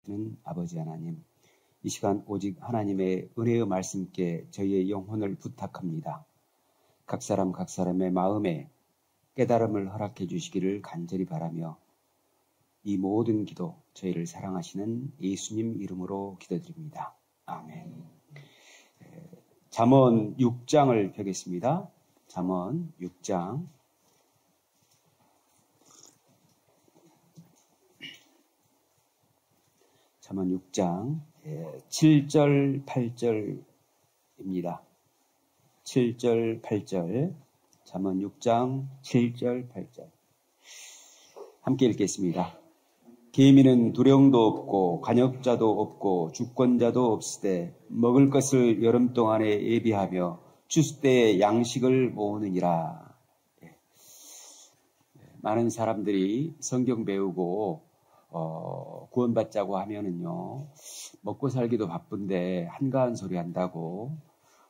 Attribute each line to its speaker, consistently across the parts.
Speaker 1: 사랑하시는 아버지 하나님, 이 시간 오직 하나님의 은혜의 말씀께 저희의 영혼을 부탁합니다. 각 사람 각 사람의 마음에 깨달음을 허락해 주시기를 간절히 바라며 이 모든 기도 저희를 사랑하시는 예수님 이름으로 기도드립니다. 아멘. 잠언 6장을 펴겠습니다. 잠언 6장. 잠언 6장 7절 8절입니다. 7절 8절. 잠언 6장 7절 8절. 함께 읽겠습니다. 계민은 두령도 없고 관역자도 없고 주권자도 없으되 먹을 것을 여름 동안에 예비하며 추수 때에 양식을 모으느니라. 많은 사람들이 성경 배우고 구원받자고 하면은요, 먹고 살기도 바쁜데 한가한 소리 한다고,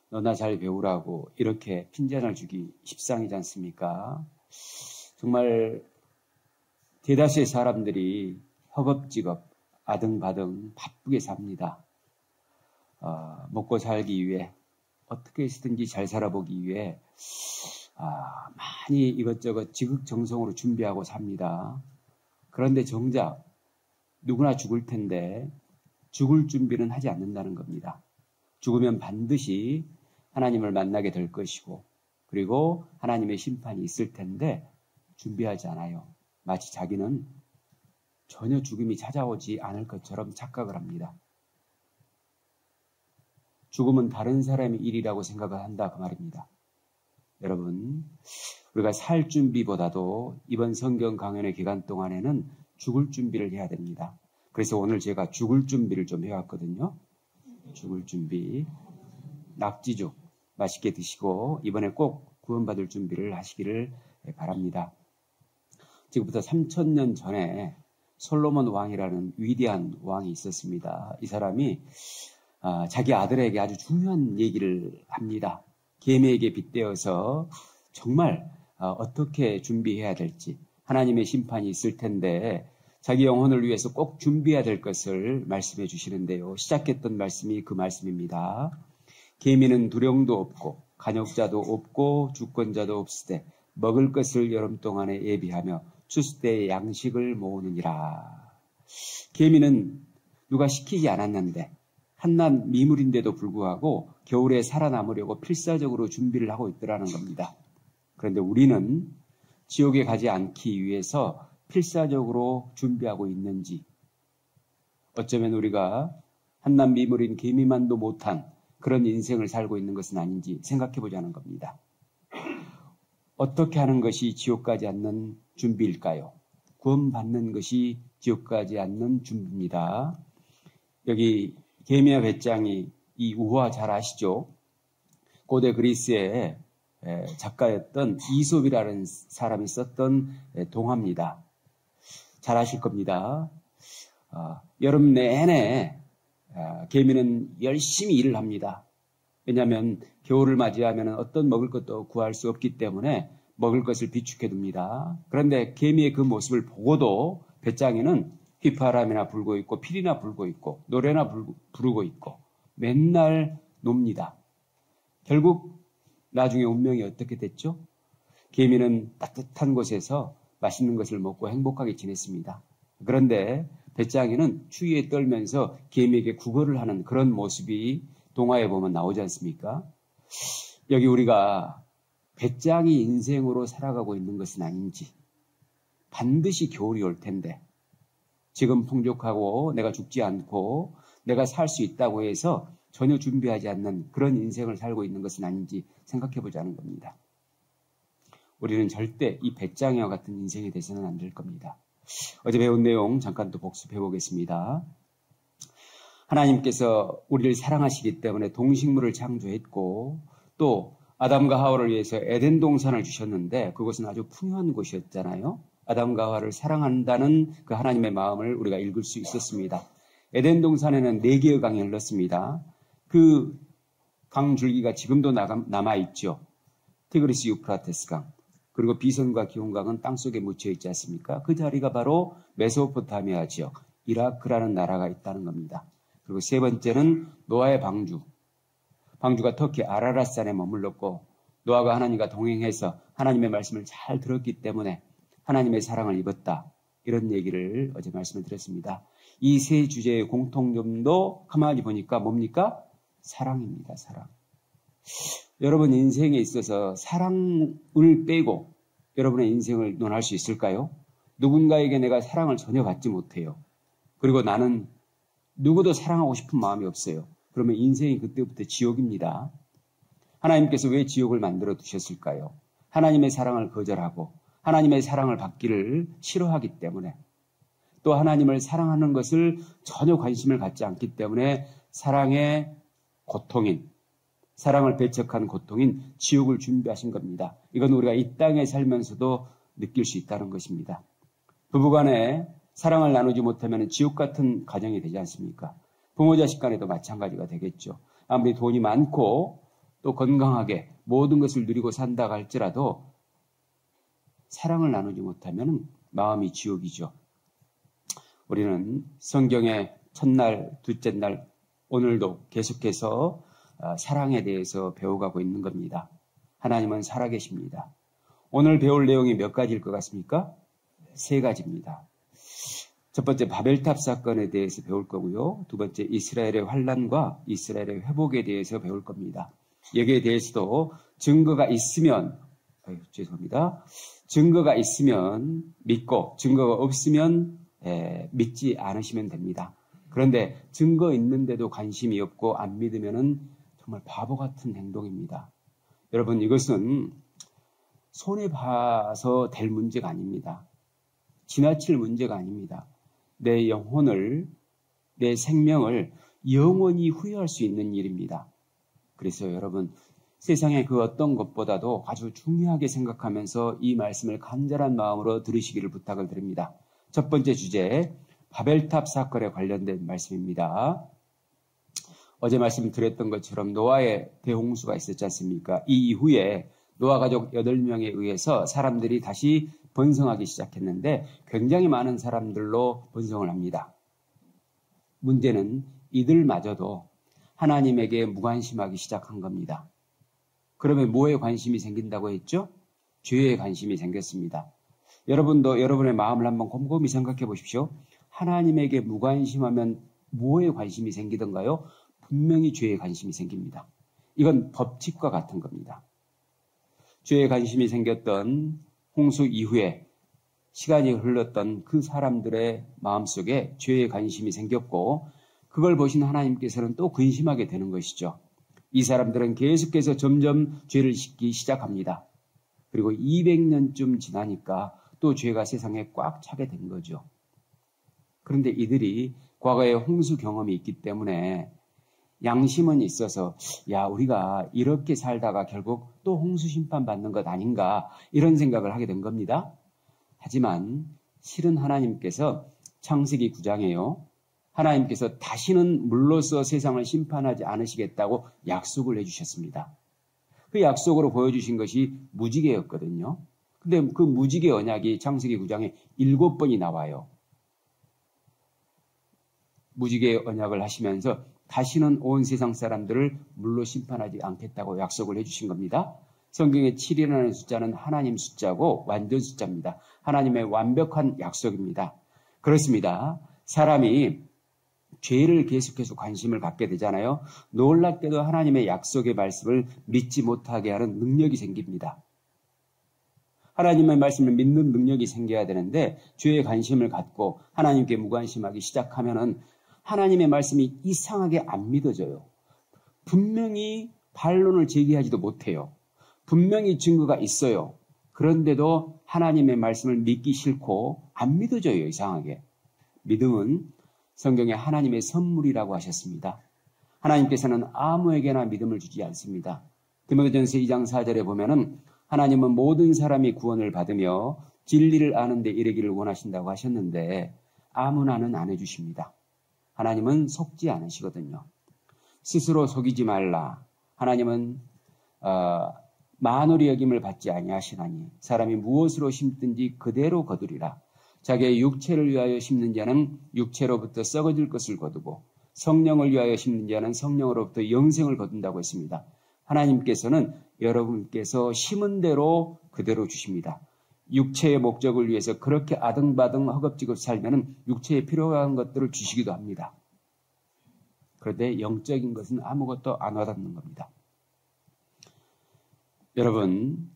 Speaker 1: 너나 잘 배우라고 이렇게 핀잔을 주기 십상이지 않습니까? 정말 대다수의 사람들이 허겁지겁 아등바등 바쁘게 삽니다. 먹고 살기 위해, 어떻게 해서든지 잘 살아보기 위해 많이 이것저것 지극정성으로 준비하고 삽니다. 그런데 정작 누구나 죽을 텐데 죽을 준비는 하지 않는다는 겁니다. 죽으면 반드시 하나님을 만나게 될 것이고, 그리고 하나님의 심판이 있을 텐데 준비하지 않아요. 마치 자기는 전혀 죽음이 찾아오지 않을 것처럼 착각을 합니다. 죽음은 다른 사람의 일이라고 생각을 한다, 그 말입니다. 여러분, 우리가 살 준비보다도 이번 성경 강연의 기간 동안에는 죽을 준비를 해야 됩니다. 그래서 오늘 제가 죽을 준비를 좀 해왔거든요. 죽을 준비. 낙지죽 맛있게 드시고 이번에 꼭 구원받을 준비를 하시기를 바랍니다. 지금부터 3000년 전에 솔로몬 왕이라는 위대한 왕이 있었습니다. 이 사람이 자기 아들에게 아주 중요한 얘기를 합니다. 계미에게 빗대어서 정말 어떻게 준비해야 될지, 하나님의 심판이 있을 텐데 자기 영혼을 위해서 꼭 준비해야 될 것을 말씀해 주시는데요. 시작했던 말씀이 그 말씀입니다. 계미는 두령도 없고 간역자도 없고 주권자도 없으되 먹을 것을 여름 동안에 예비하며 추수 때에 양식을 모으느니라. 계미는 누가 시키지 않았는데 한낱 미물인데도 불구하고 겨울에 살아남으려고 필사적으로 준비를 하고 있더라는 겁니다. 그런데 우리는 지옥에 가지 않기 위해서 필사적으로 준비하고 있는지, 어쩌면 우리가 한낱 미물인 계미만도 못한 그런 인생을 살고 있는 것은 아닌지 생각해 보자는 겁니다. 어떻게 하는 것이 지옥 가지 않는 준비일까요? 구원받는 것이 지옥 가지 않는 준비입니다. 여기 계미와 배짱이 이 우화 잘 아시죠? 고대 그리스의 작가였던 이솝이라는 사람이 썼던 동화입니다. 잘 아실 겁니다. 여름 내내 계미는 열심히 일을 합니다. 왜냐하면 겨울을 맞이하면 어떤 먹을 것도 구할 수 없기 때문에 먹을 것을 비축해 둡니다. 그런데 계미의 그 모습을 보고도 배짱이는 휘파람이나 불고 있고 필이나 불고 있고 노래나 부르고 있고 맨날 놉니다. 결국 나중에 운명이 어떻게 됐죠? 계미는 따뜻한 곳에서 맛있는 것을 먹고 행복하게 지냈습니다. 그런데 배짱이는 추위에 떨면서 계미에게 구걸을 하는 그런 모습이 동화에 보면 나오지 않습니까? 여기 우리가 배짱이 인생으로 살아가고 있는 것은 아닌지, 반드시 겨울이 올 텐데 지금 풍족하고 내가 죽지 않고 내가 살 수 있다고 해서 전혀 준비하지 않는 그런 인생을 살고 있는 것은 아닌지 생각해 보자는 겁니다. 우리는 절대 이 배짱이와 같은 인생이 돼서는 안 될 겁니다. 어제 배운 내용 잠깐 또 복습해 보겠습니다. 하나님께서 우리를 사랑하시기 때문에 동식물을 창조했고 또 아담과 하와를 위해서 에덴 동산을 주셨는데 그것은 아주 풍요한 곳이었잖아요. 아담과 하와를 사랑한다는 그 하나님의 마음을 우리가 읽을 수 있었습니다. 에덴 동산에는 4개의 강이 흘렀습니다. 그 강 줄기가 지금도 남아있죠. 티그리스 유프라테스 강, 그리고 비선과 기온강은 땅속에 묻혀 있지 않습니까? 그 자리가 바로 메소포타미아 지역, 이라크라는 나라가 있다는 겁니다. 그리고 세 번째는 노아의 방주. 방주가 터키 아라랏산에 머물렀고 노아가 하나님과 동행해서 하나님의 말씀을 잘 들었기 때문에 하나님의 사랑을 입었다. 이런 얘기를 어제 말씀을 드렸습니다. 이 세 주제의 공통점도 가만히 보니까 뭡니까? 사랑입니다. 사랑. 여러분 인생에 있어서 사랑을 빼고 여러분의 인생을 논할 수 있을까요? 누군가에게 내가 사랑을 전혀 받지 못해요. 그리고 나는 누구도 사랑하고 싶은 마음이 없어요. 그러면 인생이 그때부터 지옥입니다. 하나님께서 왜 지옥을 만들어 두셨을까요? 하나님의 사랑을 거절하고 하나님의 사랑을 받기를 싫어하기 때문에, 또 하나님을 사랑하는 것을 전혀 관심을 갖지 않기 때문에 사랑의 고통인, 사랑을 배척한 고통인 지옥을 준비하신 겁니다. 이건 우리가 이 땅에 살면서도 느낄 수 있다는 것입니다. 부부간에 사랑을 나누지 못하면 지옥 같은 가정이 되지 않습니까? 부모 자식 간에도 마찬가지가 되겠죠. 아무리 돈이 많고 또 건강하게 모든 것을 누리고 산다 할지라도 사랑을 나누지 못하면 마음이 지옥이죠. 우리는 성경의 첫날, 둘째 날, 오늘도 계속해서 사랑에 대해서 배워가고 있는 겁니다. 하나님은 살아계십니다. 오늘 배울 내용이 몇 가지일 것 같습니까? 세 가지입니다. 첫 번째 바벨탑 사건에 대해서 배울 거고요. 두 번째 이스라엘의 환난과 이스라엘의 회복에 대해서 배울 겁니다. 여기에 대해서도 증거가 있으면 증거가 있으면 믿고 증거가 없으면 믿지 않으시면 됩니다. 그런데 증거 있는데도 관심이 없고 안 믿으면은 정말 바보 같은 행동입니다. 여러분 이것은 손해봐서 될 문제가 아닙니다. 지나칠 문제가 아닙니다. 내 영혼을, 내 생명을 영원히 후회할 수 있는 일입니다. 그래서 여러분 세상의 그 어떤 것보다도 아주 중요하게 생각하면서 이 말씀을 간절한 마음으로 들으시기를 부탁을 드립니다. 첫 번째 주제, 바벨탑 사건에 관련된 말씀입니다. 어제 말씀드렸던 것처럼 노아의 대홍수가 있었지 않습니까? 이 이후에 노아 가족 8명에 의해서 사람들이 다시 번성하기 시작했는데 굉장히 많은 사람들로 번성을 합니다. 문제는 이들마저도 하나님에게 무관심하기 시작한 겁니다. 그러면 뭐에 관심이 생긴다고 했죠? 죄에 관심이 생겼습니다. 여러분도 여러분의 마음을 한번 곰곰이 생각해 보십시오. 하나님에게 무관심하면 뭐에 관심이 생기던가요? 분명히 죄에 관심이 생깁니다. 이건 법칙과 같은 겁니다. 죄에 관심이 생겼던 홍수 이후에 시간이 흘렀던 그 사람들의 마음속에 죄에 관심이 생겼고 그걸 보신 하나님께서는 또 근심하게 되는 것이죠. 이 사람들은 계속해서 점점 죄를 짓기 시작합니다. 그리고 200년쯤 지나니까 또 죄가 세상에 꽉 차게 된 거죠. 그런데 이들이 과거에 홍수 경험이 있기 때문에 양심은 있어서 우리가 이렇게 살다가 결국 또 홍수 심판 받는 것 아닌가 이런 생각을 하게 된 겁니다. 하지만 실은 하나님께서 창세기 9장에요. 하나님께서 다시는 물로써 세상을 심판하지 않으시겠다고 약속을 해주셨습니다. 그 약속으로 보여주신 것이 무지개였거든요. 근데 그 무지개 언약이 창세기 9장에 7번이 나와요. 무지개 언약을 하시면서 다시는 온 세상 사람들을 물로 심판하지 않겠다고 약속을 해주신 겁니다. 성경의 7이라는 숫자는 하나님 숫자고 완전 숫자입니다. 하나님의 완벽한 약속입니다. 그렇습니다. 사람이 죄를 계속해서 관심을 갖게 되잖아요. 놀랍게도 하나님의 약속의 말씀을 믿지 못하게 하는 능력이 생깁니다. 하나님의 말씀을 믿는 능력이 생겨야 되는데 죄에 관심을 갖고 하나님께 무관심하기 시작하면은 하나님의 말씀이 이상하게 안 믿어져요. 분명히 반론을 제기하지도 못해요. 분명히 증거가 있어요. 그런데도 하나님의 말씀을 믿기 싫고 안 믿어져요. 이상하게. 믿음은 성경에 하나님의 선물이라고 하셨습니다. 하나님께서는 아무에게나 믿음을 주지 않습니다. 디모데전서 2장 4절에 보면은 하나님은 모든 사람이 구원을 받으며 진리를 아는 데 이르기를 원하신다고 하셨는데 아무나는 안 해주십니다. 하나님은 속지 않으시거든요. 스스로 속이지 말라. 하나님은 만홀히 여김을 받지 아니하시나니 사람이 무엇으로 심든지 그대로 거두리라. 자기의 육체를 위하여 심는 자는 육체로부터 썩어질 것을 거두고 성령을 위하여 심는 자는 성령으로부터 영생을 거둔다고 했습니다. 하나님께서는 여러분께서 심은 대로 그대로 주십니다. 육체의 목적을 위해서 그렇게 아등바등 허겁지겁 살면 육체에 필요한 것들을 주시기도 합니다. 그런데 영적인 것은 아무것도 안 와닿는 겁니다. 여러분,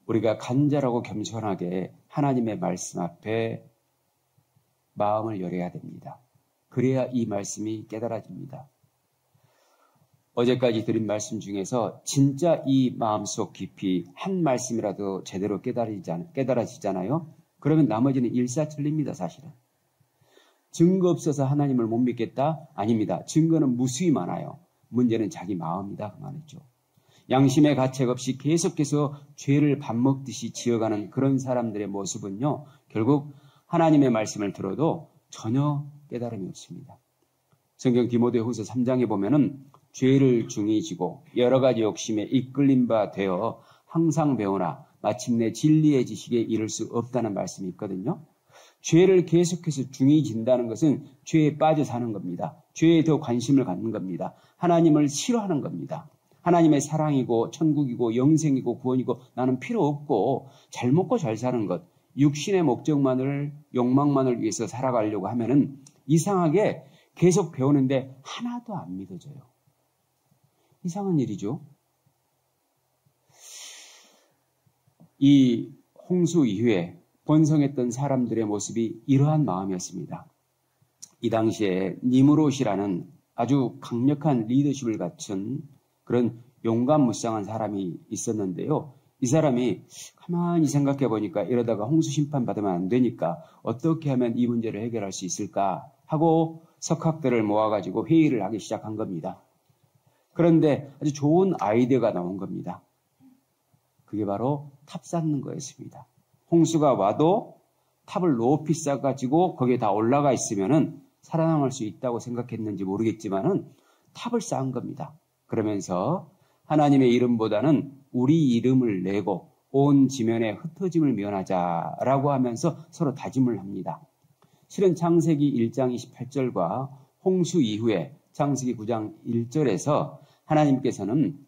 Speaker 1: 우리가 간절하고 겸손하게 하나님의 말씀 앞에 마음을 열어야 됩니다. 그래야 이 말씀이 깨달아집니다. 어제까지 드린 말씀 중에서 진짜 이 마음속 깊이 한 말씀이라도 제대로 깨달아지잖아요. 그러면 나머지는 일사천리입니다, 사실은. 증거 없어서 하나님을 못 믿겠다? 아닙니다. 증거는 무수히 많아요. 문제는 자기 마음이다, 그 말이죠. 양심의 가책 없이 계속해서 죄를 밥 먹듯이 지어가는 그런 사람들의 모습은요, 결국 하나님의 말씀을 들어도 전혀 깨달음이 없습니다. 성경 디모데후서 3장에 보면은 죄를 중히 지고 여러 가지 욕심에 이끌린 바 되어 항상 배우나 마침내 진리의 지식에 이를 수 없다는 말씀이 있거든요. 죄를 계속해서 중히 진다는 것은 죄에 빠져 사는 겁니다. 죄에 더 관심을 갖는 겁니다. 하나님을 싫어하는 겁니다. 하나님의 사랑이고 천국이고 영생이고 구원이고 나는 필요 없고 잘 먹고 잘 사는 것, 육신의 목적만을 욕망만을 위해서 살아가려고 하면은 이상하게 계속 배우는데 하나도 안 믿어져요. 이상한 일이죠. 이 홍수 이후에 번성했던 사람들의 모습이 이러한 마음이었습니다. 이 당시에 니므롯이라는 아주 강력한 리더십을 갖춘 그런 용감무쌍한 사람이 있었는데요. 이 사람이 가만히 생각해 보니까 이러다가 홍수 심판 받으면 안 되니까 어떻게 하면 이 문제를 해결할 수 있을까 하고 석학들을 모아가지고 회의를 하기 시작한 겁니다. 그런데 아주 좋은 아이디어가 나온 겁니다. 그게 바로 탑 쌓는 거였습니다. 홍수가 와도 탑을 높이 쌓아가지고 거기에 다 올라가 있으면은 살아남을 수 있다고 생각했는지 모르겠지만은 탑을 쌓은 겁니다. 그러면서 하나님의 이름보다는 우리 이름을 내고 온 지면에 흩어짐을 면하자라고 하면서 서로 다짐을 합니다. 실은 창세기 1장 28절과 홍수 이후에 창세기 9장 1절에서 하나님께서는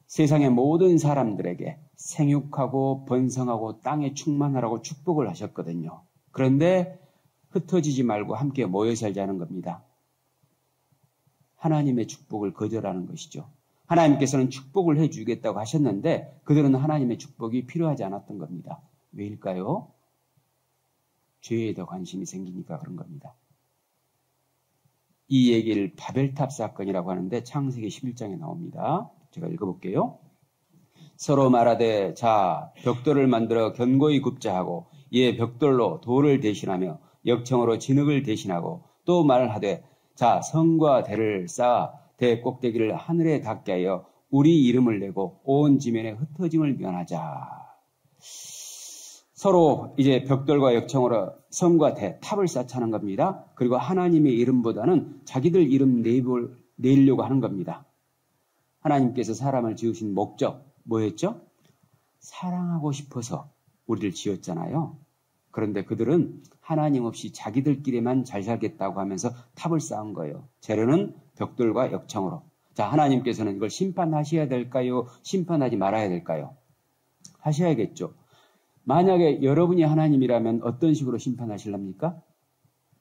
Speaker 1: 세상의 모든 사람들에게 생육하고 번성하고 땅에 충만하라고 축복을 하셨거든요. 그런데 흩어지지 말고 함께 모여 살자는 겁니다. 하나님의 축복을 거절하는 것이죠. 하나님께서는 축복을 해주겠다고 하셨는데 그들은 하나님의 축복이 필요하지 않았던 겁니다. 왜일까요? 죄에 더 관심이 생기니까 그런 겁니다. 이 얘기를 바벨탑 사건이라고 하는데 창세기 11장에 나옵니다. 제가 읽어볼게요. 서로 말하되 자 벽돌을 만들어 견고히 굽자 하고 이에 벽돌로 돌을 대신하며 역청으로 진흙을 대신하고 또 말하되 자 성과 대를 쌓아 대 꼭대기를 하늘에 닿게 하여 우리 이름을 내고 온 지면에 흩어짐을 면하자. 서로 이제 벽돌과 역청으로 성과 대, 탑을 쌓자는 겁니다. 그리고 하나님의 이름보다는 자기들 이름 내려고 하는 겁니다. 하나님께서 사람을 지으신 목적 뭐였죠? 사랑하고 싶어서 우리를 지었잖아요. 그런데 그들은 하나님 없이 자기들끼리만 잘 살겠다고 하면서 탑을 쌓은 거예요. 재료는 벽돌과 역청으로. 자, 하나님께서는 이걸 심판하셔야 될까요? 심판하지 말아야 될까요? 하셔야겠죠. 만약에 여러분이 하나님이라면 어떤 식으로 심판하실랍니까?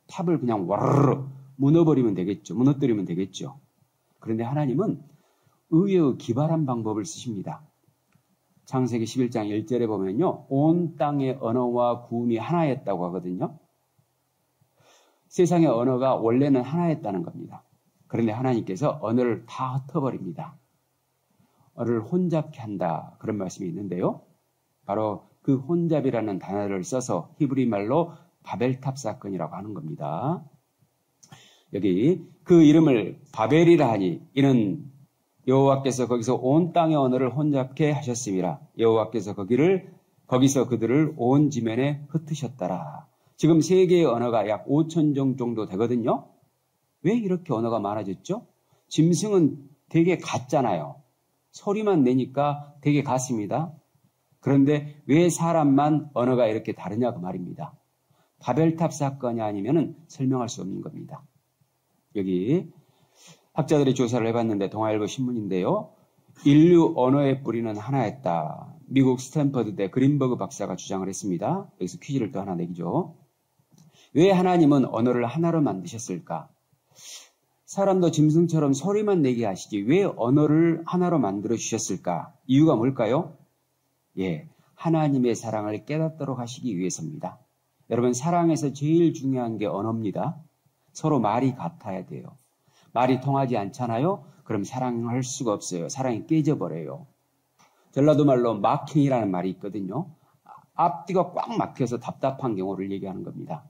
Speaker 1: 탑을 그냥 와르르 무너뜨리면 되겠죠. 그런데 하나님은 의외의 기발한 방법을 쓰십니다. 창세기 11장 1절에 보면요. 온 땅의 언어와 구음이 하나였다고 하거든요. 세상의 언어가 원래는 하나였다는 겁니다. 그런데 하나님께서 언어를 다 흩어버립니다. 언어를 혼잡케 한다. 그런 말씀이 있는데요. 바로 그 혼잡이라는 단어를 써서 히브리 말로 바벨탑 사건이라고 하는 겁니다. 여기 그 이름을 바벨이라 하니 이는 여호와께서 거기서 온 땅의 언어를 혼잡케 하셨음이라. 여호와께서 거기서 그들을 온 지면에 흩으셨더라. 지금 세계의 언어가 약 5,000종 정도 되거든요. 왜 이렇게 언어가 많아졌죠? 짐승은 되게 같잖아요. 소리만 내니까 되게 같습니다. 그런데 왜 사람만 언어가 이렇게 다르냐 그 말입니다. 바벨탑 사건이 아니면은 설명할 수 없는 겁니다. 여기 학자들이 조사를 해봤는데 동아일보 신문인데요. 인류 언어의 뿌리는 하나였다. 미국 스탠퍼드대 그린버그 박사가 주장을 했습니다. 여기서 퀴즈를 또 하나 내기죠. 왜 하나님은 언어를 하나로 만드셨을까? 사람도 짐승처럼 소리만 내게 하시지 왜 언어를 하나로 만들어 주셨을까? 이유가 뭘까요? 예, 하나님의 사랑을 깨닫도록 하시기 위해서입니다. 여러분, 사랑에서 제일 중요한 게 언어입니다. 서로 말이 같아야 돼요. 말이 통하지 않잖아요? 그럼 사랑할 수가 없어요. 사랑이 깨져버려요. 전라도 말로 막힘이라는 말이 있거든요. 앞뒤가 꽉 막혀서 답답한 경우를 얘기하는 겁니다.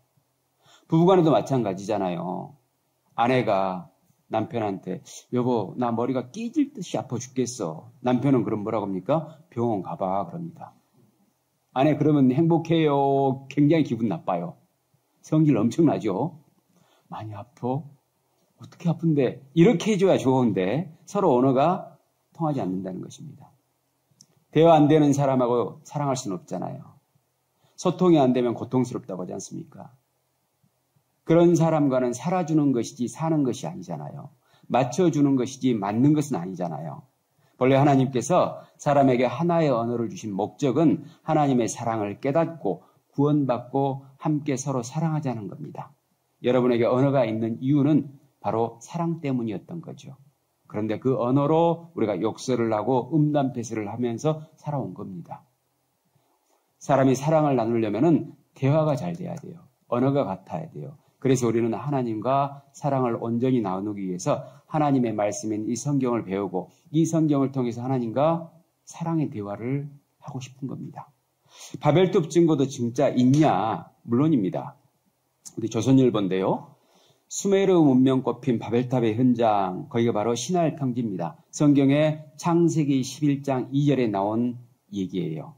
Speaker 1: 부부간에도 마찬가지잖아요. 아내가 남편한테 여보 나 머리가 깨질 듯이 아파 죽겠어. 남편은 그럼 뭐라고 합니까? 병원 가봐 그럽니다. 아내 그러면 행복해요. 굉장히 기분 나빠요. 성질 엄청나죠. 많이 아파? 어떻게 아픈데? 이렇게 해줘야 좋은데 서로 언어가 통하지 않는다는 것입니다. 대화 안 되는 사람하고 사랑할 수는 없잖아요. 소통이 안 되면 고통스럽다고 하지 않습니까? 그런 사람과는 살아주는 것이지 사는 것이 아니잖아요. 맞춰주는 것이지 맞는 것은 아니잖아요. 본래 하나님께서 사람에게 하나의 언어를 주신 목적은 하나님의 사랑을 깨닫고 구원받고 함께 서로 사랑하자는 겁니다. 여러분에게 언어가 있는 이유는 바로 사랑 때문이었던 거죠. 그런데 그 언어로 우리가 욕설을 하고 음담패설을 하면서 살아온 겁니다. 사람이 사랑을 나누려면 대화가 잘 돼야 돼요. 언어가 같아야 돼요. 그래서 우리는 하나님과 사랑을 온전히 나누기 위해서 하나님의 말씀인 이 성경을 배우고 이 성경을 통해서 하나님과 사랑의 대화를 하고 싶은 겁니다. 바벨탑 증거도 진짜 있냐? 물론입니다. 우리 조선일보인데요. 수메르 문명 꼽힌 바벨탑의 현장, 거기가 바로 시나이 평지입니다. 성경의 창세기 11장 2절에 나온 얘기예요.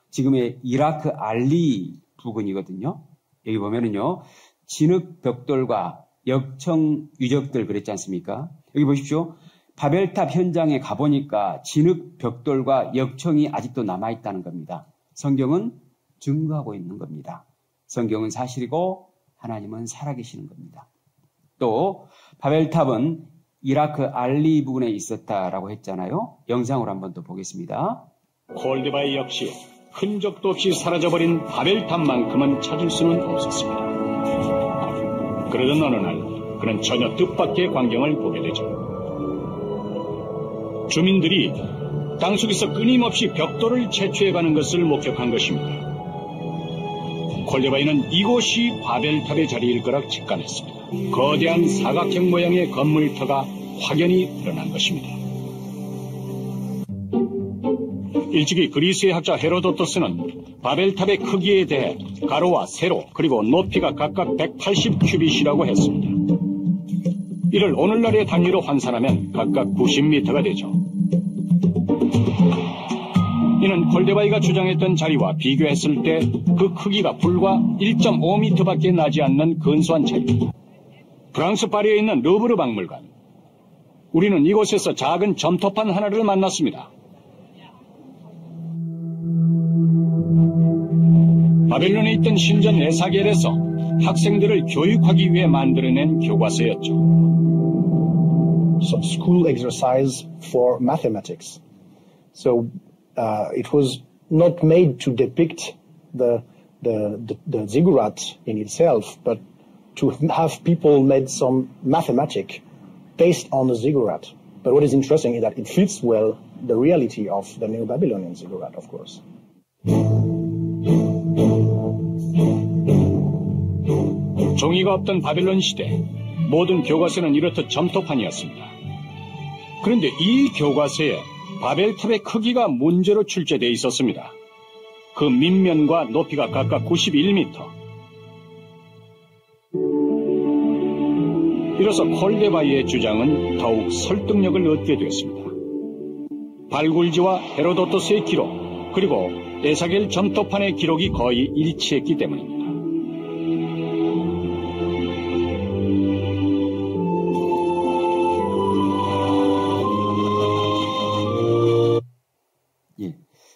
Speaker 1: 지금의 이라크 알리 부근이거든요. 여기 보면은요. 진흙 벽돌과 역청 유적들 그랬지 않습니까? 여기 보십시오. 바벨탑 현장에 가보니까 진흙 벽돌과 역청이 아직도 남아있다는 겁니다. 성경은 증거하고 있는 겁니다. 성경은 사실이고 하나님은 살아계시는 겁니다. 또 바벨탑은 이라크 알리 부근에 있었다라고 했잖아요. 영상으로 한번 더 보겠습니다.
Speaker 2: 콜드바이 역시 흔적도 없이 사라져버린 바벨탑만큼은 찾을 수는 없었습니다. 그러던 어느 날 그는 전혀 뜻밖의 광경을 보게 되죠. 주민들이 땅속에서 끊임없이 벽돌을 채취해가는 것을 목격한 것입니다. 콜데바이는 이곳이 바벨탑의 자리일 거라 직감했습니다. 거대한 사각형 모양의 건물터가 확연히 드러난 것입니다. 일찍이 그리스의 학자 헤로도토스는 바벨탑의 크기에 대해 가로와 세로 그리고 높이가 각각 180큐빗이라고 했습니다. 이를 오늘날의 단위로 환산하면 각각 90m가 되죠. 이는 콜데바이가 주장했던 자리와 비교했을 때 그 크기가 불과 1.5m밖에 나지 않는 근소한 차이입니다. 프랑스 파리에 있는 르브르 박물관. 우리는 이곳에서 작은 점토판 하나를 만났습니다. 바벨론에 있던 신전 에사겔에서 학생들을 교육하기 위해 만들어낸 교과서였죠.
Speaker 3: Some school exercise for mathematics. So it was not made to depict the ziggurat in itself, but to have people made some mathematics based on the ziggurat. But what is interesting is that it fits well the reality of the Neo-Babylonian ziggurat, of course.
Speaker 2: 종이가 없던 바벨론 시대, 모든 교과서는 이렇듯 점토판이었습니다. 그런데 이 교과서에 바벨탑의 크기가 문제로 출제되어 있었습니다. 그 밑면과 높이가 각각 91m. 이로써 콜데바이의 주장은 더욱 설득력을 얻게 되었습니다. 발굴지와 헤로도토스의 기록, 그리고 에사겔 점토판의 기록이 거의 일치했기 때문입니다.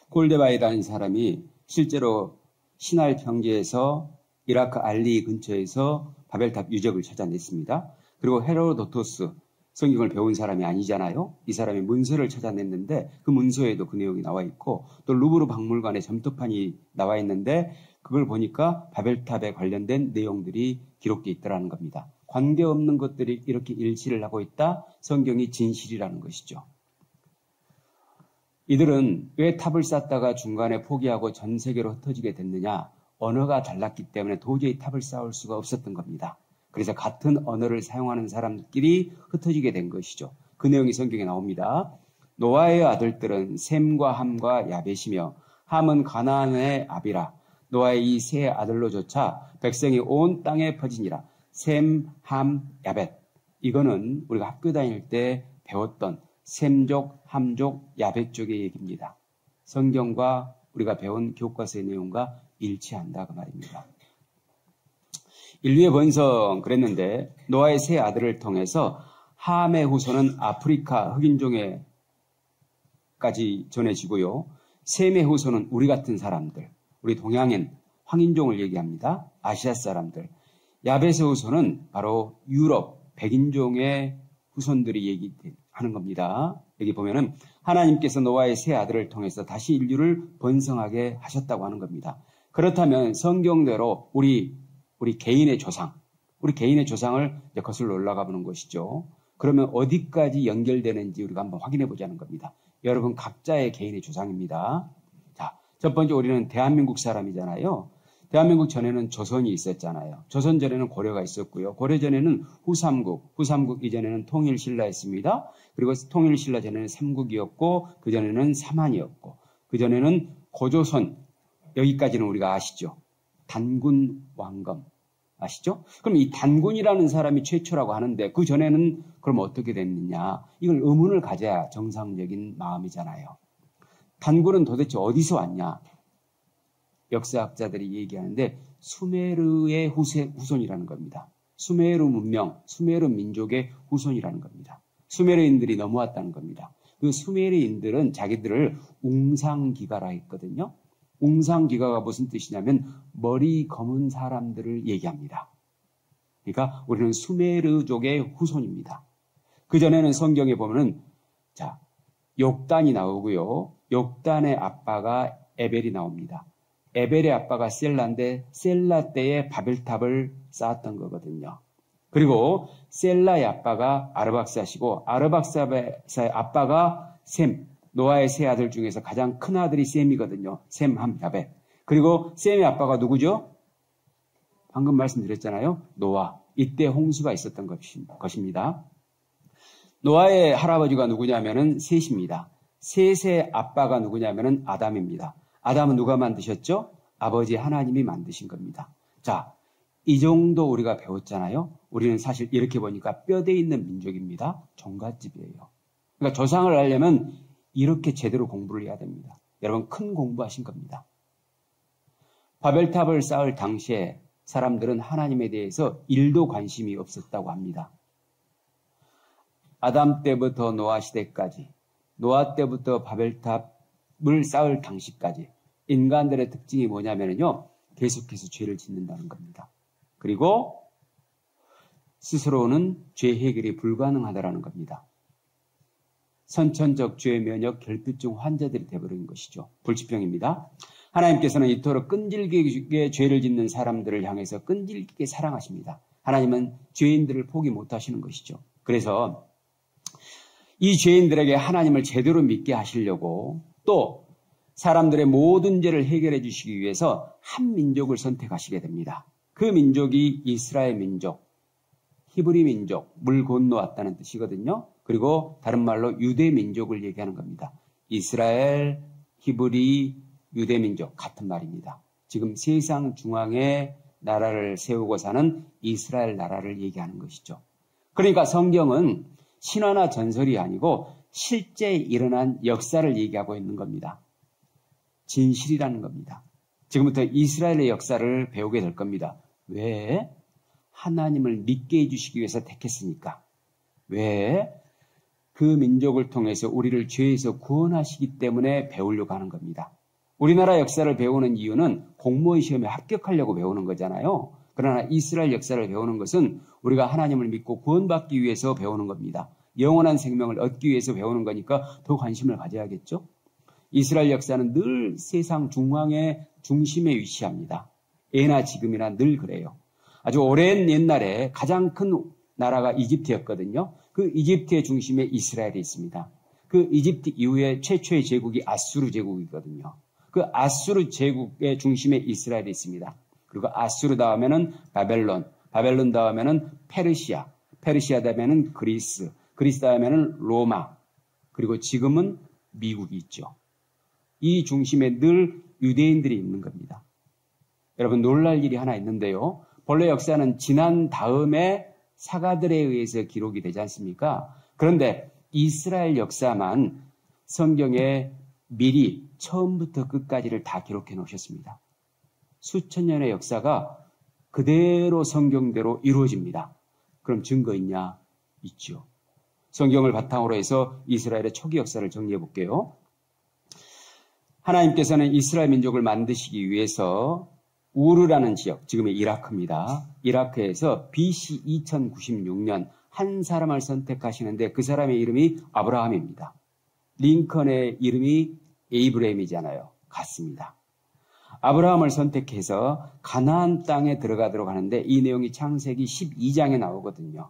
Speaker 1: 콜데바이라는 사람이 실제로 시나이 평지에서 이라크 알리 근처에서 바벨탑 유적을 찾아냈습니다. 그리고 헤로도토스, 성경을 배운 사람이 아니잖아요. 이 사람이 문서를 찾아냈는데 그 문서에도 그 내용이 나와 있고, 또 루브르 박물관에 점토판이 나와 있는데 그걸 보니까 바벨탑에 관련된 내용들이 기록되어 있더라는 겁니다. 관계없는 것들이 이렇게 일치를 하고 있다. 성경이 진실이라는 것이죠. 이들은 왜 탑을 쌓다가 중간에 포기하고 전 세계로 흩어지게 됐느냐? 언어가 달랐기 때문에 도저히 탑을 쌓을 수가 없었던 겁니다. 그래서 같은 언어를 사용하는 사람끼리 흩어지게 된 것이죠. 그 내용이 성경에 나옵니다. 노아의 아들들은 셈과 함과 야벳이며, 함은 가나안의 아비라. 노아의 이 세 아들로조차 백성이 온 땅에 퍼지니라. 셈, 함, 야벳. 이거는 우리가 학교 다닐 때 배웠던 셈족, 함족, 야벳족의 얘기입니다. 성경과 우리가 배운 교과서의 내용과 일치한다 그 말입니다. 인류의 번성 그랬는데 노아의 세 아들을 통해서 함의 후손은 아프리카 흑인종에까지 전해지고요. 셈의 후손은 우리 같은 사람들, 우리 동양인, 황인종을 얘기합니다. 아시아 사람들. 야벳의 후손은 바로 유럽, 백인종의 후손들이 얘기하는 겁니다. 여기 보면은 하나님께서 노아의 세 아들을 통해서 다시 인류를 번성하게 하셨다고 하는 겁니다. 그렇다면 성경대로 우리 개인의 조상을 이제 거슬러 올라가 보는 것이죠. 그러면 어디까지 연결되는지 우리가 한번 확인해 보자는 겁니다. 여러분 각자의 개인의 조상입니다. 자, 첫 번째 우리는 대한민국 사람이잖아요. 대한민국 전에는 조선이 있었잖아요. 조선 전에는 고려가 있었고요. 고려 전에는 후삼국 이전에는 통일신라였습니다. 그리고 통일신라 전에는 삼국이었고, 그 전에는 삼한이었고, 그 전에는 고조선, 여기까지는 우리가 아시죠? 단군 왕검 아시죠? 그럼 이 단군이라는 사람이 최초라고 하는데 그 전에는 그럼 어떻게 됐느냐? 이걸 의문을 가져야 정상적인 마음이잖아요. 단군은 도대체 어디서 왔냐? 역사학자들이 얘기하는데 수메르의 후손이라는 겁니다. 수메르 문명, 수메르 민족의 후손이라는 겁니다. 수메르인들이 넘어왔다는 겁니다. 그 수메르인들은 자기들을 웅상기가라 했거든요. 웅상기가가 무슨 뜻이냐면 머리 검은 사람들을 얘기합니다. 그러니까 우리는 수메르족의 후손입니다. 그전에는 성경에 보면은 욕단이 나오고요. 욕단의 아빠가 에벨이 나옵니다. 에벨의 아빠가 셀라인데 셀라 때에 바벨탑을 쌓았던 거거든요. 그리고 셀라의 아빠가 아르박사시고 아르박사의 아빠가 셈, 노아의 세 아들 중에서 가장 큰 아들이 셈이거든요. 셈, 함, 야벳. 그리고 셈의 아빠가 누구죠? 방금 말씀드렸잖아요. 노아. 이때 홍수가 있었던 것입니다. 노아의 할아버지가 누구냐면은 셋입니다. 셋의 아빠가 누구냐면은 아담입니다. 아담은 누가 만드셨죠? 아버지 하나님이 만드신 겁니다. 자, 이 정도 우리가 배웠잖아요. 우리는 사실 이렇게 보니까 뼈대 있는 민족입니다. 종갓집이에요. 그러니까 조상을 알려면 이렇게 제대로 공부를 해야 됩니다. 여러분 큰 공부하신 겁니다. 바벨탑을 쌓을 당시에 사람들은 하나님에 대해서 1도 관심이 없었다고 합니다. 아담 때부터 노아 시대까지, 노아 때부터 바벨탑을 쌓을 당시까지 인간들의 특징이 뭐냐면요. 계속해서 죄를 짓는다는 겁니다. 그리고 스스로는 죄 해결이 불가능하다는 겁니다. 선천적 죄 면역 결핍증 환자들이 되어버린 것이죠. 불치병입니다. 하나님께서는 이토록 끈질기게 죄를 짓는 사람들을 향해서 끈질기게 사랑하십니다. 하나님은 죄인들을 포기 못하시는 것이죠. 그래서 이 죄인들에게 하나님을 제대로 믿게 하시려고 또 사람들의 모든 죄를 해결해 주시기 위해서 한 민족을 선택하시게 됩니다. 그 민족이 이스라엘 민족, 히브리 민족, 물 건너왔다는 뜻이거든요. 그리고 다른 말로 유대 민족을 얘기하는 겁니다. 이스라엘, 히브리, 유대 민족 같은 말입니다. 지금 세상 중앙에 나라를 세우고 사는 이스라엘 나라를 얘기하는 것이죠. 그러니까 성경은 신화나 전설이 아니고 실제 일어난 역사를 얘기하고 있는 겁니다. 진실이라는 겁니다. 지금부터 이스라엘의 역사를 배우게 될 겁니다. 왜? 하나님을 믿게 해주시기 위해서 택했으니까. 왜? 그 민족을 통해서 우리를 죄에서 구원하시기 때문에 배우려고 하는 겁니다. 우리나라 역사를 배우는 이유는 공무원 시험에 합격하려고 배우는 거잖아요. 그러나 이스라엘 역사를 배우는 것은 우리가 하나님을 믿고 구원받기 위해서 배우는 겁니다. 영원한 생명을 얻기 위해서 배우는 거니까 더 관심을 가져야겠죠. 이스라엘 역사는 늘 세상 중심에 위치합니다. 예나 지금이나 늘 그래요. 아주 오랜 옛날에 가장 큰 나라가 이집트였거든요. 그 이집트의 중심에 이스라엘이 있습니다. 그 이집트 이후에 최초의 제국이 아수르 제국이거든요. 그 아수르 제국의 중심에 이스라엘이 있습니다. 그리고 아수르 다음에는 바벨론 다음에는 페르시아 다음에는 그리스 다음에는 로마, 그리고 지금은 미국이 있죠. 이 중심에 늘 유대인들이 있는 겁니다. 여러분, 놀랄 일이 하나 있는데요. 본래 역사는 지난 다음에 사가들에 의해서 기록이 되지 않습니까? 그런데 이스라엘 역사만 성경에 미리 처음부터 끝까지를 다 기록해 놓으셨습니다. 수천 년의 역사가 그대로 성경대로 이루어집니다. 그럼 증거 있냐? 있죠. 성경을 바탕으로 해서 이스라엘의 초기 역사를 정리해 볼게요. 하나님께서는 이스라엘 민족을 만드시기 위해서 우르라는 지역, 지금의 이라크입니다. 이라크에서 BC 2096년 한 사람을 선택하시는데 그 사람의 이름이 아브라함입니다. 링컨의 이름이 에이브레임이잖아요. 같습니다. 아브라함을 선택해서 가나안 땅에 들어가도록 하는데 이 내용이 창세기 12장에 나오거든요.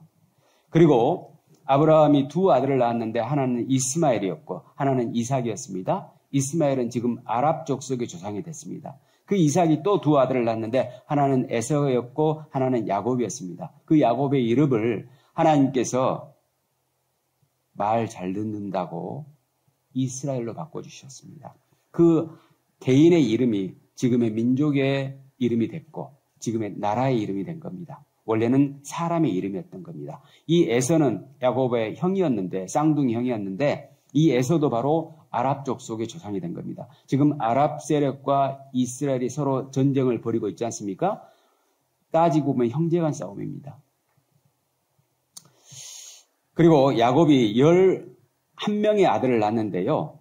Speaker 1: 그리고 아브라함이 두 아들을 낳았는데 하나는 이스마엘이었고 하나는 이삭이었습니다. 이스마엘은 지금 아랍 족속의 조상이 됐습니다. 그 이삭이 또 두 아들을 낳았는데 하나는 에서였고 하나는 야곱이었습니다. 그 야곱의 이름을 하나님께서 말 잘 듣는다고 이스라엘로 바꿔주셨습니다. 그 개인의 이름이 지금의 민족의 이름이 됐고 지금의 나라의 이름이 된 겁니다. 원래는 사람의 이름이었던 겁니다. 이 에서는 야곱의 형이었는데 쌍둥이 형이었는데 이 에서도 바로 아랍 족속의 조상이 된 겁니다. 지금 아랍 세력과 이스라엘이 서로 전쟁을 벌이고 있지 않습니까? 따지고 보면 형제간 싸움입니다. 그리고 야곱이 11명의 아들을 낳았는데요.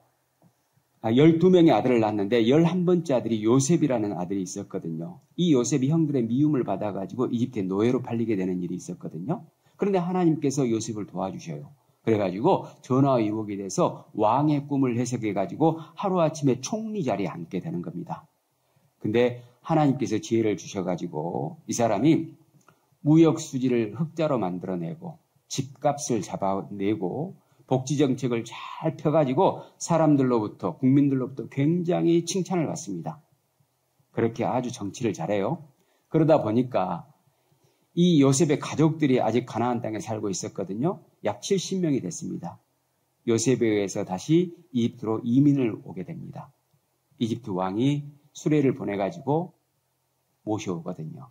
Speaker 1: 12명의 아들을 낳았는데 11번째 아들이 요셉이라는 아들이 있었거든요. 이 요셉이 형들의 미움을 받아가지고 이집트의 노예로 팔리게 되는 일이 있었거든요. 그런데 하나님께서 요셉을 도와주셔요. 그래가지고 전화위복이 돼서 왕의 꿈을 해석해가지고 하루아침에 총리 자리에 앉게 되는 겁니다. 근데 하나님께서 지혜를 주셔가지고 이 사람이 무역수지를 흑자로 만들어내고 집값을 잡아내고 복지정책을 잘 펴가지고 사람들로부터 국민들로부터 굉장히 칭찬을 받습니다. 그렇게 아주 정치를 잘해요. 그러다 보니까 이 요셉의 가족들이 아직 가나안 땅에 살고 있었거든요. 약 70명이 됐습니다. 요셉에 의해서 다시 이집트로 이민을 오게 됩니다. 이집트 왕이 수레를 보내가지고 모셔오거든요.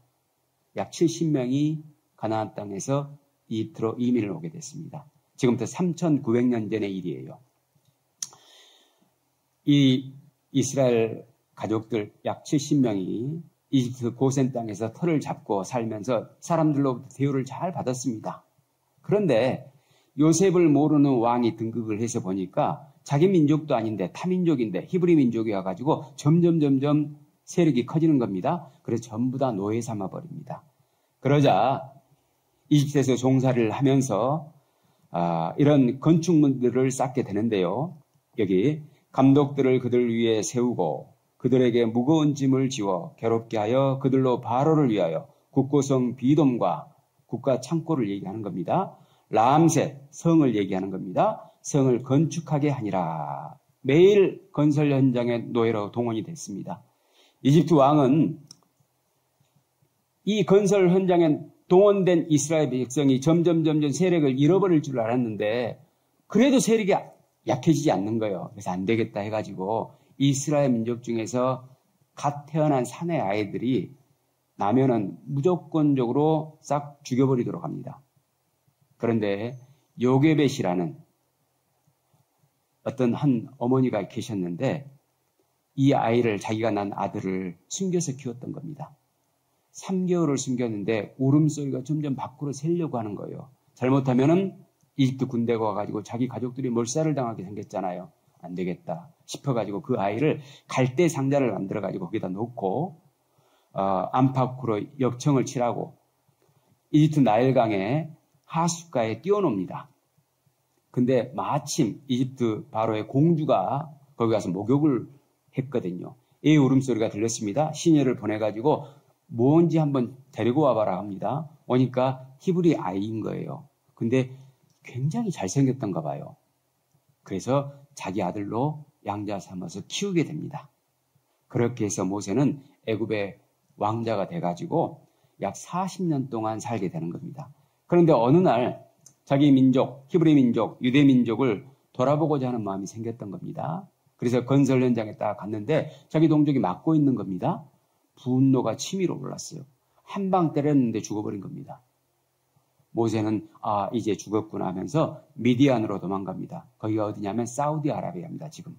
Speaker 1: 약 70명이 가나안 땅에서 이집트로 이민을 오게 됐습니다. 지금부터 3,900년 전의 일이에요. 이 이스라엘 가족들 약 70명이 이집트 고센 땅에서 터를 잡고 살면서 사람들로부터 대우를 잘 받았습니다. 그런데 요셉을 모르는 왕이 등극을 해서 보니까 자기 민족도 아닌데 타민족인데 히브리 민족이 와가지고 점점 세력이 커지는 겁니다. 그래서 전부 다 노예 삼아버립니다. 그러자 이집트에서 종살이를 하면서 이런 건축물들을 쌓게 되는데요. 여기 감독들을 그들 위에 세우고 그들에게 무거운 짐을 지워 괴롭게 하여 그들로 바로를 위하여 국고성 비돔과 국가 창고를 얘기하는 겁니다. 람셋 성을 얘기하는 겁니다. 성을 건축하게 하니라. 매일 건설 현장에 노예로 동원이 됐습니다. 이집트 왕은 이 건설 현장에 동원된 이스라엘 백성이 점점 세력을 잃어버릴 줄 알았는데 그래도 세력이 약해지지 않는 거예요. 그래서 안 되겠다 해가지고 이스라엘 민족 중에서 갓 태어난 사내 아이들이 나면은 무조건적으로 싹 죽여버리도록 합니다. 그런데 요게벳이라는 어떤 한 어머니가 계셨는데 이 아이를 자기가 낳은 아들을 숨겨서 키웠던 겁니다. 3개월을 숨겼는데 울음소리가 점점 밖으로 새려고 하는 거예요. 잘못하면은 이집트 군대가 와가지고 자기 가족들이 몰살을 당하게 생겼잖아요. 안 되겠다 싶어가지고 그 아이를 갈대 상자를 만들어가지고 거기다 놓고 안팎으로 역청을 칠하고 이집트 나일강의 하숫가에 띄워놓습니다. 근데 마침 이집트 바로의 공주가 거기 가서 목욕을 했거든요. 애 울음소리가 들렸습니다. 시녀를 보내가지고 뭔지 한번 데리고 와봐라 합니다. 오니까 히브리 아이인 거예요. 근데 굉장히 잘생겼던가 봐요. 그래서 자기 아들로 양자 삼아서 키우게 됩니다. 그렇게 해서 모세는 애굽의 왕자가 돼가지고 약 40년 동안 살게 되는 겁니다. 그런데 어느 날 자기 민족, 히브리 민족, 유대 민족을 돌아보고자 하는 마음이 생겼던 겁니다. 그래서 건설 현장에 딱 갔는데 자기 동족이 맞고 있는 겁니다. 분노가 치밀어 올랐어요. 한 방 때렸는데 죽어버린 겁니다. 모세는 이제 죽었구나 하면서 미디안으로 도망갑니다. 거기가 어디냐면 사우디아라비아입니다. 지금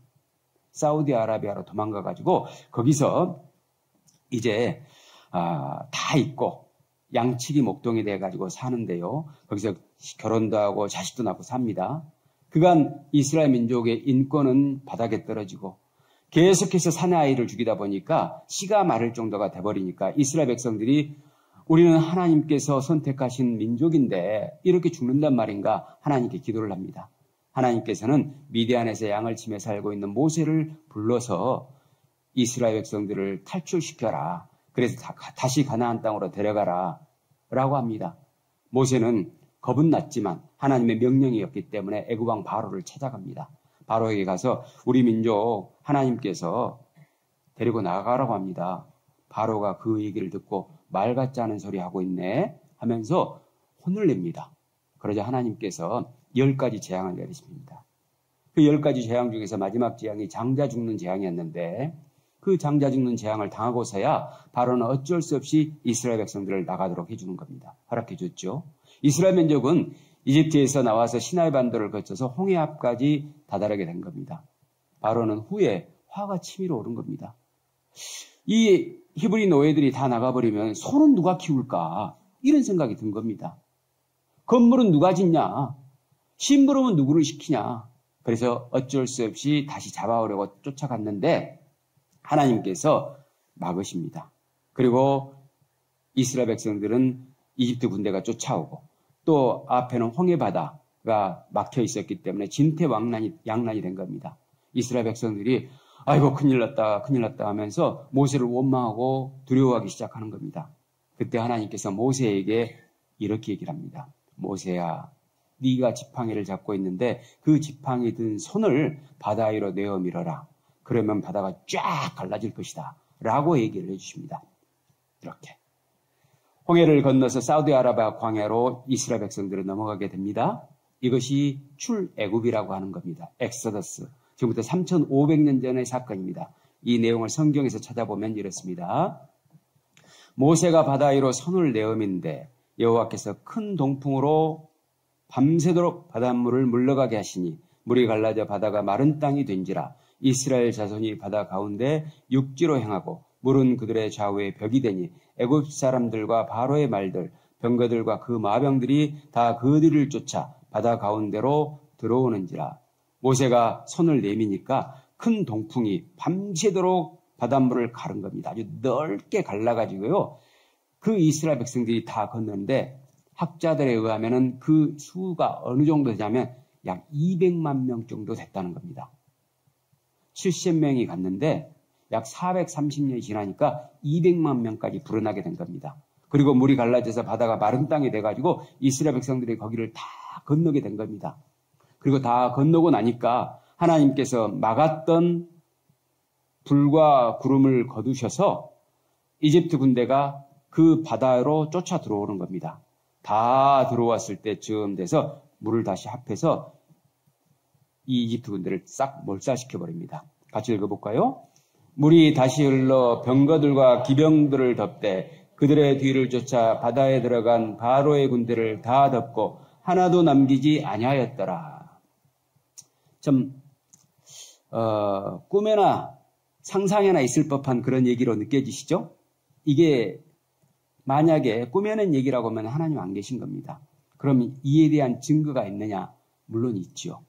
Speaker 1: 사우디아라비아로 도망가가지고 거기서 이제 다 있고 양치기 목동이 돼가지고 사는데요. 거기서 결혼도 하고 자식도 낳고 삽니다. 그간 이스라엘 민족의 인권은 바닥에 떨어지고 계속해서 사내아이를 죽이다 보니까 씨가 마를 정도가 돼버리니까 이스라엘 백성들이 우리는 하나님께서 선택하신 민족인데 이렇게 죽는단 말인가 하나님께 기도를 합니다. 하나님께서는 미디안에서 양을 치며 살고 있는 모세를 불러서 이스라엘 백성들을 탈출시켜라. 그래서 다시 가나안 땅으로 데려가라 라고 합니다. 모세는 겁은 났지만 하나님의 명령이었기 때문에 애굽 왕 바로를 찾아갑니다. 바로에게 가서 우리 민족 하나님께서 데리고 나가라고 합니다. 바로가 그 얘기를 듣고 말 같지 않은 소리 하고 있네 하면서 혼을 냅니다. 그러자 하나님께서 10가지 재앙을 내리십니다. 그 10가지 재앙 중에서 마지막 재앙이 장자 죽는 재앙이었는데 그 장자 죽는 재앙을 당하고서야 바로는 어쩔 수 없이 이스라엘 백성들을 나가도록 해주는 겁니다. 허락해 줬죠. 이스라엘 민족은 이집트에서 나와서 시나이 반도를 거쳐서 홍해 앞까지 다다르게 된 겁니다. 바로는 후에 화가 치밀어 오른 겁니다. 이 히브리 노예들이 다 나가버리면 소는 누가 키울까? 이런 생각이 든 겁니다. 건물은 누가 짓냐? 심부름은 누구를 시키냐? 그래서 어쩔 수 없이 다시 잡아오려고 쫓아갔는데 하나님께서 막으십니다. 그리고 이스라엘 백성들은 이집트 군대가 쫓아오고 또 앞에는 홍해바다가 막혀 있었기 때문에 진퇴양난이 된 겁니다. 이스라엘 백성들이 아이고 큰일 났다 하면서 모세를 원망하고 두려워하기 시작하는 겁니다. 그때 하나님께서 모세에게 이렇게 얘기를 합니다. 모세야, 네가 지팡이를 잡고 있는데 그 지팡이 든 손을 바다 위로 내어 밀어라. 그러면 바다가 쫙 갈라질 것이다 라고 얘기를 해주십니다. 이렇게 홍해를 건너서 사우디아라비아 광야로 이스라엘 백성들은 넘어가게 됩니다. 이것이 출애굽이라고 하는 겁니다. 엑소더스. 지금부터 3,500년 전의 사건입니다. 이 내용을 성경에서 찾아보면 이렇습니다. 모세가 바다 위로 손을 내어민데 여호와께서 큰 동풍으로 밤새도록 바닷물을 물러가게 하시니 물이 갈라져 바다가 마른 땅이 된지라. 이스라엘 자손이 바다 가운데 육지로 행하고 물은 그들의 좌우에 벽이 되니 애굽 사람들과 바로의 말들 병거들과 그 마병들이 다 그 뒤를 쫓아 바다 가운데로 들어오는지라. 모세가 손을 내미니까 큰 동풍이 밤새도록 바닷물을 가른 겁니다. 아주 넓게 갈라가지고요. 그 이스라엘 백성들이 다 건너는데 학자들에 의하면은 그 수가 어느 정도 되냐면 약 200만 명 정도 됐다는 겁니다. 70명이 갔는데 약 430년이 지나니까 200만 명까지 불어나게 된 겁니다. 그리고 물이 갈라져서 바다가 마른 땅이 돼가지고 이스라엘 백성들이 거기를 다 건너게 된 겁니다. 그리고 다 건너고 나니까 하나님께서 막았던 불과 구름을 거두셔서 이집트 군대가 그 바다로 쫓아 들어오는 겁니다. 다 들어왔을 때쯤 돼서 물을 다시 합해서 이 이집트 군대를 싹 몰살시켜버립니다. 같이 읽어볼까요? 물이 다시 흘러 병거들과 기병들을 덮되 그들의 뒤를 쫓아 바다에 들어간 바로의 군대를 다 덮고 하나도 남기지 아니하였더라. 좀 꿈에나 상상에나 있을 법한 그런 얘기로 느껴지시죠? 이게 만약에 꾸며낸 얘기라고 하면 하나님 안 계신 겁니다. 그러면 이에 대한 증거가 있느냐? 물론 있죠.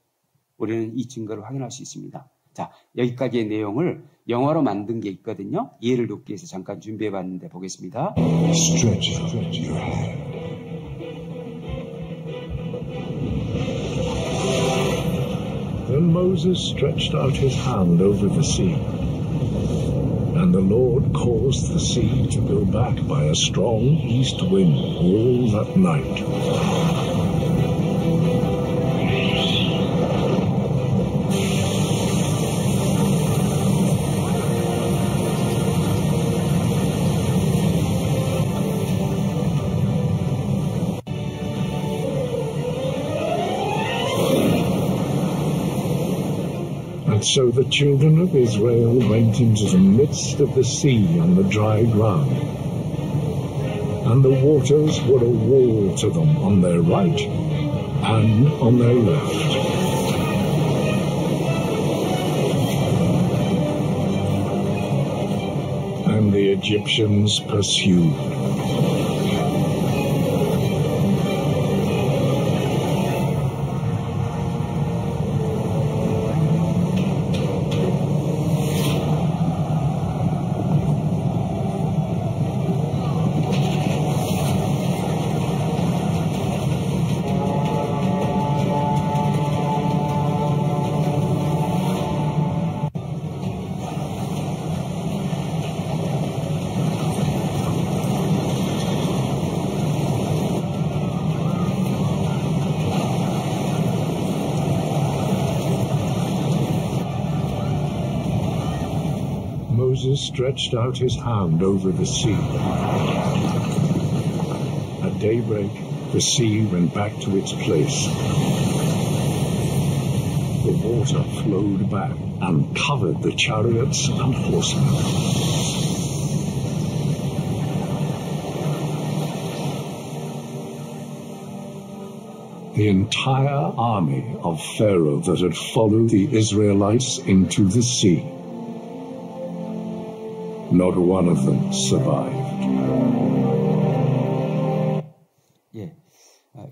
Speaker 1: 우리는 이 증거를 확인할 수 있습니다. 자, 여기까지의 내용을 영어로 만든 게 있거든요. 이해를 돕기 위해서 잠깐 준비해 봤는데 보겠습니다.
Speaker 4: Stretch out your hand. Then Moses stretched out his hand over the sea, and the Lord caused the sea to go back by a strong east wind all that night. And so the children of Israel went into the midst of the sea on the dry ground, and the waters were a wall to them on their right and on their left. And the Egyptians pursued. Moses stretched out his hand over the sea. At daybreak, the sea went back to its place. The water flowed back and covered the chariots and horsemen. The entire army of Pharaoh that had followed the Israelites into the sea, not one of them survived.
Speaker 1: 예,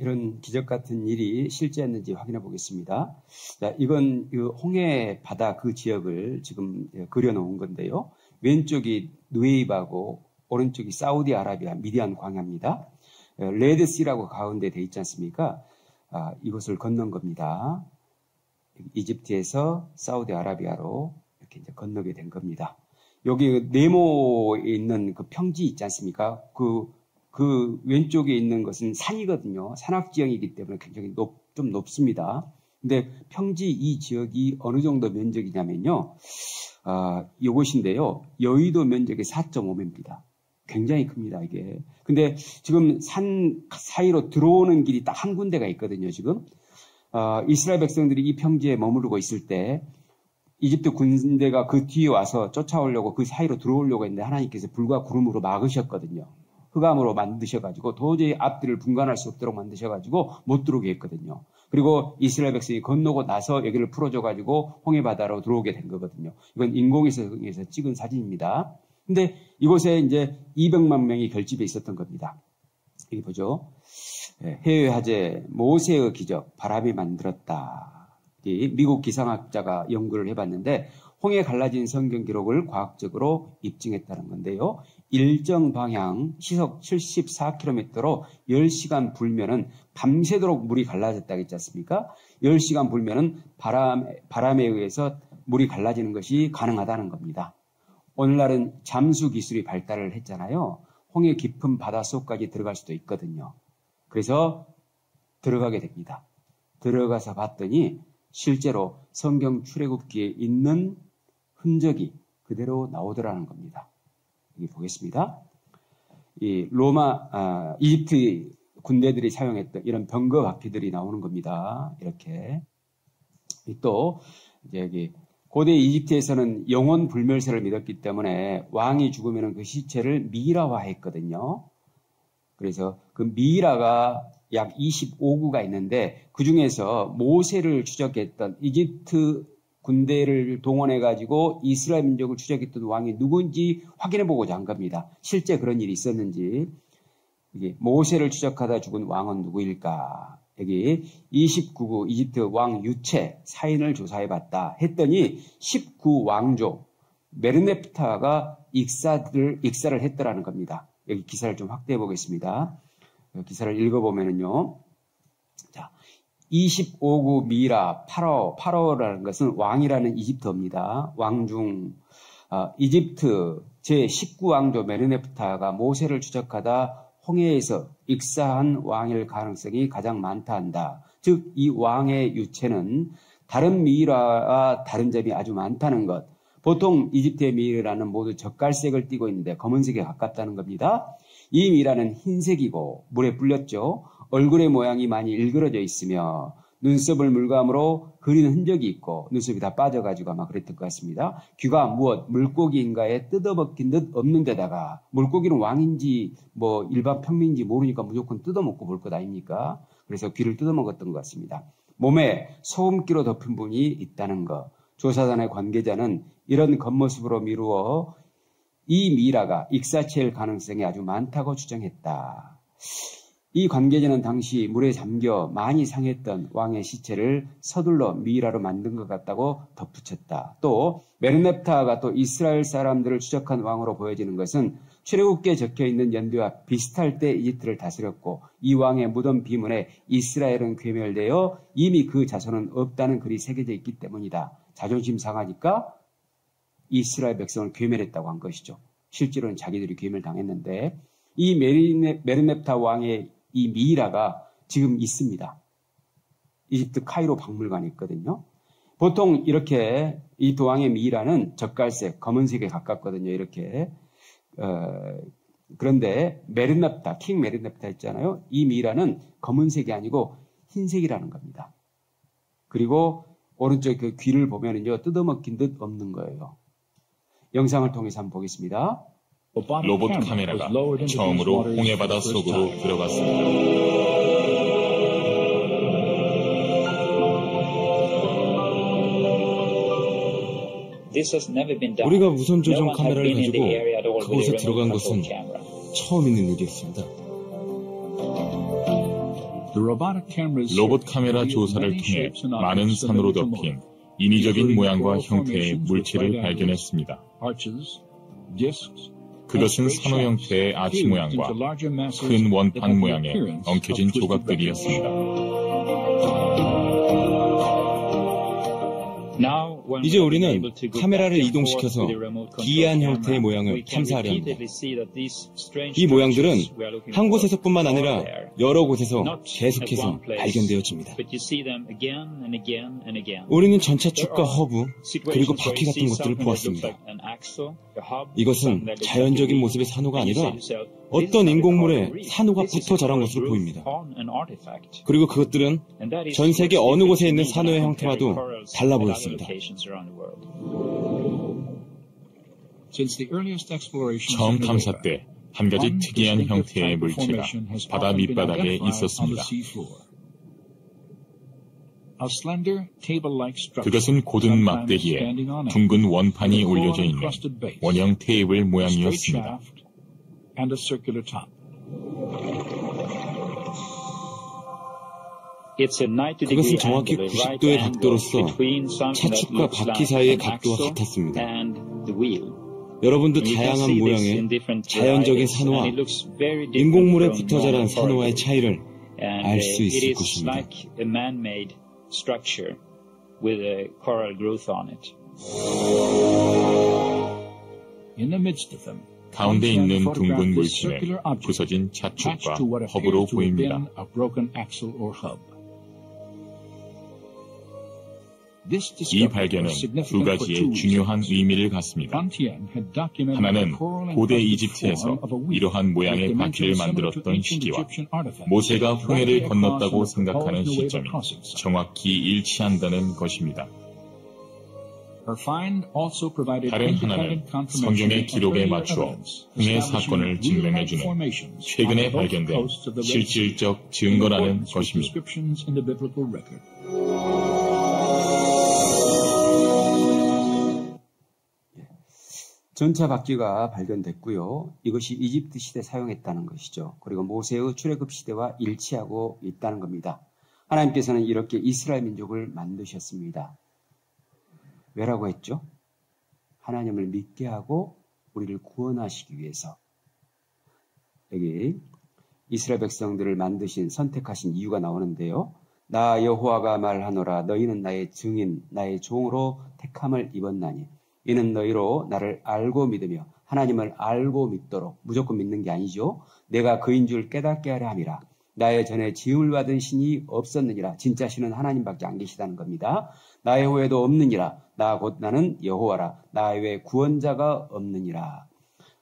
Speaker 1: 이런 기적 같은 일이 실제였는지 확인해 보겠습니다. 자, 이건 그 홍해 바다 그 지역을 지금 그려놓은 건데요. 왼쪽이 누에이바고 오른쪽이 사우디아라비아 미디안 광야입니다. 레드시라고 가운데 돼 있지 않습니까? 이곳을 건넌 겁니다. 이집트에서 사우디아라비아로 이렇게 이제 건너게 된 겁니다. 여기 네모에 있는 그 평지 있지 않습니까? 그 왼쪽에 있는 것은 산이거든요. 산악지형이기 때문에 굉장히 좀 높습니다. 근데 평지 이 지역이 어느 정도 면적이냐면요. 이곳인데요. 여의도 면적이 4.5매입니다. 굉장히 큽니다, 이게. 근데 지금 산 사이로 들어오는 길이 딱 한 군데가 있거든요, 지금. 이스라엘 백성들이 이 평지에 머무르고 있을 때 이집트 군대가 그 뒤에 와서 쫓아오려고 그 사이로 들어오려고 했는데 하나님께서 불과 구름으로 막으셨거든요. 흑암으로 만드셔가지고 도저히 앞뒤를 분간할 수 없도록 만드셔가지고 못 들어오게 했거든요. 그리고 이스라엘 백성이 건너고 나서 여기를 풀어줘가지고 홍해바다로 들어오게 된 거거든요. 이건 인공위성에서 찍은 사진입니다. 근데 이곳에 이제 200만 명이 결집해 있었던 겁니다. 여기 보죠. 해외 화제 모세의 기적 바람이 만들었다. 미국 기상학자가 연구를 해봤는데 홍해 갈라진 성경 기록을 과학적으로 입증했다는 건데요. 일정 방향 시속 74km로 10시간 불면은 밤새도록 물이 갈라졌다고 했지 않습니까? 10시간 불면은 바람에 의해서 물이 갈라지는 것이 가능하다는 겁니다. 오늘날은 잠수 기술이 발달을 했잖아요. 홍해 깊은 바닷속까지 들어갈 수도 있거든요. 그래서 들어가게 됩니다. 들어가서 봤더니 실제로 성경 출애굽기에 있는 흔적이 그대로 나오더라는 겁니다. 여기 보겠습니다. 이 이집트 군대들이 사용했던 이런 병거 바퀴들이 나오는 겁니다. 이렇게. 또 이제 여기 고대 이집트에서는 영혼 불멸설을 믿었기 때문에 왕이 죽으면 그 시체를 미이라화했거든요. 그래서 그 미이라가 약 25구가 있는데 그 중에서 모세를 추적했던 이집트 군대를 동원해가지고 이스라엘 민족을 추적했던 왕이 누군지 확인해보고자 한 겁니다. 실제 그런 일이 있었는지. 이게 모세를 추적하다 죽은 왕은 누구일까? 여기 29구 이집트 왕 유체 사인을 조사해봤다 했더니 19왕조 메르넵타가 익사를 했더라는 겁니다. 여기 기사를 좀 확대해 보겠습니다. 기사를 읽어보면은요. 자, 25구 미라 파라오라는 것은 왕이라는 이집트어입니다. 왕중 이집트 제19왕조 메르넵타가 모세를 추적하다 홍해에서 익사한 왕일 가능성이 가장 많다 한다. 즉 이 왕의 유체는 다른 미라와 다른 점이 아주 많다는 것. 보통 이집트의 미라는 모두 젓갈색을 띠고 있는데 검은색에 가깝다는 겁니다. 이 미라는 흰색이고 물에 불렸죠. 얼굴의 모양이 많이 일그러져 있으며 눈썹을 물감으로 그리는 흔적이 있고 눈썹이 다 빠져가지고 아마 그랬던 것 같습니다. 귀가 무엇 물고기인가에 뜯어먹힌 듯 없는 데다가 물고기는 왕인지 뭐 일반 평민인지 모르니까 무조건 뜯어먹고 볼 것 아닙니까? 그래서 귀를 뜯어먹었던 것 같습니다. 몸에 소금기로 덮인 부분이 있다는 것. 조사단의 관계자는 이런 겉모습으로 미루어 이 미라가 익사체일 가능성이 아주 많다고 주장했다. 이 관계자는 당시 물에 잠겨 많이 상했던 왕의 시체를 서둘러 미이라로 만든 것 같다고 덧붙였다. 또 메르넵타가 또 이스라엘 사람들을 추적한 왕으로 보여지는 것은 출애굽기에 적혀있는 연대와 비슷할 때 이집트를 다스렸고 이 왕의 무덤 비문에 이스라엘은 괴멸되어 이미 그 자손은 없다는 글이 새겨져 있기 때문이다. 자존심 상하니까 이스라엘 백성을 괴멸했다고 한 것이죠. 실제로는 자기들이 괴멸당했는데 이 메르넵타 왕의 이 미이라가 지금 있습니다. 이집트 카이로 박물관에 있거든요. 보통 이렇게 이 왕의 미이라는 젓갈색, 검은색에 가깝거든요. 이렇게. 그런데 메르넵타, 킹 메르넵타 있잖아요. 이 미이라는 검은색이 아니고 흰색이라는 겁니다. 그리고 오른쪽 그 귀를 보면은요, 뜯어먹힌 듯 없는 거예요. 영상을 통해서 한번 보겠습니다.
Speaker 2: 로봇 카메라가 처음으로 홍해바다 속으로 들어갔습니다.
Speaker 5: 우리가 무선 조종 카메라를 가지고 그곳에 들어간 것은 처음 있는 일이었습니다.
Speaker 2: 로봇 카메라 조사를 통해 많은 산으로 덮인 인위적인 모양과 형태의 물체를 발견했습니다. 그것은 산호 형태의 아치 모양과 큰 원판 모양의 엉켜진 조각들이었습니다.
Speaker 5: 이제 우리는 카메라를 이동시켜서 기이한 형태의 모양을 탐사하려 합니다. 이 모양들은 한 곳에서뿐만 아니라 여러 곳에서 계속해서 발견되어집니다. 우리는 전차축과 허브 그리고 바퀴 같은 것들을 보았습니다. 이것은 자연적인 모습의 산호가 아니라 어떤 인공물에 산호가 붙어 자란 것으로 보입니다. 그리고 그것들은 전 세계 어느 곳에 있는 산호의 형태와도 달라 보였습니다.
Speaker 2: 처음 탐사 때 한 가지 특이한 형태의 물체가 바다 밑바닥에 있었습니다. 그것은 고든 막대기에 둥근 원판이 올려져 있는 원형 테이블 모양이었습니다.
Speaker 5: 그것은 정확히 90도의 각도로서 차축과 바퀴 사이의 각도와 같았습니다. 여러분도 다양한 모양의 자연적인 산호와 인공물에 붙어 자란 산호와의 차이를 알 수 있을 것입니다.
Speaker 2: 가운데 있는 둥근 물체는 부서진 차축과 허브로 보입니다. 이 발견은 두 가지의 중요한 의미를 갖습니다. 하나는 고대 이집트에서 이러한 모양의 바퀴를 만들었던 시기와 모세가 홍해를 건넜다고 생각하는 시점이 정확히 일치한다는 것입니다. 다른 하나는 성경의 기록에 맞추어 홍해 사건을 증명해주는 최근에 발견된 실질적 증거라는 것입니다.
Speaker 1: 전차 바퀴가 발견됐고요. 이것이 이집트 시대 사용했다는 것이죠. 그리고 모세의 출애굽 시대와 일치하고 있다는 겁니다. 하나님께서는 이렇게 이스라엘 민족을 만드셨습니다. 왜라고 했죠? 하나님을 믿게 하고 우리를 구원하시기 위해서. 여기 이스라엘 백성들을 만드신, 선택하신 이유가 나오는데요. 나 여호와가 말하노라. 너희는 나의 증인, 나의 종으로 택함을 입었나니 이는 너희로 나를 알고 믿으며, 하나님을 알고 믿도록, 무조건 믿는 게 아니죠. 내가 그인 줄 깨닫게 하려 함이라. 나의 전에 지음을 받은 신이 없었느니라. 진짜 신은 하나님밖에 안 계시다는 겁니다. 나의 후에도 없느니라. 나 곧 나는 여호와라. 나 외에 구원자가 없느니라.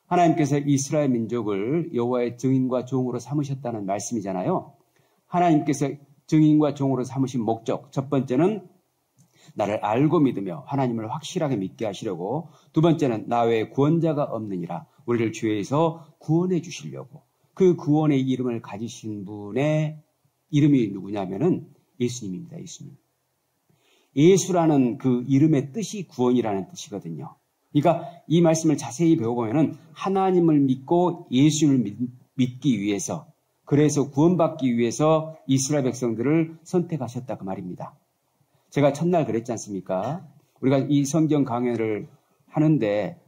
Speaker 1: 하나님께서 이스라엘 민족을 여호와의 증인과 종으로 삼으셨다는 말씀이잖아요. 하나님께서 증인과 종으로 삼으신 목적, 첫 번째는 나를 알고 믿으며 하나님을 확실하게 믿게 하시려고, 두 번째는 나 외에 구원자가 없느니라. 우리를 죄에서 구원해 주시려고. 그 구원의 이름을 가지신 분의 이름이 누구냐면은 예수님입니다. 예수님. 예수라는 그 이름의 뜻이 구원이라는 뜻이거든요. 그러니까 이 말씀을 자세히 배워보면은 하나님을 믿고 예수님을 믿기 위해서, 그래서 구원받기 위해서 이스라엘 백성들을 선택하셨다 그 말입니다. 제가 첫날 그랬지 않습니까? 우리가 이 성경 강연을 하는데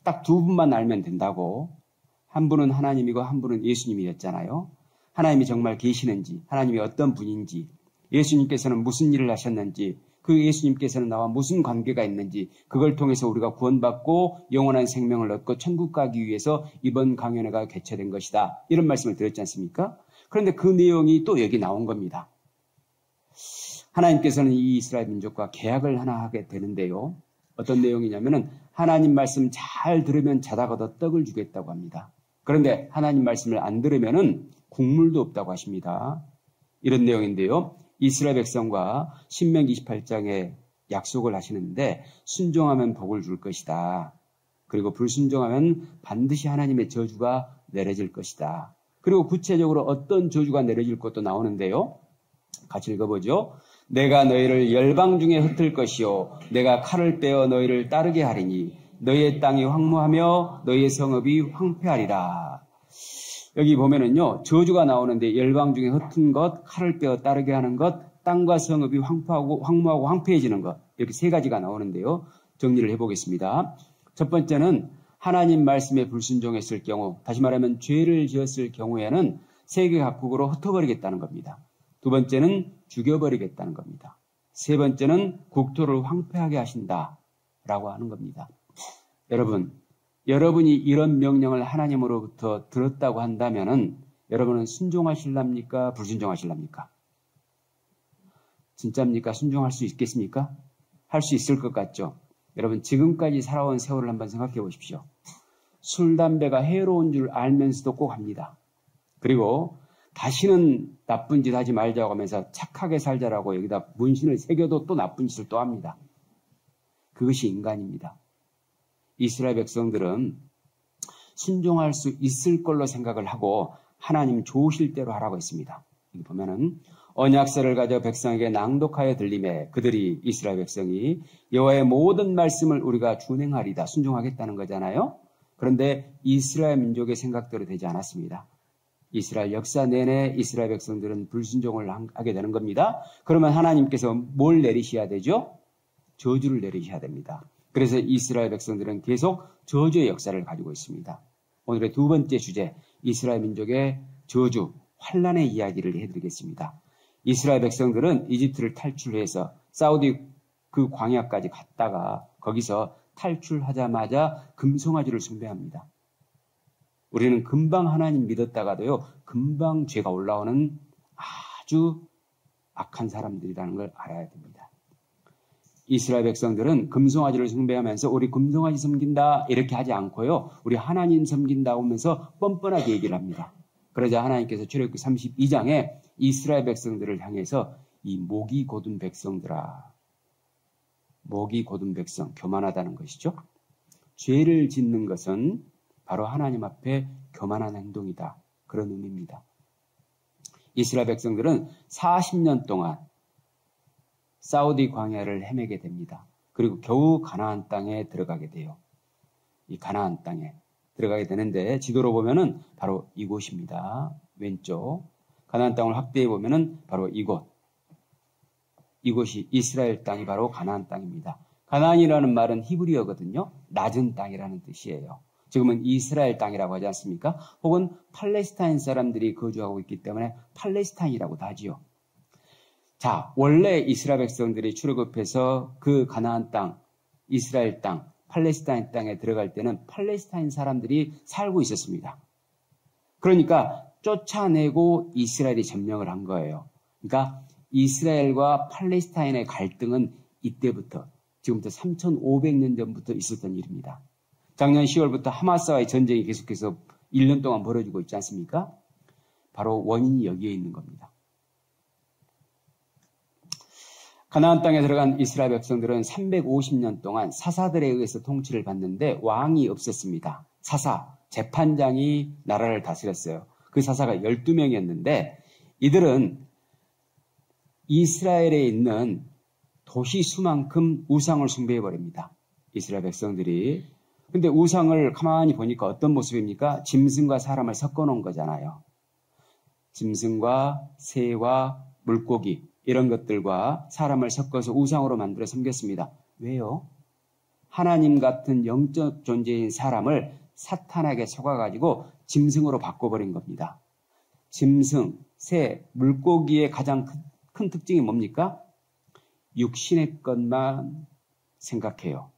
Speaker 1: 딱 두 분만 알면 된다고. 한 분은 하나님이고 한 분은 예수님이었잖아요. 하나님이 정말 계시는지, 하나님이 어떤 분인지, 예수님께서는 무슨 일을 하셨는지, 그 예수님께서는 나와 무슨 관계가 있는지, 그걸 통해서 우리가 구원받고 영원한 생명을 얻고 천국 가기 위해서 이번 강연회가 개최된 것이다. 이런 말씀을 드렸지 않습니까? 그런데 그 내용이 또 여기 나온 겁니다. 하나님께서는 이 이스라엘 민족과 계약을 하나 하게 되는데요. 어떤 내용이냐면은 하나님 말씀 잘 들으면 자다가도 떡을 주겠다고 합니다. 그런데 하나님 말씀을 안 들으면은 국물도 없다고 하십니다. 이런 내용인데요. 이스라엘 백성과 신명기 28장에 약속을 하시는데 순종하면 복을 줄 것이다. 그리고 불순종하면 반드시 하나님의 저주가 내려질 것이다. 그리고 구체적으로 어떤 저주가 내려질 것도 나오는데요. 같이 읽어보죠. 내가 너희를 열방 중에 흩을 것이요 내가 칼을 빼어 너희를 따르게 하리니 너희의 땅이 황무하며 너희의 성읍이 황폐하리라. 여기 보면은요, 저주가 나오는데 열방 중에 흩은 것, 칼을 빼어 따르게 하는 것, 땅과 성읍이 황무하고 황폐해지는 것, 이렇게 세 가지가 나오는데요. 정리를 해보겠습니다. 첫 번째는 하나님 말씀에 불순종했을 경우, 다시 말하면 죄를 지었을 경우에는 세계 각국으로 흩어버리겠다는 겁니다. 두 번째는 죽여버리겠다는 겁니다. 세 번째는 국토를 황폐하게 하신다라고 하는 겁니다. 여러분이 이런 명령을 하나님으로부터 들었다고 한다면은 여러분은 순종하실랍니까? 불순종하실랍니까? 진짜입니까? 순종할 수 있겠습니까? 할 수 있을 것 같죠? 여러분 지금까지 살아온 세월을 한번 생각해 보십시오. 술, 담배가 해로운 줄 알면서도 꼭 합니다. 그리고 다시는 나쁜 짓 하지 말자고 하면서 착하게 살자라고 여기다 문신을 새겨도 또 나쁜 짓을 또 합니다. 그것이 인간입니다. 이스라엘 백성들은 순종할 수 있을 걸로 생각을 하고 하나님 좋으실 대로 하라고 했습니다. 여기 보면은 언약서를 가져 백성에게 낭독하여 들리매 그들이, 이스라엘 백성이 여호와의 모든 말씀을 우리가 준행하리다, 순종하겠다는 거잖아요. 그런데 이스라엘 민족의 생각대로 되지 않았습니다. 이스라엘 역사 내내 이스라엘 백성들은 불순종을 하게 되는 겁니다. 그러면 하나님께서 뭘 내리셔야 되죠? 저주를 내리셔야 됩니다. 그래서 이스라엘 백성들은 계속 저주의 역사를 가지고 있습니다. 오늘의 두 번째 주제, 이스라엘 민족의 저주, 환난의 이야기를 해드리겠습니다. 이스라엘 백성들은 이집트를 탈출해서 사우디 그 광야까지 갔다가 거기서 탈출하자마자 금송아지를 숭배합니다. 우리는 금방 하나님 믿었다가도요, 금방 죄가 올라오는 아주 악한 사람들이라는 걸 알아야 됩니다. 이스라엘 백성들은 금송아지를 숭배하면서 우리 금송아지 섬긴다 이렇게 하지 않고요, 우리 하나님 섬긴다고 하면서 뻔뻔하게 얘기를 합니다. 그러자 하나님께서 출애굽기 32장에 이스라엘 백성들을 향해서 이 목이 곧은 백성들아, 목이 곧은 백성, 교만하다는 것이죠. 죄를 짓는 것은 바로 하나님 앞에 교만한 행동이다, 그런 의미입니다. 이스라엘 백성들은 40년 동안 사우디 광야를 헤매게 됩니다. 그리고 겨우 가나안 땅에 들어가게 돼요. 이 가나안 땅에 들어가게 되는데 지도로 보면은 바로 이곳입니다. 왼쪽 가나안 땅을 확대해 보면은 바로 이곳. 이곳이 이스라엘 땅이 바로 가나안 땅입니다. 가나안이라는 말은 히브리어거든요. 낮은 땅이라는 뜻이에요. 지금은 이스라엘 땅이라고 하지 않습니까? 혹은 팔레스타인 사람들이 거주하고 있기 때문에 팔레스타인이라고도 하지요. 자, 원래 이스라엘 백성들이 출애굽해서 그 가나안 땅, 이스라엘 땅, 팔레스타인 땅에 들어갈 때는 팔레스타인 사람들이 살고 있었습니다. 그러니까 쫓아내고 이스라엘이 점령을 한 거예요. 그러니까 이스라엘과 팔레스타인의 갈등은 이때부터, 지금부터 3,500년 전부터 있었던 일입니다. 작년 10월부터 하마스와의 전쟁이 계속해서 1년 동안 벌어지고 있지 않습니까? 바로 원인이 여기에 있는 겁니다. 가나안 땅에 들어간 이스라엘 백성들은 350년 동안 사사들에 의해서 통치를 받는데 왕이 없었습니다. 사사, 재판장이 나라를 다스렸어요. 그 사사가 12명이었는데 이들은 이스라엘에 있는 도시 수만큼 우상을 숭배해버립니다. 이스라엘 백성들이. 근데 우상을 가만히 보니까 어떤 모습입니까? 짐승과 사람을 섞어놓은 거잖아요. 짐승과 새와 물고기 이런 것들과 사람을 섞어서 우상으로 만들어 섬겼습니다. 왜요? 하나님 같은 영적 존재인 사람을 사탄에게 속아가지고 짐승으로 바꿔버린 겁니다. 짐승, 새, 물고기의 가장 큰 특징이 뭡니까? 육신의 것만 생각해요.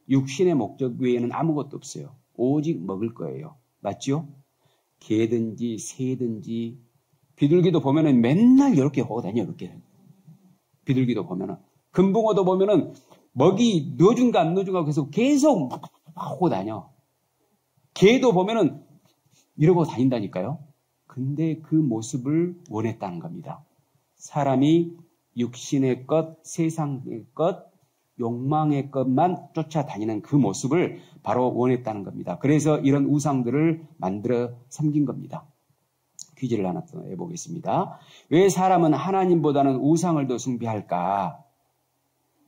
Speaker 1: 육신의 목적 외에는 아무것도 없어요. 오직 먹을 거예요. 맞죠? 개든지 새든지 비둘기도 보면은 맨날 이렇게 하고 다녀요. 이렇게. 비둘기도 보면은 금붕어도 보면은 먹이 넣어준가 안 넣어준가 계속 하고 다녀. 개도 보면은 이러고 다닌다니까요. 근데 그 모습을 원했다는 겁니다. 사람이 육신의 것, 세상의 것, 욕망의 것만 쫓아다니는 그 모습을 바로 원했다는 겁니다. 그래서 이런 우상들을 만들어 섬긴 겁니다. 퀴즈를 하나 더 해보겠습니다. 왜 사람은 하나님보다는 우상을 더 숭배할까?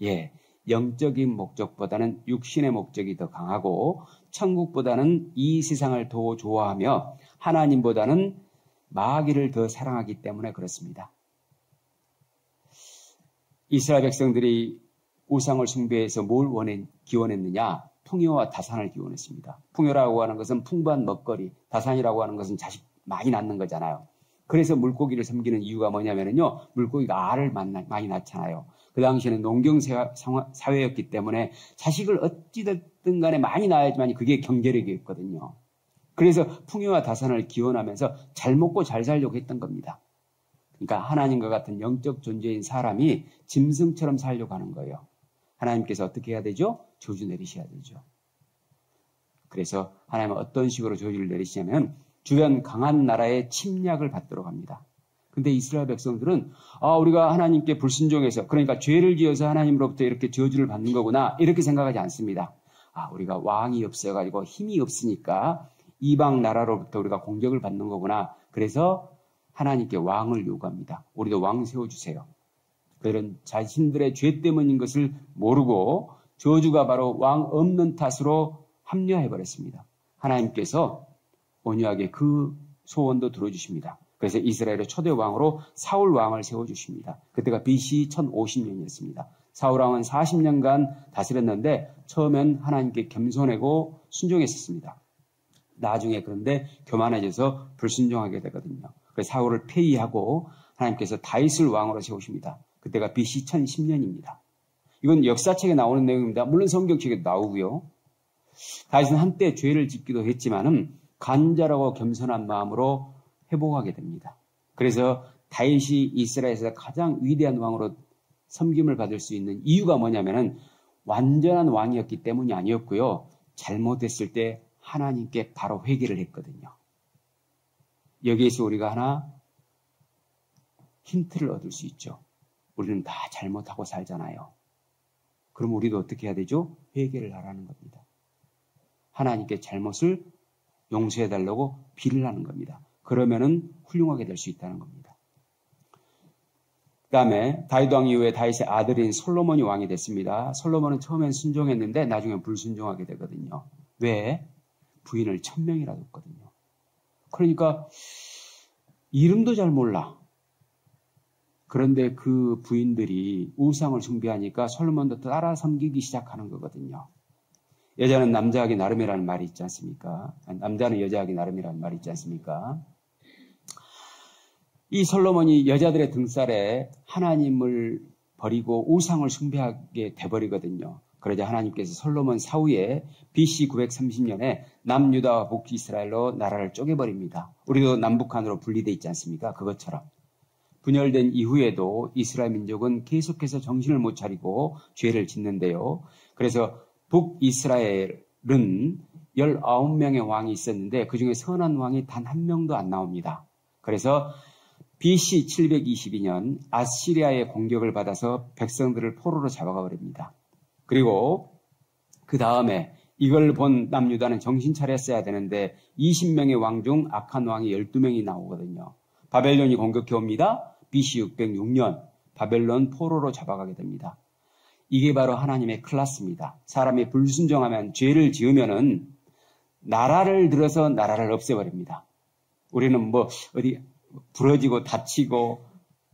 Speaker 1: 예, 영적인 목적보다는 육신의 목적이 더 강하고 천국보다는 이 세상을 더 좋아하며 하나님보다는 마귀를 더 사랑하기 때문에 그렇습니다. 이스라엘 백성들이 우상을 숭배해서 뭘 기원했느냐? 풍요와 다산을 기원했습니다. 풍요라고 하는 것은 풍부한 먹거리, 다산이라고 하는 것은 자식 많이 낳는 거잖아요. 그래서 물고기를 섬기는 이유가 뭐냐면요. 물고기가 알을 많이 낳잖아요. 그 당시에는 농경 사회였기 때문에 자식을 어찌됐든 간에 많이 낳아야지만 그게 경제력이었거든요. 그래서 풍요와 다산을 기원하면서 잘 먹고 잘 살려고 했던 겁니다. 그러니까 하나님과 같은 영적 존재인 사람이 짐승처럼 살려고 하는 거예요. 하나님께서 어떻게 해야 되죠? 저주 내리셔야 되죠. 그래서 하나님은 어떤 식으로 저주를 내리시냐면 주변 강한 나라의 침략을 받도록 합니다. 근데 이스라엘 백성들은 우리가 하나님께 불순종해서 그러니까 죄를 지어서 하나님으로부터 이렇게 저주를 받는 거구나 이렇게 생각하지 않습니다. 우리가 왕이 없어가지고 힘이 없으니까 이방 나라로부터 우리가 공격을 받는 거구나. 그래서 하나님께 왕을 요구합니다. 우리도 왕 세워주세요. 그들은 자신들의 죄 때문인 것을 모르고 저주가 바로 왕 없는 탓으로 합리화해버렸습니다. 하나님께서 온유하게 그 소원도 들어주십니다. 그래서 이스라엘의 초대 왕으로 사울 왕을 세워주십니다. 그때가 BC 1050년이었습니다. 사울 왕은 40년간 다스렸는데 처음엔 하나님께 겸손하고 순종했었습니다. 나중에 그런데 교만해져서 불순종하게 되거든요. 그래서 사울을 폐위하고 하나님께서 다윗을 왕으로 세우십니다. 그때가 BC 1010년입니다. 이건 역사책에 나오는 내용입니다. 물론 성경책에도 나오고요. 다윗은 한때 죄를 짓기도 했지만은 간절하고 겸손한 마음으로 회복하게 됩니다. 그래서 다윗이 이스라엘에서 가장 위대한 왕으로 섬김을 받을 수 있는 이유가 뭐냐면은 완전한 왕이었기 때문이 아니었고요. 잘못했을 때 하나님께 바로 회개를 했거든요. 여기에서 우리가 하나 힌트를 얻을 수 있죠. 우리는 다 잘못하고 살잖아요. 그럼 우리도 어떻게 해야 되죠? 회개를 하라는 겁니다. 하나님께 잘못을 용서해달라고 빌을 하는 겁니다. 그러면은 훌륭하게 될 수 있다는 겁니다. 그 다음에 다윗 왕 이후에 다윗의 아들인 솔로몬이 왕이 됐습니다. 솔로몬은 처음엔 순종했는데 나중에 불순종하게 되거든요. 왜? 부인을 1000명이나 뒀거든요. 그러니까 이름도 잘 몰라. 그런데 그 부인들이 우상을 숭배하니까 솔로몬도 따라 섬기기 시작하는 거거든요. 여자는 남자하기 나름이라는 말이 있지 않습니까? 남자는 여자하기 나름이라는 말이 있지 않습니까? 이 솔로몬이 여자들의 등살에 하나님을 버리고 우상을 숭배하게 돼버리거든요. 그러자 하나님께서 솔로몬 사후에 BC 930년에 남유다와 북이스라엘로 나라를 쪼개버립니다. 우리도 남북한으로 분리되어 있지 않습니까? 그것처럼. 분열된 이후에도 이스라엘 민족은 계속해서 정신을 못 차리고 죄를 짓는데요. 그래서 북이스라엘은 19명의 왕이 있었는데 그중에 선한 왕이 단 한 명도 안 나옵니다. 그래서 BC 722년 아시리아의 공격을 받아서 백성들을 포로로 잡아가 버립니다. 그리고 그 다음에 이걸 본 남유다는 정신 차렸어야 되는데 20명의 왕 중 악한 왕이 12명이 나오거든요. 바벨론이 공격해 옵니다. BC 606년 바벨론 포로로 잡아가게 됩니다. 이게 바로 하나님의 클라스입니다. 사람이 불순종하면 죄를 지으면은 나라를 들어서 나라를 없애버립니다. 우리는 뭐 어디 부러지고 다치고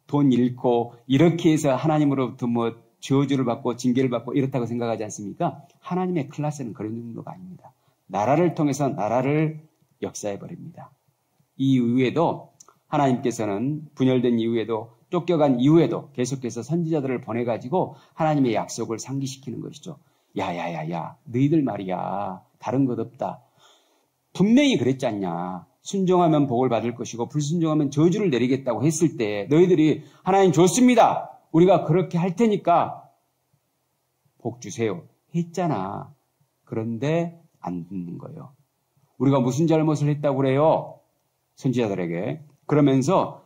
Speaker 1: 돈 잃고 이렇게 해서 하나님으로부터 뭐 저주를 받고 징계를 받고 이렇다고 생각하지 않습니까? 하나님의 클라스는 그런 정도가 아닙니다. 나라를 통해서 나라를 역사해버립니다. 이 이후에도 하나님께서는 분열된 이후에도 쫓겨간 이후에도 계속해서 선지자들을 보내가지고 하나님의 약속을 상기시키는 것이죠. 야야야야 너희들 말이야 다른 것 없다. 분명히 그랬지 않냐. 순종하면 복을 받을 것이고 불순종하면 저주를 내리겠다고 했을 때 너희들이 하나님 좋습니다. 우리가 그렇게 할 테니까 복 주세요. 했잖아. 그런데 안 듣는 거예요. 우리가 무슨 잘못을 했다고 그래요? 선지자들에게. 그러면서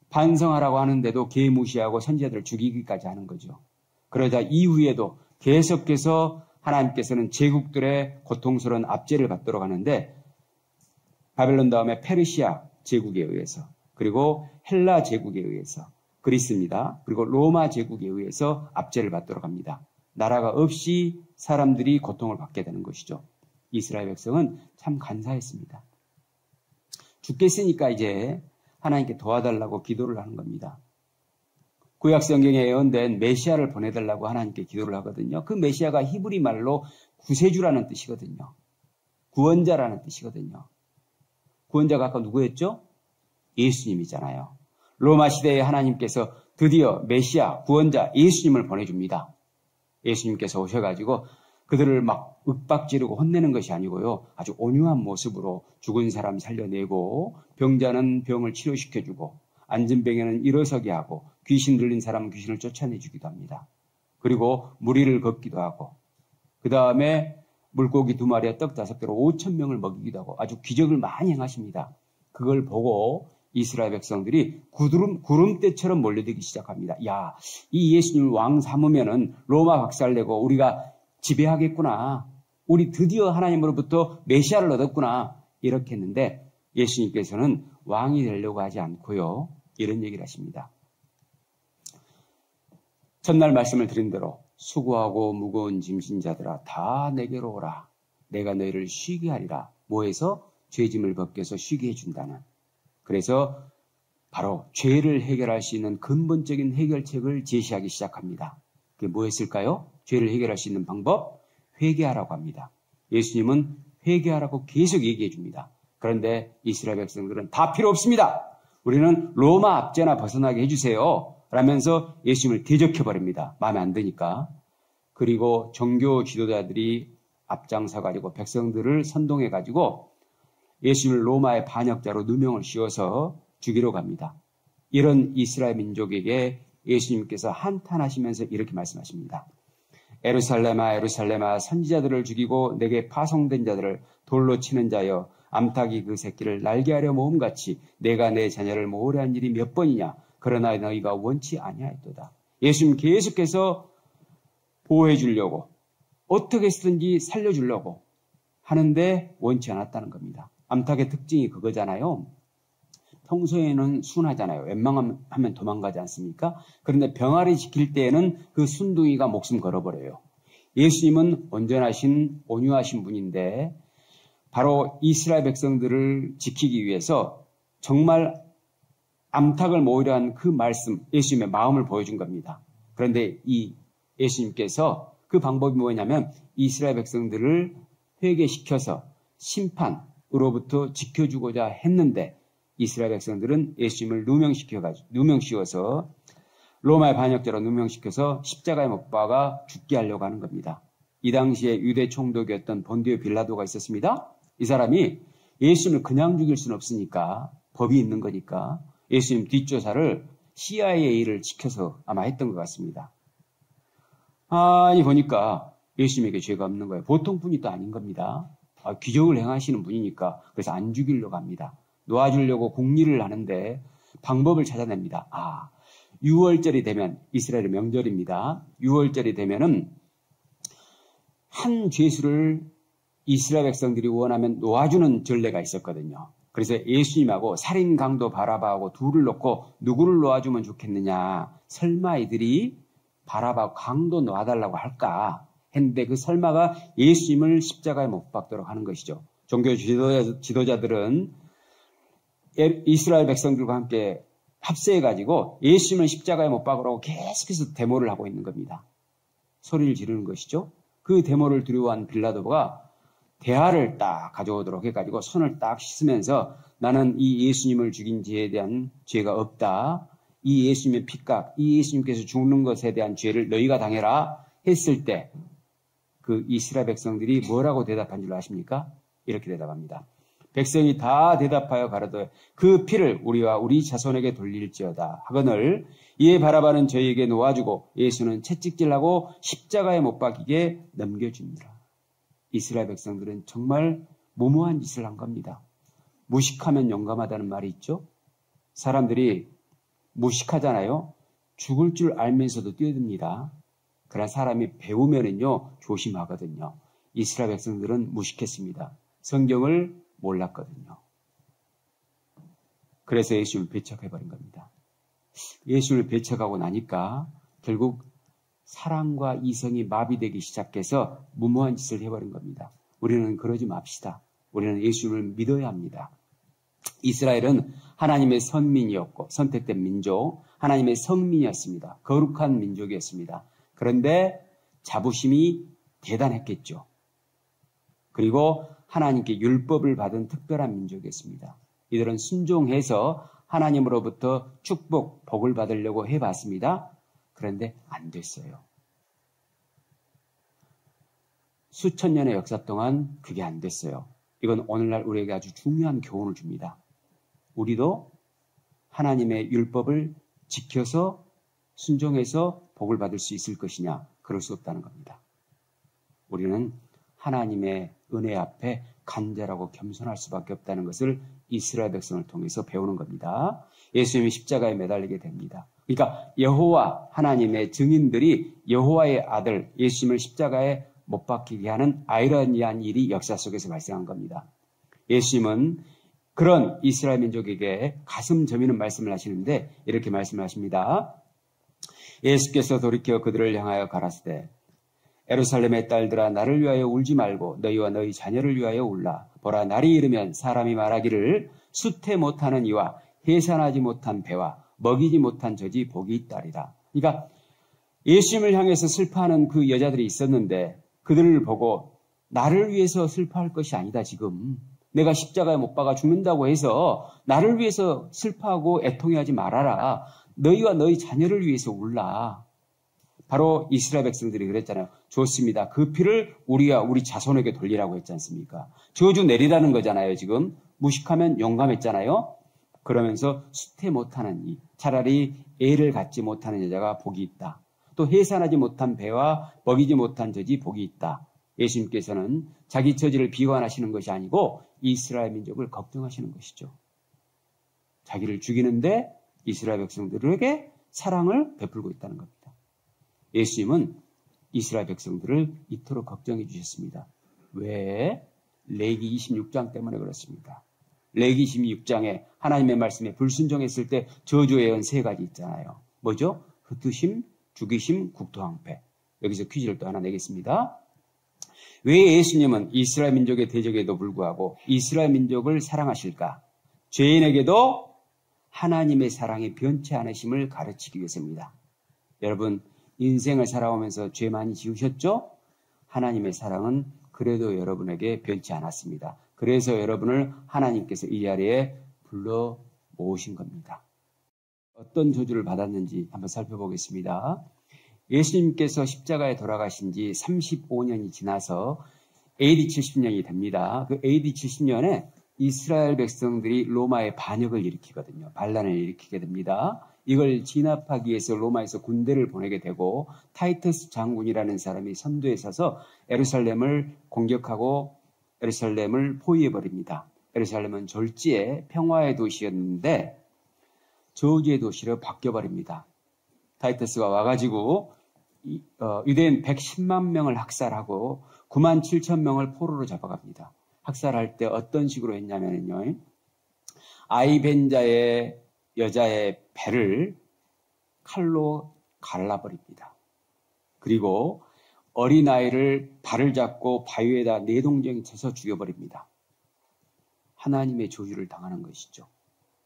Speaker 1: 반성하라고 하는데도 개무시하고 선지자들을 죽이기까지 하는 거죠. 그러자 이후에도 계속해서 하나님께서는 제국들의 고통스러운 압제를 받도록 하는데 바벨론 다음에 페르시아 제국에 의해서 그리고 헬라 제국에 의해서 그리스입니다. 그리고 로마 제국에 의해서 압제를 받도록 합니다. 나라가 없이 사람들이 고통을 받게 되는 것이죠. 이스라엘 백성은 참 간사했습니다. 죽겠으니까 이제 하나님께 도와달라고 기도를 하는 겁니다. 구약 성경에 예언된 메시아를 보내달라고 하나님께 기도를 하거든요. 그 메시아가 히브리 말로 구세주라는 뜻이거든요. 구원자라는 뜻이거든요. 구원자가 아까 누구였죠? 예수님이잖아요. 로마 시대에 하나님께서 드디어 메시아, 구원자, 예수님을 보내줍니다. 예수님께서 오셔가지고 그들을 막 윽박지르고 혼내는 것이 아니고요. 아주 온유한 모습으로 죽은 사람 살려내고 병자는 병을 치료시켜주고 앉은 병에는 일어서게 하고 귀신 들린 사람은 귀신을 쫓아내주기도 합니다. 그리고 무리를 걷기도 하고 그 다음에 물고기 2마리에 떡 5개로 5,000명을 먹이기도 하고 아주 기적을 많이 행하십니다. 그걸 보고 이스라엘 백성들이 구름대처럼 몰려들기 시작합니다. 야, 이 예수님을 왕 삼으면은 로마 박살내고 우리가 지배하겠구나. 우리 드디어 하나님으로부터 메시아를 얻었구나. 이렇게 했는데 예수님께서는 왕이 되려고 하지 않고요. 이런 얘기를 하십니다. 첫날 말씀을 드린 대로 수고하고 무거운 짐진 자들아 다 내게로 오라. 내가 너희를 쉬게 하리라. 뭐해서? 죄짐을 벗겨서 쉬게 해준다는. 그래서 바로 죄를 해결할 수 있는 근본적인 해결책을 제시하기 시작합니다. 그게 뭐였을까요? 죄를 해결할 수 있는 방법? 회개하라고 합니다. 예수님은 회개하라고 계속 얘기해 줍니다. 그런데 이스라엘 백성들은 다 필요 없습니다. 우리는 로마 압제나 벗어나게 해주세요. 라면서 예수님을 대적해버립니다. 마음에 안 드니까. 그리고 종교 지도자들이 앞장서가지고 백성들을 선동해가지고 예수님을 로마의 반역자로 누명을 씌워서 죽이러 갑니다. 이런 이스라엘 민족에게 예수님께서 한탄하시면서 이렇게 말씀하십니다. 에루살렘아 에루살렘아 선지자들을 죽이고 내게 파송된 자들을 돌로 치는 자여 암탉이 그 새끼를 날개하려 모음같이 내가 내 자녀를 모으려 한 일이 몇 번이냐 그러나 너희가 원치 아니하였도다. 예수님 계속해서 보호해 주려고 어떻게 쓰든지 살려주려고 하는데 원치 않았다는 겁니다. 암탉의 특징이 그거잖아요. 평소에는 순하잖아요. 웬만하면 도망가지 않습니까? 그런데 병아리 지킬 때에는 그 순둥이가 목숨 걸어버려요. 예수님은 온전하신 온유하신 분인데 바로 이스라엘 백성들을 지키기 위해서 정말 암탉을 모으려 한 그 말씀, 예수님의 마음을 보여준 겁니다. 그런데 이 예수님께서 그 방법이 뭐냐면 이스라엘 백성들을 회개시켜서 심판으로부터 지켜주고자 했는데 이스라엘 백성들은 예수님을 누명씌워서 로마의 반역자로 누명시켜서 십자가에 못 박아 죽게 하려고 하는 겁니다. 이 당시에 유대 총독이었던 본디오 빌라도가 있었습니다. 이 사람이 예수님을 그냥 죽일 수는 없으니까 법이 있는 거니까 예수님 뒷조사를 CIA를 지켜서 아마 했던 것 같습니다. 아니 보니까 예수님에게 죄가 없는 거예요. 보통 분이 또 아닌 겁니다. 기적을 행하시는 분이니까 그래서 안 죽이려고 합니다. 놓아주려고 공리를 하는데 방법을 찾아냅니다. 6월절이 되면 이스라엘의 명절입니다. 6월절이 되면은 한 죄수를 이스라엘 백성들이 원하면 놓아주는 전례가 있었거든요. 그래서 예수님하고 살인 강도 바라바하고 둘을 놓고 누구를 놓아주면 좋겠느냐. 설마 이들이 바라바 강도 놓아달라고 할까 했는데 그 설마가 예수님을 십자가에 못 박도록 하는 것이죠. 종교 지도자들은 이스라엘 백성들과 함께 합세해가지고 예수님을 십자가에 못 박으라고 계속해서 데모를 하고 있는 겁니다. 소리를 지르는 것이죠. 그 데모를 두려워한 빌라도가 대화를 딱 가져오도록 해가지고 손을 딱 씻으면서 나는 이 예수님을 죽인 죄에 대한 죄가 없다. 이 예수님의 핏값, 이 예수님께서 죽는 것에 대한 죄를 너희가 당해라 했을 때 그 이스라엘 백성들이 뭐라고 대답한 줄 아십니까? 이렇게 대답합니다. 백성이 다 대답하여 가로되 그 피를 우리와 우리 자손에게 돌릴지어다 하거늘 이에 바라바는 저희에게 놓아주고 예수는 채찍질하고 십자가에 못 박이게 넘겨줍니다. 이스라엘 백성들은 정말 무모한 짓을 한 겁니다. 무식하면 용감하다는 말이 있죠. 사람들이 무식하잖아요. 죽을 줄 알면서도 뛰어듭니다. 그러나 사람이 배우면은요 조심하거든요. 이스라엘 백성들은 무식했습니다. 성경을 몰랐거든요. 그래서 예수님을 배척해버린 겁니다. 예수님을 배척하고 나니까 결국 사랑과 이성이 마비되기 시작해서 무모한 짓을 해버린 겁니다. 우리는 그러지 맙시다. 우리는 예수님을 믿어야 합니다. 이스라엘은 하나님의 선민이었고 선택된 민족, 하나님의 성민이었습니다. 거룩한 민족이었습니다. 그런데 자부심이 대단했겠죠. 그리고 하나님께 율법을 받은 특별한 민족이었습니다. 이들은 순종해서 하나님으로부터 축복, 복을 받으려고 해봤습니다. 그런데 안 됐어요. 수천 년의 역사 동안 그게 안 됐어요. 이건 오늘날 우리에게 아주 중요한 교훈을 줍니다. 우리도 하나님의 율법을 지켜서 순종해서 복을 받을 수 있을 것이냐? 그럴 수 없다는 겁니다. 우리는 하나님의 은혜 앞에 간절하고 겸손할 수밖에 없다는 것을 이스라엘 백성을 통해서 배우는 겁니다. 예수님이 십자가에 매달리게 됩니다. 그러니까 여호와 하나님의 증인들이 여호와의 아들 예수님을 십자가에 못 박히게 하는 아이러니한 일이 역사 속에서 발생한 겁니다. 예수님은 그런 이스라엘 민족에게 가슴 저미는 말씀을 하시는데 이렇게 말씀을 하십니다. 예수께서 돌이켜 그들을 향하여 가라사대 예루살렘의 딸들아 나를 위하여 울지 말고 너희와 너희 자녀를 위하여 울라. 보라 날이 이르면 사람이 말하기를 수태 못하는 이와 해산하지 못한 배와 먹이지 못한 젖이 복이 있다리라. 그러니까 예수님을 향해서 슬퍼하는 그 여자들이 있었는데 그들을 보고 나를 위해서 슬퍼할 것이 아니다 지금. 내가 십자가에 못 박아 죽는다고 해서 나를 위해서 슬퍼하고 애통해하지 말아라. 너희와 너희 자녀를 위해서 울라. 바로 이스라엘 백성들이 그랬잖아요. 좋습니다. 그 피를 우리와 우리 자손에게 돌리라고 했지 않습니까? 저주 내리라는 거잖아요. 지금 무식하면 용감했잖아요. 그러면서 수태 못하는 이 차라리 애를 갖지 못하는 여자가 복이 있다. 또 해산하지 못한 배와 먹이지 못한 젖이 복이 있다. 예수님께서는 자기 처지를 비관하시는 것이 아니고 이스라엘 민족을 걱정하시는 것이죠. 자기를 죽이는데 이스라엘 백성들에게 사랑을 베풀고 있다는 겁니다. 예수님은 이스라엘 백성들을 이토록 걱정해 주셨습니다. 왜? 레위기 26장 때문에 그렇습니다. 레위기 26장에 하나님의 말씀에 불순종했을 때 저주의 예언 3가지 있잖아요. 뭐죠? 흩으심, 죽이심, 국토황폐. 여기서 퀴즈를 또 하나 내겠습니다. 왜 예수님은 이스라엘 민족의 대적에도 불구하고 이스라엘 민족을 사랑하실까? 죄인에게도 하나님의 사랑이 변치 않으심을 가르치기 위해서입니다. 여러분, 인생을 살아오면서 죄 많이 지으셨죠? 하나님의 사랑은 그래도 여러분에게 변치 않았습니다. 그래서 여러분을 하나님께서 이 자리에 불러 모으신 겁니다. 어떤 저주를 받았는지 한번 살펴보겠습니다. 예수님께서 십자가에 돌아가신 지 35년이 지나서 AD 70년이 됩니다. 그 AD 70년에 이스라엘 백성들이 로마의 반역을 일으키거든요. 반란을 일으키게 됩니다. 이걸 진압하기 위해서 로마에서 군대를 보내게 되고 타이터스 장군이라는 사람이 선두에 서서 예루살렘을 공격하고 예루살렘을 포위해버립니다. 예루살렘은 졸지에 평화의 도시였는데 저주의 도시로 바뀌어버립니다. 타이터스가 와가지고 유대인 110만 명을 학살하고 9만 7천 명을 포로로 잡아갑니다. 학살할 때 어떤 식으로 했냐면요. 아이벤자의 여자의 배를 칼로 갈라버립니다. 그리고 어린아이를 발을 잡고 바위에다 내동댕이 쳐서 죽여버립니다. 하나님의 저주를 당하는 것이죠.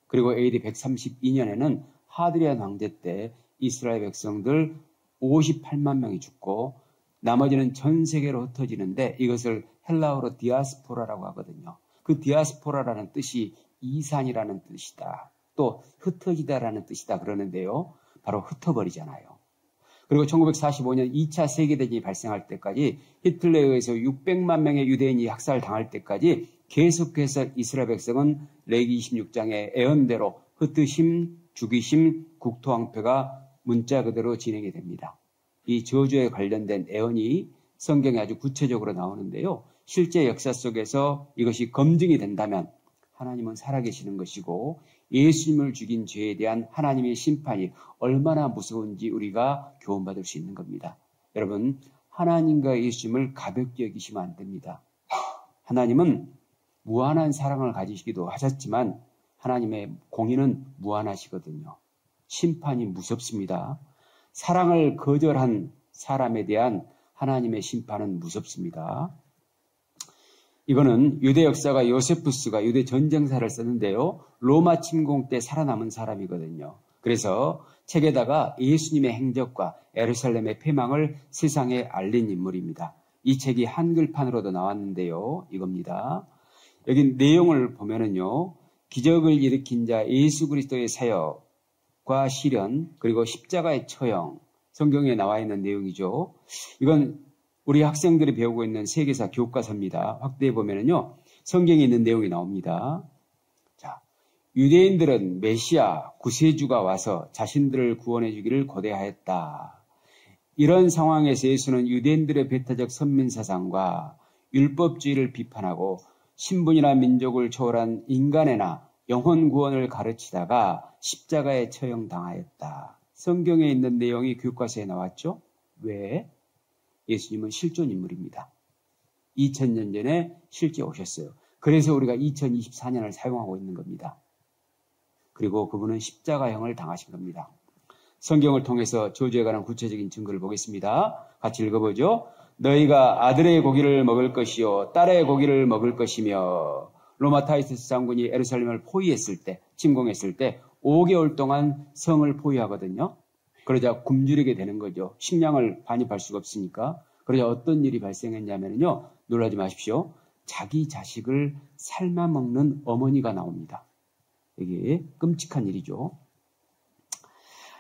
Speaker 1: 그리고 AD 132년에는 하드리안 황제 때 이스라엘 백성들 58만 명이 죽고 나머지는 전 세계로 흩어지는데 이것을 헬라어로 디아스포라라고 하거든요. 그 디아스포라라는 뜻이 이산이라는 뜻이다. 또 흩어지다라는 뜻이다 그러는데요. 바로 흩어버리잖아요. 그리고 1945년 2차 세계대전이 발생할 때까지 히틀러에 의해서 600만 명의 유대인이 학살당할 때까지 계속해서 이스라엘 백성은 레기 26장의 예언대로 흩으심, 죽이심, 국토왕폐가 문자 그대로 진행이 됩니다. 이 저주에 관련된 예언이 성경에 아주 구체적으로 나오는데요. 실제 역사 속에서 이것이 검증이 된다면 하나님은 살아계시는 것이고 예수님을 죽인 죄에 대한 하나님의 심판이 얼마나 무서운지 우리가 교훈받을 수 있는 겁니다. 여러분, 하나님과 예수님을 가볍게 여기시면 안 됩니다. 하나님은 무한한 사랑을 가지시기도 하셨지만 하나님의 공의는 무한하시거든요. 심판이 무섭습니다. 사랑을 거절한 사람에 대한 하나님의 심판은 무섭습니다. 이거는 유대 역사가 요세푸스가 유대 전쟁사를 썼는데요. 로마 침공 때 살아남은 사람이거든요. 그래서 책에다가 예수님의 행적과 예루살렘의 폐망을 세상에 알린 인물입니다. 이 책이 한글판으로도 나왔는데요. 이겁니다. 여기 내용을 보면은요. 기적을 일으킨 자 예수 그리스도의 사역과 시련 그리고 십자가의 처형 성경에 나와 있는 내용이죠. 이건 우리 학생들이 배우고 있는 세계사 교과서입니다. 확대해 보면은요, 성경에 있는 내용이 나옵니다. 자, 유대인들은 메시아 구세주가 와서 자신들을 구원해 주기를 고대하였다. 이런 상황에서 예수는 유대인들의 배타적 선민사상과 율법주의를 비판하고 신분이나 민족을 초월한 인간애나 영혼 구원을 가르치다가 십자가에 처형당하였다. 성경에 있는 내용이 교과서에 나왔죠? 왜? 예수님은 실존 인물입니다. 2000년 전에 실제 오셨어요. 그래서 우리가 2024년을 사용하고 있는 겁니다. 그리고 그분은 십자가형을 당하신 겁니다. 성경을 통해서 저주에 관한 구체적인 증거를 보겠습니다. 같이 읽어보죠. 너희가 아들의 고기를 먹을 것이요 딸의 고기를 먹을 것이며 로마 타이터스 장군이 예루살렘을 포위했을 때 침공했을 때 5개월 동안 성을 포위하거든요. 그러자 굶주리게 되는 거죠. 식량을 반입할 수가 없으니까. 그러자 어떤 일이 발생했냐면요. 놀라지 마십시오. 자기 자식을 삶아 먹는 어머니가 나옵니다. 이게 끔찍한 일이죠.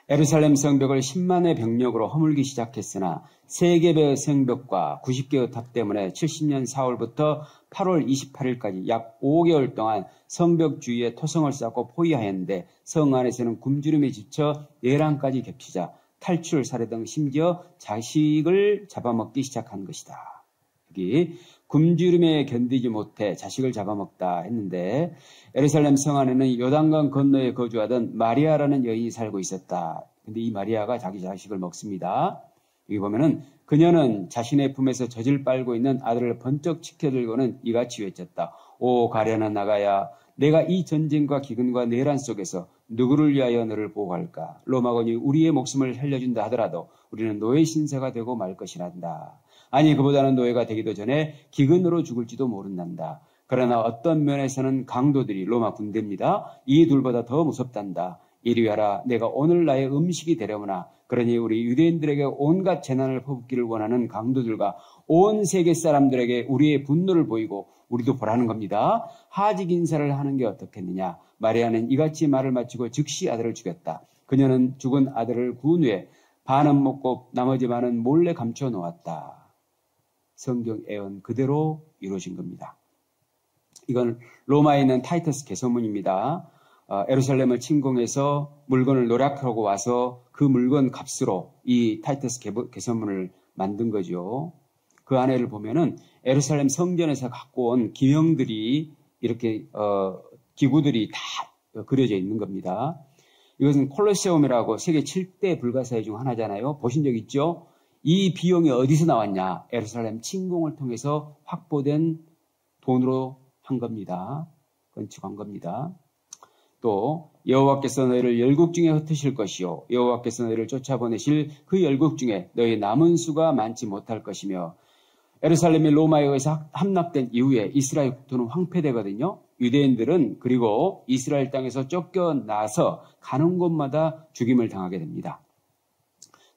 Speaker 1: 예루살렘 성벽을 10만의 병력으로 허물기 시작했으나 3개의 성벽과 90개의 탑 때문에 70년 4월부터 8월 28일까지 약 5개월 동안 성벽 주위에 토성을 쌓고 포위하였는데 성 안에서는 굶주림에 지쳐 내란까지 겹치자 탈출, 살해 등 심지어 자식을 잡아먹기 시작한 것이다. 여기 굶주림에 견디지 못해 자식을 잡아먹다 했는데 예루살렘 성 안에는 요단강 건너에 거주하던 마리아라는 여인이 살고 있었다. 근데 이 마리아가 자기 자식을 먹습니다. 여기 보면은 그녀는 자신의 품에서 젖을 빨고 있는 아들을 번쩍 치켜들고는 이같이 외쳤다. 오 가련한 나가야 내가 이 전쟁과 기근과 내란 속에서 누구를 위하여 너를 보호할까? 로마군이 우리의 목숨을 살려준다 하더라도 우리는 노예 신세가 되고 말 것이란다. 아니 그보다는 노예가 되기도 전에 기근으로 죽을지도 모른단다. 그러나 어떤 면에서는 강도들이 로마 군대입니다. 이 둘보다 더 무섭단다. 이리 와라. 내가 오늘 나의 음식이 되려무나. 그러니 우리 유대인들에게 온갖 재난을 퍼붓기를 원하는 강도들과 온 세계 사람들에게 우리의 분노를 보이고 우리도 보라는 겁니다. 하직 인사를 하는 게 어떻겠느냐. 마리아는 이같이 말을 마치고 즉시 아들을 죽였다. 그녀는 죽은 아들을 구운 후에 반은 먹고 나머지 반은 몰래 감춰 놓았다. 성경 예언 그대로 이루어진 겁니다. 이건 로마에 있는 타이터스 개서문입니다. 예루살렘을 침공해서 물건을 노략하고 와서 그 물건 값으로 이 타이터스 개서문을 만든 거죠. 그 안에를 보면은 예루살렘 성전에서 갖고 온 기명들이 이렇게 기구들이 다 그려져 있는 겁니다. 이것은 콜로세움이라고 세계 7대 불가사의 중 하나잖아요. 보신 적 있죠? 이 비용이 어디서 나왔냐? 예루살렘 침공을 통해서 확보된 돈으로 한 겁니다. 건축한 겁니다. 또 여호와께서 너희를 열국 중에 흩으실 것이요 여호와께서 너희를 쫓아보내실 그 열국 중에 너희 남은 수가 많지 못할 것이며 예루살렘이 로마에 의해서 함락된 이후에 이스라엘 국토는 황폐되거든요. 유대인들은 그리고 이스라엘 땅에서 쫓겨나서 가는 곳마다 죽임을 당하게 됩니다.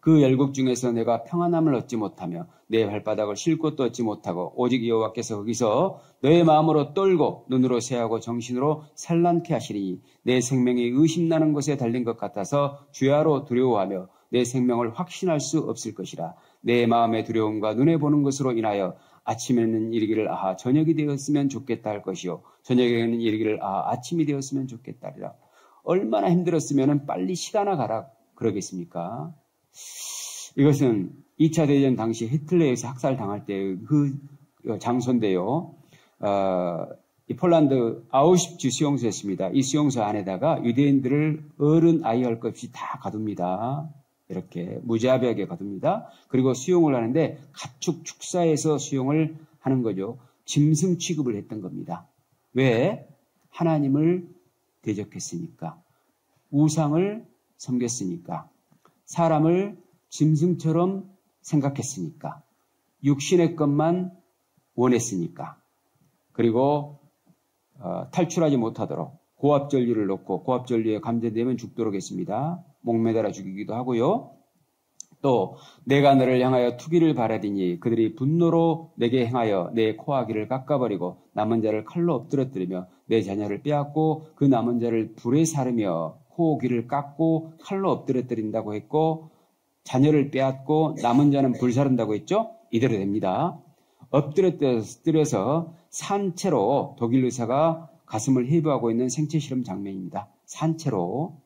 Speaker 1: 그 열국 중에서 내가 평안함을 얻지 못하며 내 발바닥을 쉴 곳도 얻지 못하고 오직 여호와께서 거기서 너의 마음으로 떨고 눈으로 새하고 정신으로 산란케 하시리니 내 생명이 의심나는 곳에 달린 것 같아서 주야로 두려워하며 내 생명을 확신할 수 없을 것이라. 내 마음의 두려움과 눈에 보는 것으로 인하여 아침에는 이르기를 아하 저녁이 되었으면 좋겠다 할 것이요 저녁에는 이르기를 아하 아침이 되었으면 좋겠다 하리라. 얼마나 힘들었으면 빨리 시가나 가라 그러겠습니까? 이것은 2차 대전 당시 히틀러에서 학살당할 때 그 장소인데요. 이 폴란드 아우슈비츠 수용소였습니다. 이 수용소 안에다가 유대인들을 어른 아이 할 것 없이 다 가둡니다. 이렇게 무자비하게 가둡니다. 그리고 수용을 하는데 가축 축사에서 수용을 하는 거죠. 짐승 취급을 했던 겁니다. 왜? 하나님을 대적했으니까. 우상을 섬겼으니까. 사람을 짐승처럼 생각했으니까. 육신의 것만 원했으니까. 그리고 탈출하지 못하도록 고압전류를 놓고 고압전류에 감전되면 죽도록 했습니다. 목매달아 죽이기도 하고요. 또 내가 너를 향하여 투기를 바라리니 그들이 분노로 내게 행하여 내 코아귀를 깎아버리고 남은 자를 칼로 엎드러뜨리며 내 자녀를 빼앗고 그 남은 자를 불에 사르며 코귀를 깎고 칼로 엎드러뜨린다고 했고 자녀를 빼앗고 남은 자는 불사른다고 했죠? 이대로 됩니다. 엎드려서 산채로 독일 의사가 가슴을 해부하고 있는 생체 실험 장면입니다. 산채로.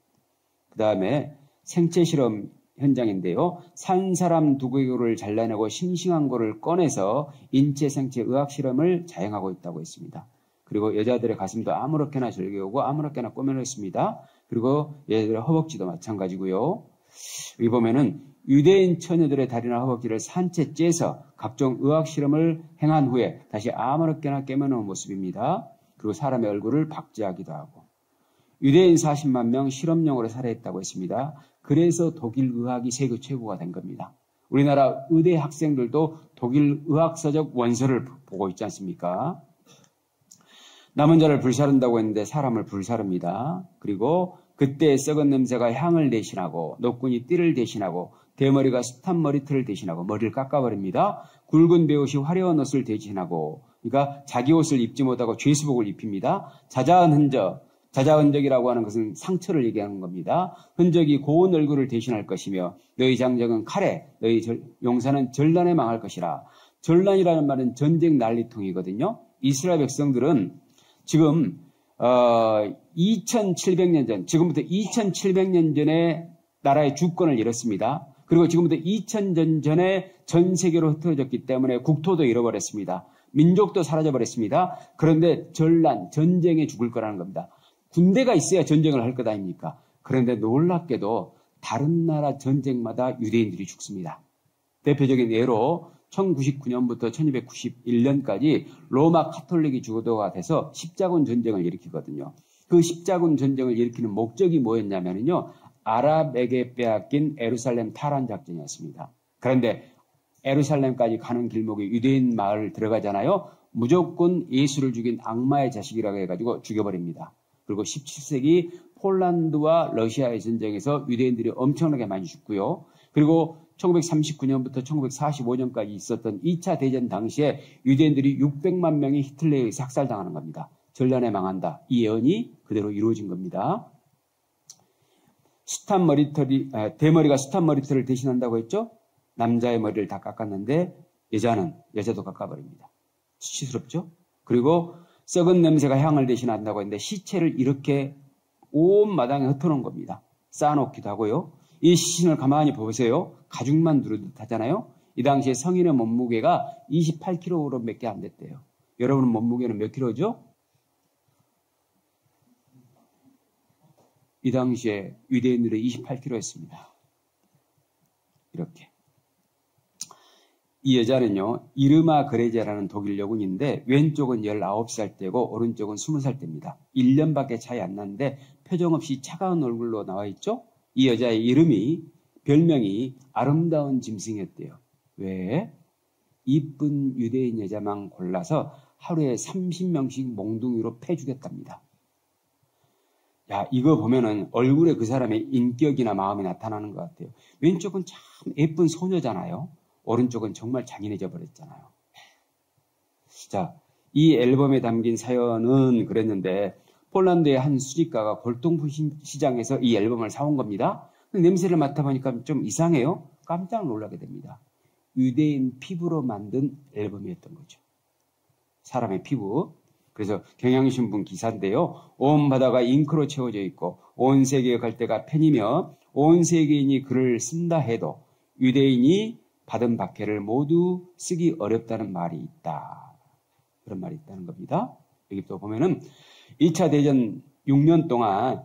Speaker 1: 그 다음에 생체 실험 현장인데요. 산 사람 두개골을 잘라내고 싱싱한 거를 꺼내서 인체 생체 의학 실험을 자행하고 있다고 했습니다. 그리고 여자들의 가슴도 아무렇게나 절개하고 아무렇게나 꾸며냈습니다. 그리고 여자들의 허벅지도 마찬가지고요. 여기 보면은 유대인 처녀들의 다리나 허벅지를 산채 째서 각종 의학 실험을 행한 후에 다시 아무렇게나 깨매놓은 모습입니다. 그리고 사람의 얼굴을 박제하기도 하고. 유대인 40만 명 실험용으로 살해했다고 했습니다. 그래서 독일 의학이 세계 최고가 된 겁니다. 우리나라 의대 학생들도 독일 의학서적 원서를 보고 있지 않습니까? 남은 자를 불사른다고 했는데 사람을 불사릅니다. 그리고 그때 썩은 냄새가 향을 대신하고 노끈이 띠를 대신하고 대머리가 숱한 머리털을 대신하고 머리를 깎아버립니다. 굵은 베옷이 화려한 옷을 대신하고 그러니까 자기 옷을 입지 못하고 죄수복을 입힙니다. 자자한 흔적, 자자 흔적이라고 하는 것은 상처를 얘기하는 겁니다. 흔적이 고운 얼굴을 대신할 것이며 너희 장정은 칼에 너희 용사는 전란에 망할 것이라. 전란이라는 말은 전쟁 난리통이거든요. 이스라엘 백성들은 지금 2700년 전, 지금부터 2700년 전에 나라의 주권을 잃었습니다. 그리고 지금부터 2000년 전에 전 세계로 흩어졌기 때문에 국토도 잃어버렸습니다. 민족도 사라져버렸습니다. 그런데 전란, 전쟁에 죽을 거라는 겁니다. 군대가 있어야 전쟁을 할 것 아닙니까? 그런데 놀랍게도 다른 나라 전쟁마다 유대인들이 죽습니다. 대표적인 예로 1099년부터 1291년까지 로마 카톨릭이 주도가 돼서 십자군 전쟁을 일으키거든요. 그 십자군 전쟁을 일으키는 목적이 뭐였냐면요. 아랍에게 빼앗긴 예루살렘 탈환 작전이었습니다. 그런데 예루살렘까지 가는 길목에 유대인 마을 들어가잖아요. 무조건 예수를 죽인 악마의 자식이라고 해가지고 죽여버립니다. 그리고 17세기 폴란드와 러시아의 전쟁에서 유대인들이 엄청나게 많이 죽고요. 그리고 1939년부터 1945년까지 있었던 2차 대전 당시에 유대인들이 600만 명이 히틀러에 의해서 학살당하는 겁니다. 전란에 망한다. 이 예언이 그대로 이루어진 겁니다. 대머리가 숱한 머리털을 대신한다고 했죠? 남자의 머리를 다 깎았는데 여자도 깎아버립니다. 수치스럽죠? 그리고 썩은 냄새가 향을 대신한다고 했는데 시체를 이렇게 온 마당에 흩어놓은 겁니다. 쌓아놓기도 하고요. 이 시신을 가만히 보세요. 가죽만 두르듯 하잖아요. 이 당시에 성인의 몸무게가 28kg밖에 안 됐대요. 여러분 몸무게는 몇 킬로죠? 이 당시에 유대인들의 28kg였습니다. 이렇게. 이 여자는요, 이르마 그레제라는 독일 여군인데 왼쪽은 19살 때고 오른쪽은 20살 때입니다. 1년밖에 차이 안 나는데 표정 없이 차가운 얼굴로 나와 있죠? 이 여자의 별명이 아름다운 짐승이었대요. 왜? 이쁜 유대인 여자만 골라서 하루에 30명씩 몽둥이로 패 죽였답니다. 야, 이거 보면은 얼굴에 그 사람의 인격이나 마음이 나타나는 것 같아요. 왼쪽은 참 예쁜 소녀잖아요. 오른쪽은 정말 잔인해져 버렸잖아요. 자, 이 앨범에 담긴 사연은 그랬는데 폴란드의 한 수집가가 골동품 시장에서 이 앨범을 사온 겁니다. 냄새를 맡아보니까 좀 이상해요. 깜짝 놀라게 됩니다. 유대인 피부로 만든 앨범이었던 거죠. 사람의 피부. 그래서 경향신문 기사인데요. 온 바다가 잉크로 채워져 있고 온 세계의 갈대가 펜이며 온 세계인이 글을 쓴다 해도 유대인이 받은 박해를 모두 쓰기 어렵다는 말이 있다. 그런 말이 있다는 겁니다. 여기 또 보면은 2차 대전 6년 동안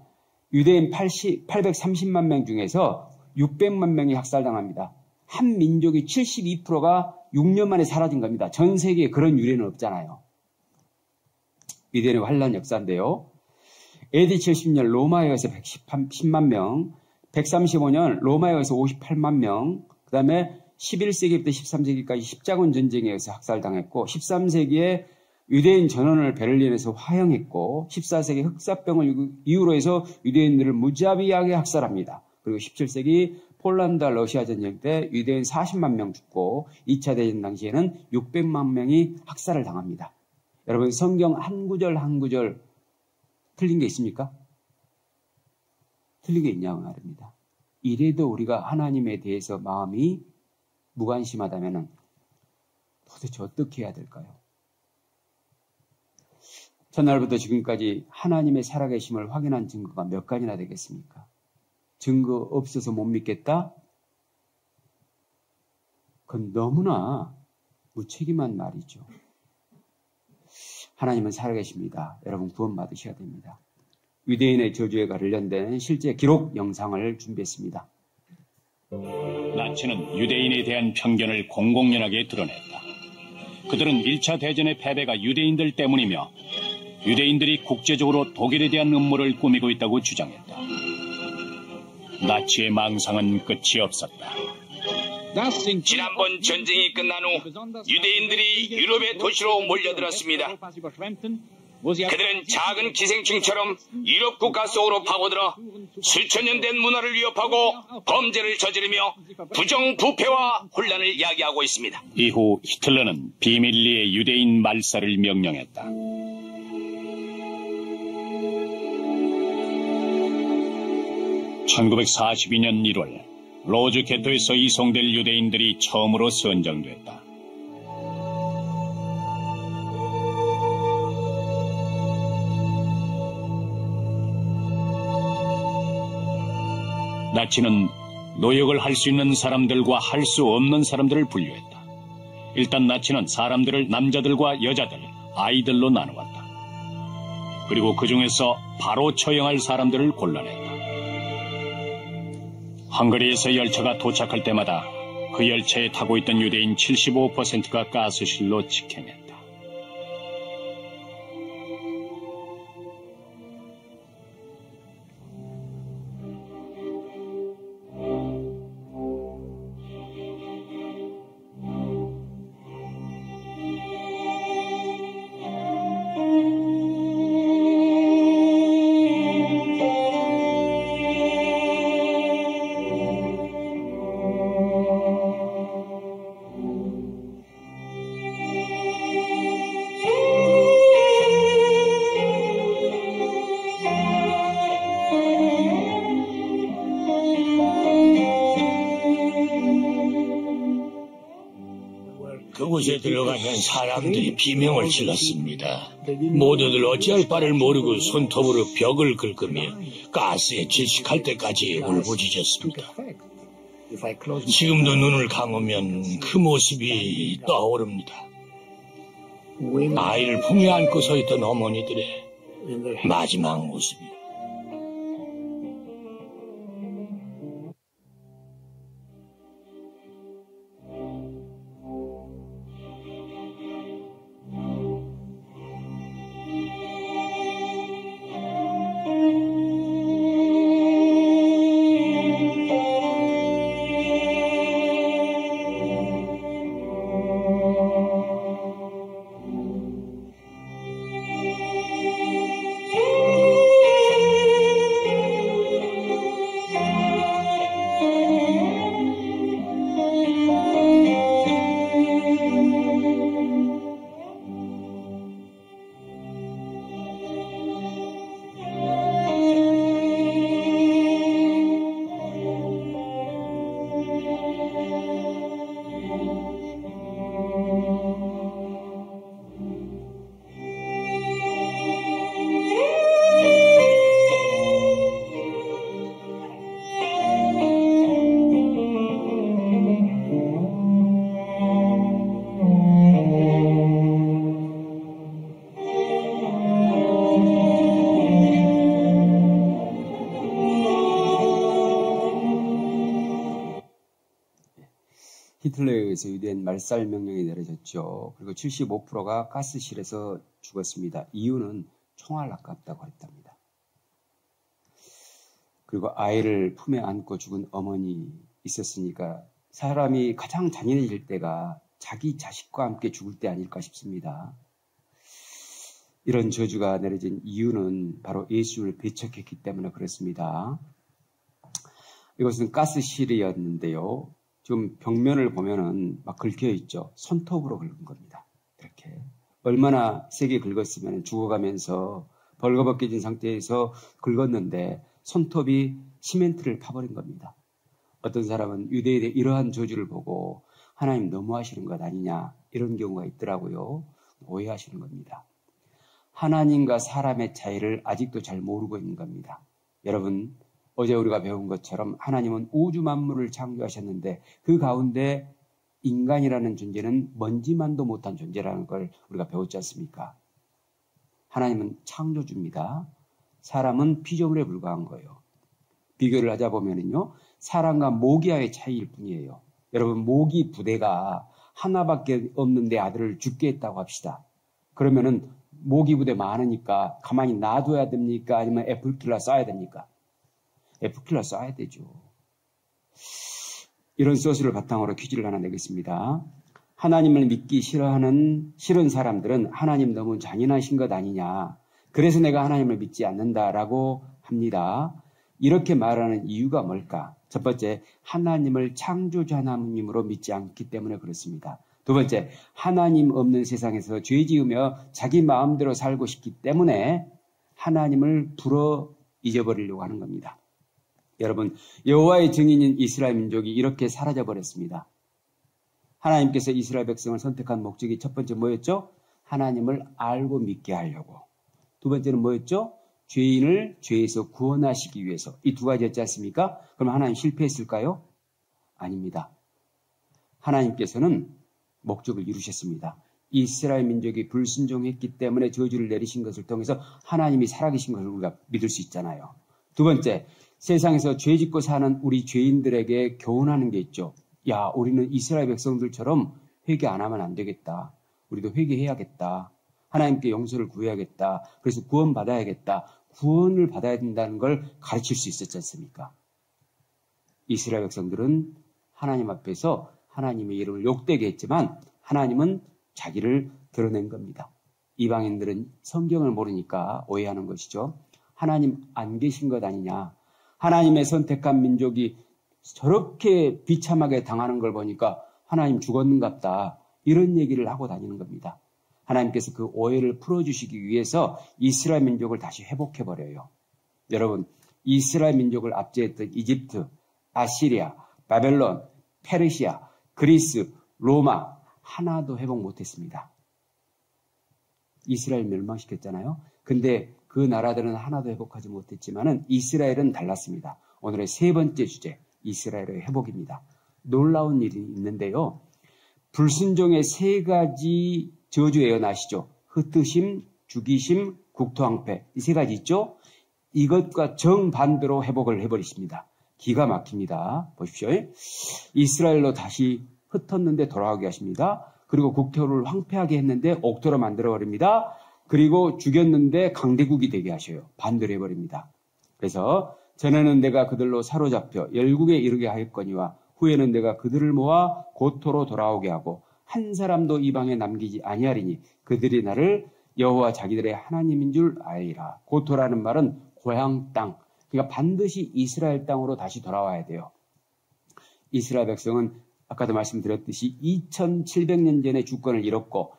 Speaker 1: 유대인 830만 명 중에서 600만 명이 학살당합니다. 한 민족이 72%가 6년 만에 사라진 겁니다. 전 세계에 그런 유례는 없잖아요. 유대인의 환란 역사인데요. AD 70년 로마에 의해서 110만 명, 135년 로마에 의해서 58만 명, 그 다음에 11세기부터 13세기까지 십자군 전쟁에 의해서 학살당했고 13세기에 유대인 전원을 베를린에서 화형했고 14세기 흑사병을 이유로 해서 유대인들을 무자비하게 학살합니다. 그리고 17세기 폴란드와 러시아 전쟁 때 유대인 40만 명 죽고 2차 대전 당시에는 600만 명이 학살을 당합니다. 여러분 성경 한 구절 한 구절 틀린 게 있습니까? 틀린 게 있냐고 말입니다. 이래도 우리가 하나님에 대해서 마음이 무관심하다면 도대체 어떻게 해야 될까요? 첫날부터 지금까지 하나님의 살아계심을 확인한 증거가 몇 가지나 되겠습니까? 증거 없어서 못 믿겠다? 그건 너무나 무책임한 말이죠. 하나님은 살아계십니다. 여러분 구원 받으셔야 됩니다. 유대인의 저주에 관련된 실제 기록 영상을 준비했습니다.
Speaker 2: 나치는 유대인에 대한 편견을 공공연하게 드러냈다. 그들은 1차 대전의 패배가 유대인들 때문이며 유대인들이 국제적으로 독일에 대한 음모를 꾸미고 있다고 주장했다. 나치의 망상은 끝이 없었다.
Speaker 6: 지난번 전쟁이 끝난 후 유대인들이 유럽의 도시로 몰려들었습니다. 그들은 작은 기생충처럼 유럽 국가 속으로 파고들어 수천 년 된 문화를 위협하고 범죄를 저지르며 부정부패와 혼란을 야기하고 있습니다.
Speaker 2: 이후 히틀러는 비밀리에 유대인 말살을 명령했다. (1942년 1월) 로즈 게토에서 이송될 유대인들이 처음으로 선정됐다. 나치는 노역을 할 수 있는 사람들과 할 수 없는 사람들을 분류했다. 일단 나치는 사람들을 남자들과 여자들, 아이들로 나누었다. 그리고 그 중에서 바로 처형할 사람들을 골라냈다. 헝가리에서 열차가 도착할 때마다 그 열차에 타고 있던 유대인 75%가 가스실로 직행했다.
Speaker 7: 그곳에 들어가면 사람들이 비명을 질렀습니다. 모두들 어찌할 바를 모르고 손톱으로 벽을 긁으며 가스에 질식할 때까지 울부짖었습니다. 지금도 눈을 감으면 그 모습이 떠오릅니다. 아이를 품에 안고 서 있던 어머니들의 마지막 모습이.
Speaker 1: 히틀러에 의해서 유대인 말살 명령이 내려졌죠. 그리고 75%가 가스실에서 죽었습니다. 이유는 총알 아깝다고 했답니다. 그리고 아이를 품에 안고 죽은 어머니 있었으니까 사람이 가장 잔인해질 때가 자기 자식과 함께 죽을 때 아닐까 싶습니다. 이런 저주가 내려진 이유는 바로 예수를 배척했기 때문에 그렇습니다. 이것은 가스실이었는데요. 지금 벽면을 보면은 막 긁혀 있죠. 손톱으로 긁은 겁니다. 이렇게. 얼마나 세게 긁었으면 죽어가면서 벌거벗겨진 상태에서 긁었는데 손톱이 시멘트를 파버린 겁니다. 어떤 사람은 유대인의 이러한 저주를 보고 하나님 너무하시는 것 아니냐 이런 경우가 있더라고요. 오해하시는 겁니다. 하나님과 사람의 차이를 아직도 잘 모르고 있는 겁니다. 여러분, 어제 우리가 배운 것처럼 하나님은 우주 만물을 창조하셨는데 그 가운데 인간이라는 존재는 먼지만도 못한 존재라는 걸 우리가 배웠지 않습니까? 하나님은 창조주입니다. 사람은 피조물에 불과한 거예요. 비교를 하자 보면은요, 사람과 모기와의 차이일 뿐이에요. 여러분, 모기 부대가 하나밖에 없는데 아들을 죽게 했다고 합시다. 그러면은 모기 부대 많으니까 가만히 놔둬야 됩니까? 아니면 애플킬러 쏴야 됩니까? 애플킬러 쏴야 되죠. 이런 소스를 바탕으로 퀴즈를 하나 내겠습니다. 하나님을 믿기 싫은 사람들은 하나님 너무 잔인하신 것 아니냐. 그래서 내가 하나님을 믿지 않는다라고 합니다. 이렇게 말하는 이유가 뭘까? 첫 번째, 하나님을 창조주 하나님으로 믿지 않기 때문에 그렇습니다. 두 번째, 하나님 없는 세상에서 죄 지으며 자기 마음대로 살고 싶기 때문에 하나님을 잊어버리려고 하는 겁니다. 여러분, 여호와의 증인인 이스라엘 민족이 이렇게 사라져 버렸습니다. 하나님께서 이스라엘 백성을 선택한 목적이 첫 번째 뭐였죠? 하나님을 알고 믿게 하려고. 두 번째는 뭐였죠? 죄인을 죄에서 구원하시기 위해서. 이 두 가지였지 않습니까? 그럼 하나님 실패했을까요? 아닙니다. 하나님께서는 목적을 이루셨습니다. 이스라엘 민족이 불순종했기 때문에 저주를 내리신 것을 통해서 하나님이 살아계신 것을 우리가 믿을 수 있잖아요. 두 번째, 세상에서 죄 짓고 사는 우리 죄인들에게 교훈하는 게 있죠. 야, 우리는 이스라엘 백성들처럼 회개 안 하면 안 되겠다. 우리도 회개해야겠다. 하나님께 용서를 구해야겠다. 그래서 구원받아야겠다. 구원을 받아야 된다는 걸 가르칠 수 있었지 않습니까? 이스라엘 백성들은 하나님 앞에서 하나님의 이름을 욕되게 했지만 하나님은 자기를 드러낸 겁니다. 이방인들은 성경을 모르니까 오해하는 것이죠. 하나님 안 계신 것 아니냐. 하나님의 선택한 민족이 저렇게 비참하게 당하는 걸 보니까 하나님 죽었는갑다. 이런 얘기를 하고 다니는 겁니다. 하나님께서 그 오해를 풀어주시기 위해서 이스라엘 민족을 다시 회복해버려요. 여러분, 이스라엘 민족을 압제했던 이집트, 아시리아, 바벨론, 페르시아, 그리스, 로마, 하나도 회복 못했습니다. 이스라엘 멸망시켰잖아요. 근데 그 나라들은 하나도 회복하지 못했지만은 이스라엘은 달랐습니다. 오늘의 세 번째 주제, 이스라엘의 회복입니다. 놀라운 일이 있는데요. 불순종의 세 가지 저주 예언하시죠. 흩으심, 죽이심, 국토황폐, 이 세 가지 있죠. 이것과 정반대로 회복을 해버리십니다. 기가 막힙니다. 보십시오. 이스라엘로 다시 흩었는데 돌아가게 하십니다. 그리고 국토를 황폐하게 했는데 옥토로 만들어버립니다. 그리고 죽였는데 강대국이 되게 하셔요. 반대로 해버립니다. 그래서 전에는 내가 그들로 사로잡혀 열국에 이르게 하였거니와 후에는 내가 그들을 모아 고토로 돌아오게 하고 한 사람도 이방에 남기지 아니하리니 그들이 나를 여호와 자기들의 하나님인 줄 아리라. 고토라는 말은 고향 땅. 그러니까 반드시 이스라엘 땅으로 다시 돌아와야 돼요. 이스라엘 백성은 아까도 말씀드렸듯이 2700년 전에 주권을 잃었고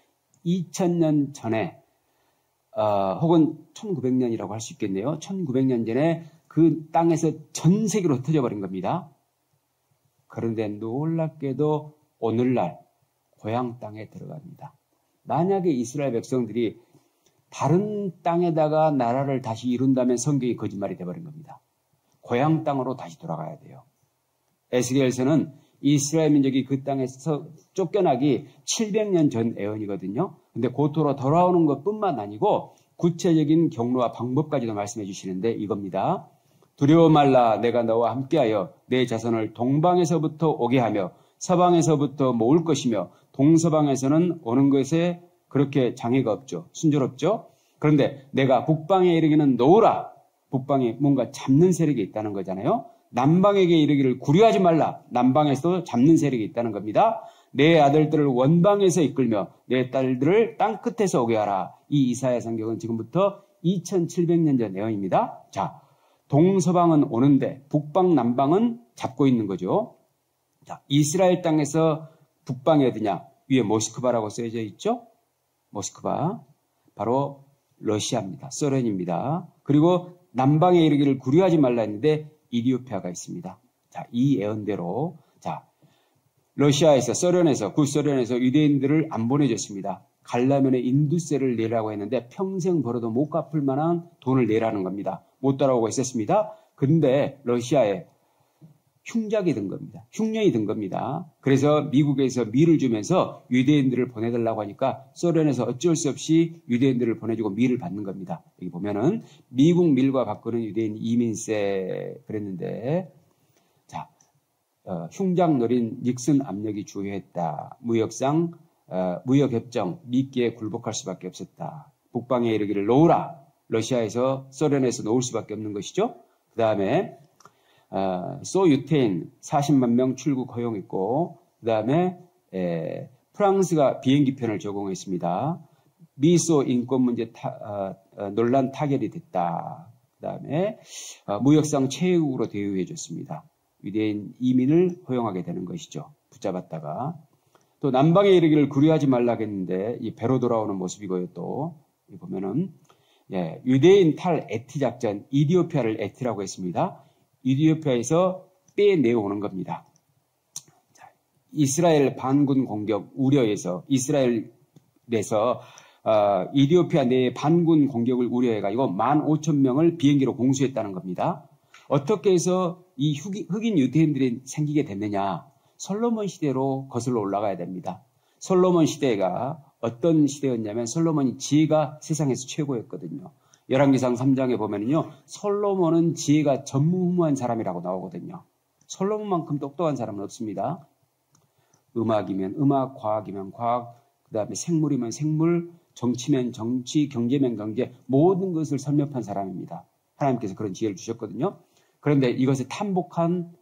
Speaker 1: 2000년 전에 혹은 1900년이라고 할 수 있겠네요. 1900년 전에 그 땅에서 전 세계로 흩어져 버린 겁니다. 그런데 놀랍게도 오늘날 고향 땅에 들어갑니다. 만약에 이스라엘 백성들이 다른 땅에다가 나라를 다시 이룬다면 성경이 거짓말이 되어버린 겁니다. 고향 땅으로 다시 돌아가야 돼요. 에스겔서는 이스라엘 민족이 그 땅에서 쫓겨나기 700년 전 예언이거든요. 근데 고토로 돌아오는 것뿐만 아니고 구체적인 경로와 방법까지도 말씀해 주시는데 이겁니다. 두려워 말라. 내가 너와 함께하여 내 자손을 동방에서부터 오게 하며 서방에서부터 모을 것이며 동서방에서는 오는 것에 그렇게 장애가 없죠. 순조롭죠. 그런데 내가 북방에 이르기는 놓으라. 북방에 뭔가 잡는 세력이 있다는 거잖아요. 남방에게 이르기를 구려하지 말라. 남방에서도 잡는 세력이 있다는 겁니다. 내 아들들을 원방에서 이끌며 내 딸들을 땅끝에서 오게 하라. 이 이사야 성경은 지금부터 2700년 전 내용입니다. 자, 동서방은 오는데 북방, 남방은 잡고 있는 거죠. 자, 이스라엘 땅에서 북방이 어디냐? 위에 모스크바라고 써져 있죠? 모스크바. 바로 러시아입니다. 소련입니다. 그리고 남방에 이르기를 구려하지 말라 했는데 이디오피아가 있습니다. 자, 이 예언대로 자, 러시아에서 소련에서 구소련에서 유대인들을 안 보내줬습니다. 가려면 인두세를 내라고 했는데 평생 벌어도 못 갚을 만한 돈을 내라는 겁니다. 못 따라오고 있었습니다. 근데 러시아에 흉작이 든 겁니다. 흉년이 든 겁니다. 그래서 미국에서 밀을 주면서 유대인들을 보내달라고 하니까 소련에서 어쩔 수 없이 유대인들을 보내주고 밀을 받는 겁니다. 여기 보면은 미국 밀과 바꾸는 유대인 이민세 그랬는데 자, 흉작 노린 닉슨 압력이 주요했다. 무역상 무역협정 미끼에 굴복할 수밖에 없었다. 북방에 이르기를 놓으라. 러시아에서 소련에서 놓을 수밖에 없는 것이죠. 그 다음에 소유테인 40만 명 출국 허용했고 그 다음에 프랑스가 비행기편을 제공했습니다. 미소 인권 문제 논란 타결이 됐다. 그 다음에 무역상 최애국으로 대우해 줬습니다. 유대인 이민을 허용하게 되는 것이죠. 붙잡았다가 또 남방에 이르기를 구려하지 말라겠는데 이 배로 돌아오는 모습이고요. 또 보면은 유대인 탈 에티 작전 이디오피아를 에티라고 했습니다. 이디오피아에서 빼내오는 겁니다. 자, 이스라엘 반군 공격 우려해서 이스라엘에서 이디오피아 내 반군 공격을 우려해가지고 15,000명을 비행기로 공수했다는 겁니다. 어떻게 해서 이 흑인 유대인들이 생기게 됐느냐? 솔로몬 시대로 거슬러 올라가야 됩니다. 솔로몬 시대가 어떤 시대였냐면 솔로몬이 지혜가 세상에서 최고였거든요. 열왕기상 3장에 보면은요, 솔로몬은 지혜가 전무후무한 사람이라고 나오거든요. 솔로몬만큼 똑똑한 사람은 없습니다. 음악이면 음악, 과학이면 과학, 그 다음에 생물이면 생물, 정치면 정치, 경제면 경제, 모든 것을 섭렵한 사람입니다. 하나님께서 그런 지혜를 주셨거든요. 그런데 이것을 탐복한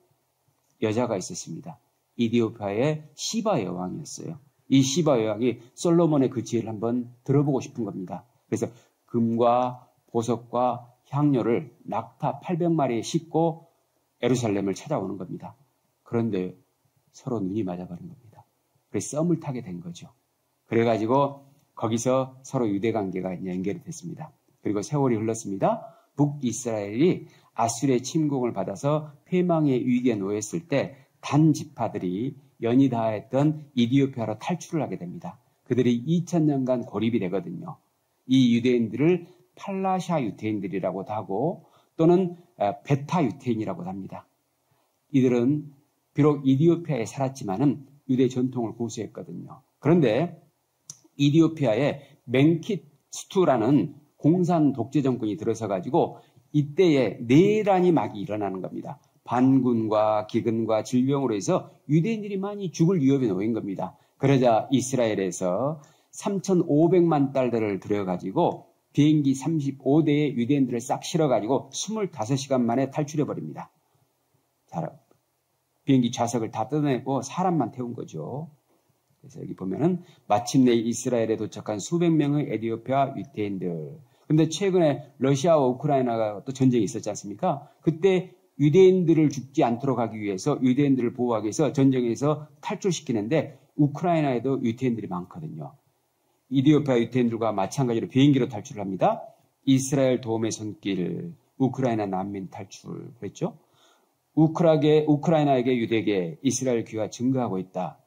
Speaker 1: 여자가 있었습니다. 이디오피아의 시바 여왕이었어요. 이 시바 여왕이 솔로몬의 그 지혜를 한번 들어보고 싶은 겁니다. 그래서 금과 보석과 향료를 낙타 800마리에 싣고 예루살렘을 찾아오는 겁니다. 그런데 서로 눈이 맞아버린 겁니다. 그래서 썸을 타게 된 거죠. 그래가지고 거기서 서로 유대관계가 연결이 됐습니다. 그리고 세월이 흘렀습니다. 북이스라엘이 아수르의 침공을 받아서 패망의 위기에 놓였을 때 단 지파들이 연이 다했던 이디오피아로 탈출을 하게 됩니다. 그들이 2000년간 고립이 되거든요. 이 유대인들을 팔라샤 유대인들이라고도 하고 또는 베타 유대인이라고도 합니다. 이들은 비록 이디오피아에 살았지만은 유대 전통을 고수했거든요. 그런데 이디오피아에 맹키스투라는 공산 독재 정권이 들어서 가지고 이때에 내란이 막 일어나는 겁니다. 반군과 기근과 질병으로 해서 유대인들이 많이 죽을 위협에 놓인 겁니다. 그러자 이스라엘에서 3,500만 달러를 들여가지고 비행기 35대에 유대인들을 싹 실어가지고 25시간 만에 탈출해버립니다. 자, 비행기 좌석을 다 뜯어내고 사람만 태운 거죠. 그래서 여기 보면은 마침내 이스라엘에 도착한 수백 명의 에티오피아 유대인들. 근데 최근에 러시아와 우크라이나가 또 전쟁이 있었지 않습니까? 그때 유대인들을 죽지 않도록 하기 위해서 유대인들을 보호하기 위해서 전쟁에서 탈출시키는데 우크라이나에도 유대인들이 많거든요. 이디오피아 유대인들과 마찬가지로 비행기로 탈출을 합니다. 이스라엘 도움의 손길, 우크라이나 난민 탈출 그랬죠. 우크라이나에게 유대계, 이스라엘 귀가 증가하고 있다.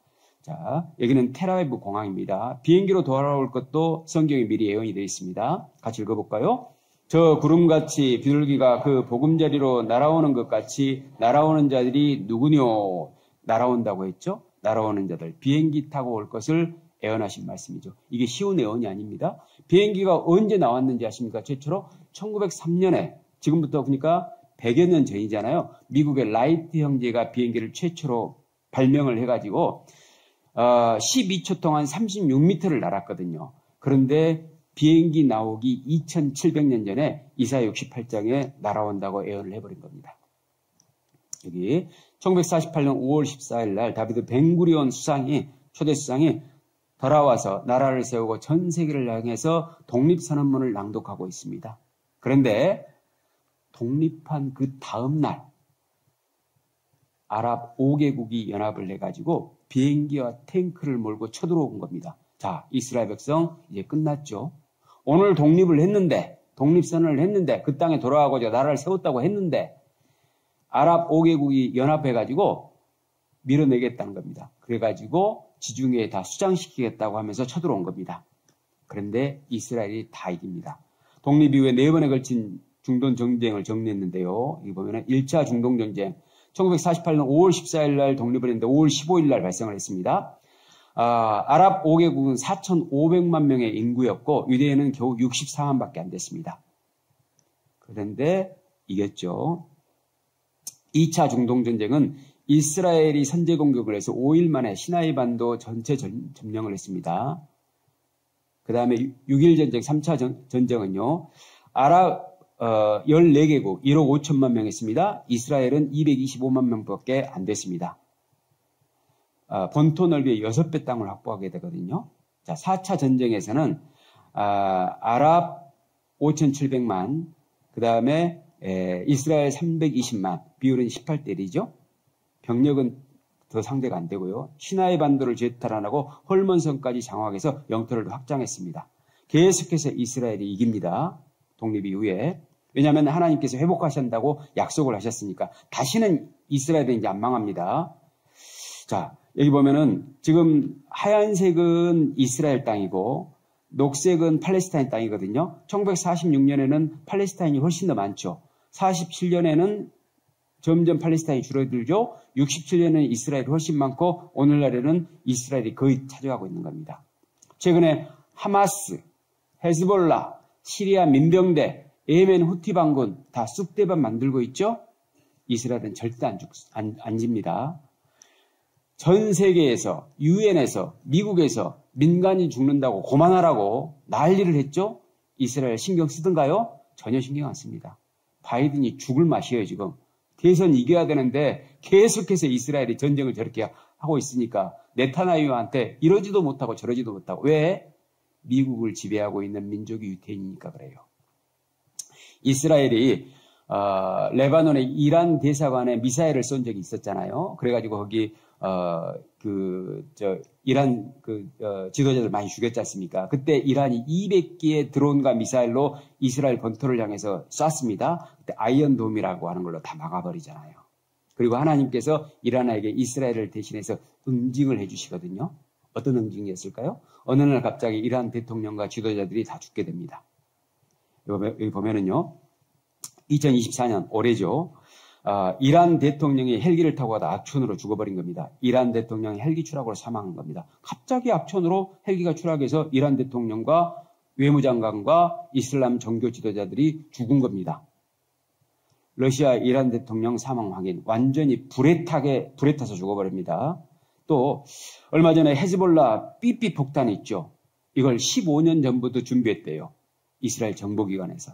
Speaker 1: 자, 여기는 텔아비브 공항입니다. 비행기로 돌아올 것도 성경에 미리 예언이 되어 있습니다. 같이 읽어볼까요? 저 구름같이 비둘기가 그 보금자리로 날아오는 것 같이 날아오는 자들이 누구뇨? 날아온다고 했죠? 날아오는 자들, 비행기 타고 올 것을 예언하신 말씀이죠. 이게 쉬운 예언이 아닙니다. 비행기가 언제 나왔는지 아십니까? 최초로 1903년에, 지금부터 그러니까 100여 년 전이잖아요. 미국의 라이트 형제가 비행기를 최초로 발명을 해가지고 12초 동안 36m를 날았거든요. 그런데 비행기 나오기 2700년 전에 이사야 68장에 날아온다고 예언을 해버린 겁니다. 여기 1948년 5월 14일 날 다비드 벤구리온 수상이, 초대 수상이 돌아와서 나라를 세우고 전 세계를 향해서 독립선언문을 낭독하고 있습니다. 그런데 독립한 그 다음 날 아랍 5개국이 연합을 해가지고 비행기와 탱크를 몰고 쳐들어온 겁니다. 자, 이스라엘 백성 이제 끝났죠. 오늘 독립을 했는데, 독립선언을 했는데, 그 땅에 돌아가고자 나라를 세웠다고 했는데 아랍 5개국이 연합해가지고 밀어내겠다는 겁니다. 그래가지고 지중해에 다 수장시키겠다고 하면서 쳐들어온 겁니다. 그런데 이스라엘이 다 이깁니다. 독립 이후에 4번에 걸친 중동 전쟁을 정리했는데요. 여기 보면은 1차 중동 전쟁 1948년 5월 14일 날 독립을 했는데 5월 15일 날 발생을 했습니다. 아랍 5개국은 4,500만 명의 인구였고 유대인은 겨우 64만밖에 안 됐습니다. 그런데 이겼죠. 2차 중동 전쟁은 이스라엘이 선제 공격을 해서 5일 만에 시나이 반도 전체 점령을 했습니다. 그 다음에 6.1 전쟁 3차 전쟁은요. 아랍 14개국 1억 5천만 명 했습니다. 이스라엘은 225만 명밖에 안 됐습니다. 본토 넓이의 6배 땅을 확보하게 되거든요. 자, 4차 전쟁에서는 아랍 5,700만, 그 다음에 이스라엘 320만, 비율은 18대1이죠. 병력은 더 상대가 안 되고요. 시나이 반도를 재탈환하고 헐몬성까지 장악해서 영토를 확장했습니다. 계속해서 이스라엘이 이깁니다. 독립 이후에. 왜냐하면 하나님께서 회복하신다고 약속을 하셨으니까 다시는 이스라엘이 이제 안 망합니다. 자, 여기 보면은 지금 하얀색은 이스라엘 땅이고 녹색은 팔레스타인 땅이거든요. 1946년에는 팔레스타인이 훨씬 더 많죠. 47년에는 점점 팔레스타인이 줄어들죠. 67년에는 이스라엘이 훨씬 많고 오늘날에는 이스라엘이 거의 차지하고 있는 겁니다. 최근에 하마스, 헤즈볼라, 시리아 민병대, 예멘 후티 반군 다 쑥대밭 만들고 있죠. 이스라엘은 절대 안 집니다. 전 세계에서 유엔에서 미국에서 민간이 죽는다고 고만하라고 난리를 했죠. 이스라엘 신경 쓰던가요? 전혀 신경 안 씁니다. 바이든이 죽을 맛이에요. 지금 대선 이겨야 되는데 계속해서 이스라엘이 전쟁을 저렇게 하고 있으니까 네타냐후한테 이러지도 못하고 저러지도 못하고. 왜? 미국을 지배하고 있는 민족이 유태인이니까 그래요. 이스라엘이 레바논의 이란 대사관에 미사일을 쏜 적이 있었잖아요. 그래가지고 거기 이란 지도자들 많이 죽였지 않습니까? 그때 이란이 200개의 드론과 미사일로 이스라엘 본토를 향해서 쐈습니다. 그때 아이언돔이라고 하는 걸로 다 막아버리잖아요. 그리고 하나님께서 이란에게 이스라엘을 대신해서 응징을 해주시거든요. 어떤 응징이었을까요? 어느 날 갑자기 이란 대통령과 지도자들이 다 죽게 됩니다. 여기 보면은요, 2024년 올해죠. 이란 대통령이 헬기를 타고 가다 악천후로 죽어버린 겁니다. 이란 대통령이 헬기 추락으로 사망한 겁니다. 갑자기 악천후로 헬기가 추락해서 이란 대통령과 외무장관과 이슬람 종교 지도자들이 죽은 겁니다. 러시아 이란 대통령 사망 확인, 완전히 불에 타서 죽어버립니다. 또 얼마 전에 헤즈볼라 삐삐 폭탄 있죠. 이걸 15년 전부터 준비했대요. 이스라엘 정보기관에서.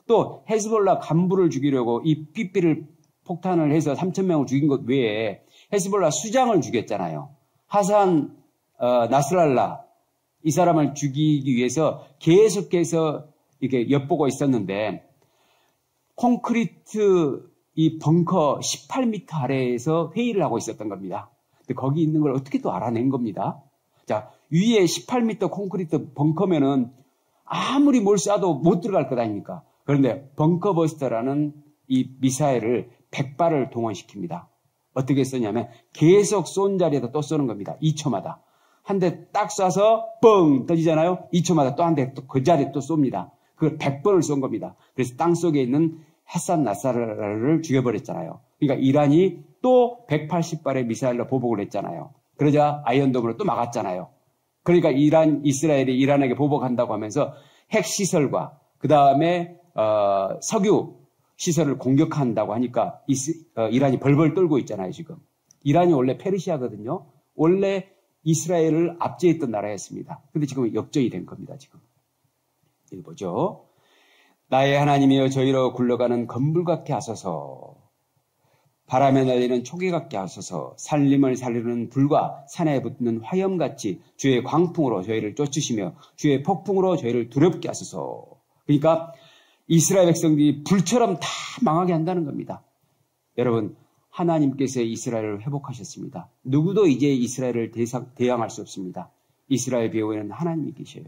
Speaker 1: 또 헤즈볼라 간부를 죽이려고 이 삐삐를 폭탄을 해서 3,000명을 죽인 것 외에 헤즈볼라 수장을 죽였잖아요. 하산 나스랄라 이 사람을 죽이기 위해서 계속해서 이렇게 엿보고 있었는데 콘크리트 이 벙커 18m 아래에서 회의를 하고 있었던 겁니다. 근데 거기 있는 걸 어떻게 또 알아낸 겁니다. 자, 위에 18m 콘크리트 벙커면은 아무리 뭘 쏴도 못 들어갈 것 아닙니까? 그런데 벙커버스터라는 이 미사일을 100발을 동원시킵니다. 어떻게 쏘냐면 계속 쏜 자리에다 또 쏘는 겁니다. 2초마다. 한 대 딱 쏴서 뻥 터지잖아요. 2초마다 또 한 대 또 그 자리에 또 쏩니다. 그걸 100번을 쏜 겁니다. 그래서 땅속에 있는 하산 나스랄라를 죽여버렸잖아요. 그러니까 이란이 또 180발의 미사일로 보복을 했잖아요. 그러자 아이언돔으로 또 막았잖아요. 그러니까 이스라엘이 이란에게 보복한다고 하면서 핵시설과 그 다음에 석유 시설을 공격한다고 하니까 이란이 벌벌 떨고 있잖아요, 지금. 이란이 원래 페르시아거든요. 원래 이스라엘을 압제했던 나라였습니다. 근데 지금 역전이 된 겁니다, 지금. 여기 보죠. 나의 하나님이여 저희로 굴러가는 건물 같게 하소서. 바람에 날리는 초계 같게 하소서. 살림을 살리는 불과 산에 붙는 화염같이 주의 광풍으로 저희를 쫓으시며 주의 폭풍으로 저희를 두렵게 하소서. 그러니까 이스라엘 백성들이 불처럼 다 망하게 한다는 겁니다. 여러분, 하나님께서 이스라엘을 회복하셨습니다. 누구도 이제 이스라엘을 대항할 수 없습니다. 이스라엘 배후에는 하나님이 계셔요.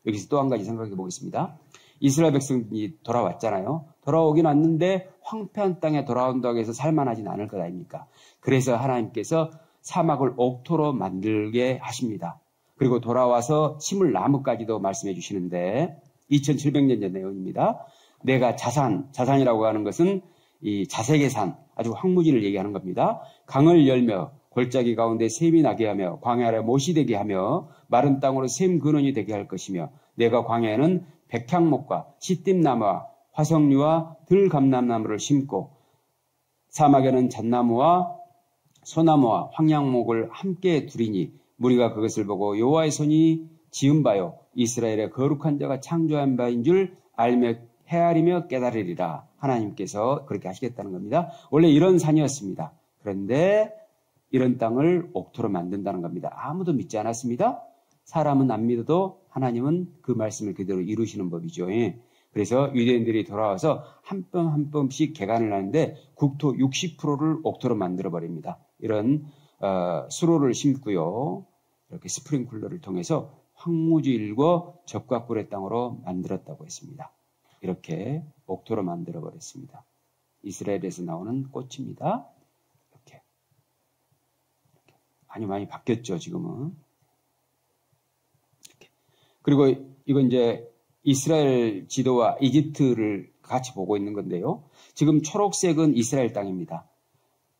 Speaker 1: 여기서 또 한 가지 생각해 보겠습니다. 이스라엘 백성들이 돌아왔잖아요. 돌아오긴 왔는데 황폐한 땅에 돌아온다고 해서 살만하진 않을 것 아닙니까? 그래서 하나님께서 사막을 옥토로 만들게 하십니다. 그리고 돌아와서 심을 나무까지도 말씀해 주시는데 2700년 전 내용입니다. 내가 자산이라고 하는 것은 이 자색의 산, 아주 황무지를 얘기하는 겁니다. 강을 열며 골짜기 가운데 샘이 나게 하며 광야 아래 못이 되게 하며 마른 땅으로 샘 근원이 되게 할 것이며 내가 광야에는 백향목과 시띠나무와 화석류와 들감람나무를 심고 사막에는 잣나무와 소나무와 황양목을 함께 두리니 무리가 그것을 보고 여호와의 손이 지은 바요 이스라엘의 거룩한 자가 창조한 바인 줄 알며 헤아리며 깨달으리라. 하나님께서 그렇게 하시겠다는 겁니다. 원래 이런 산이었습니다. 그런데 이런 땅을 옥토로 만든다는 겁니다. 아무도 믿지 않았습니다. 사람은 안 믿어도 하나님은 그 말씀을 그대로 이루시는 법이죠. 그래서 유대인들이 돌아와서 한 뼘 한 뼘씩 개간을 하는데 국토 60%를 옥토로 만들어버립니다. 이런 수로를 심고요. 이렇게 스프링쿨러를 통해서 황무지일과 적과꿀의 땅으로 만들었다고 했습니다. 이렇게 옥토로 만들어버렸습니다. 이스라엘에서 나오는 꽃입니다. 이렇게 많이 바뀌었죠, 지금은. 이렇게. 그리고 이건 이제 이스라엘 지도와 이집트를 같이 보고 있는 건데요. 지금 초록색은 이스라엘 땅입니다.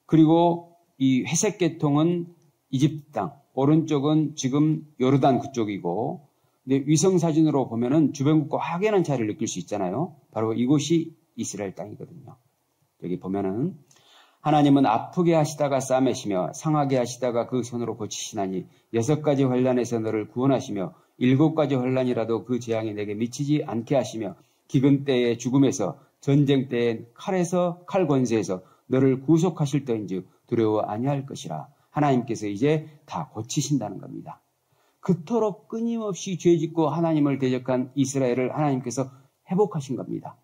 Speaker 1: 그리고 이 회색 계통은 이집트 땅, 오른쪽은 지금 요르단 그쪽이고, 근데 위성 사진으로 보면은 주변국과 확연한 차이를 느낄 수 있잖아요. 바로 이곳이 이스라엘 땅이거든요. 여기 보면은 하나님은 아프게 하시다가 싸매시며 상하게 하시다가 그 손으로 고치시나니 6가지 환난에서 너를 구원하시며 7가지 환난이라도 그 재앙이 내게 미치지 않게 하시며 기근 때의 죽음에서 전쟁 때의 칼 권세에서 너를 구속하실 때인즉 두려워 아니할 것이라. 하나님께서 이제 다 고치신다는 겁니다. 그토록 끊임없이 죄짓고 하나님을 대적한 이스라엘을 하나님께서 회복하신 겁니다.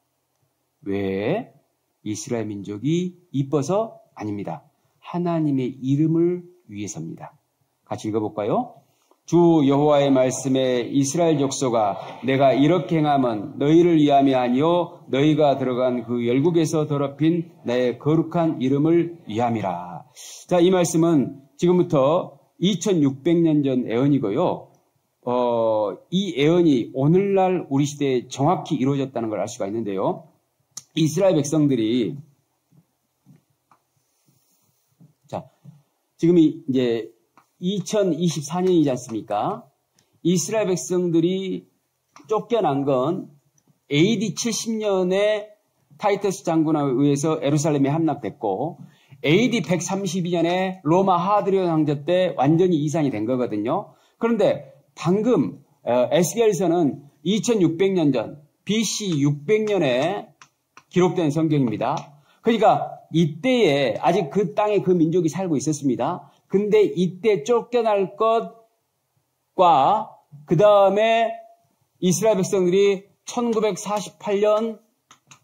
Speaker 1: 왜? 이스라엘 민족이 이뻐서? 아닙니다. 하나님의 이름을 위해서입니다. 같이 읽어볼까요? 주 여호와의 말씀에 이스라엘 족속아 내가 이렇게 행함은 너희를 위함이 아니요 너희가 들어간 그 열국에서 더럽힌 나의 거룩한 이름을 위함이라. 자, 이 말씀은 지금부터 2600년 전 애언이고요. 이 애언이 오늘날 우리 시대에 정확히 이루어졌다는 걸 알 수가 있는데요. 이스라엘 백성들이 자, 지금이 이제 2024년이지 않습니까? 이스라엘 백성들이 쫓겨난 건 AD 70년에 타이터스 장군에 의해서 예루살렘에 함락됐고 AD 132년에 로마 하드리온 황제 때 완전히 이산이 된 거거든요. 그런데 방금 에스겔서는 2600년 전 BC 600년에 기록된 성경입니다. 그러니까 이때에 아직 그 땅에 그 민족이 살고 있었습니다. 근데 이때 쫓겨날 것과 그 다음에 이스라엘 백성들이 1948년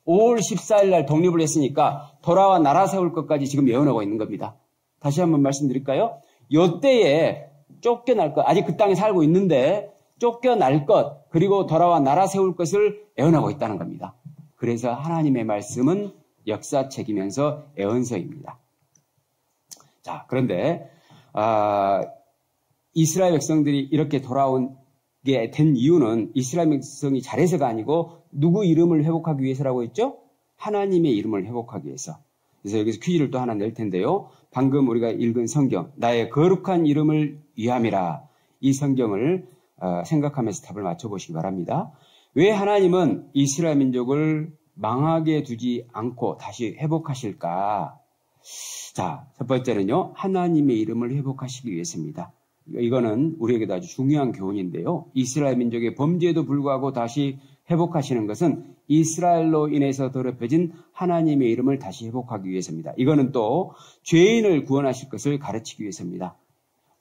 Speaker 1: 5월 14일 날 독립을 했으니까 돌아와 나라 세울 것까지 지금 예언하고 있는 겁니다. 다시 한번 말씀드릴까요? 이때에 쫓겨날 것, 아직 그 땅에 살고 있는데 쫓겨날 것, 그리고 돌아와 나라 세울 것을 예언하고 있다는 겁니다. 그래서 하나님의 말씀은 역사책이면서 예언서입니다. 자, 그런데 이스라엘 백성들이 이렇게 돌아오게 된 이유는 이스라엘 백성이 잘해서가 아니고 누구 이름을 회복하기 위해서라고 했죠? 하나님의 이름을 회복하기 위해서. 그래서 여기서 퀴즈를 또 하나 낼 텐데요. 방금 우리가 읽은 성경, 나의 거룩한 이름을 위함이라. 이 성경을 생각하면서 답을 맞춰보시기 바랍니다. 왜 하나님은 이스라엘 민족을 망하게 두지 않고 다시 회복하실까? 자, 첫 번째는요. 하나님의 이름을 회복하시기 위해서입니다. 이거는 우리에게도 아주 중요한 교훈인데요. 이스라엘 민족의 범죄에도 불구하고 다시 회복하시는 것은 이스라엘로 인해서 더럽혀진 하나님의 이름을 다시 회복하기 위해서입니다. 이거는 또 죄인을 구원하실 것을 가르치기 위해서입니다.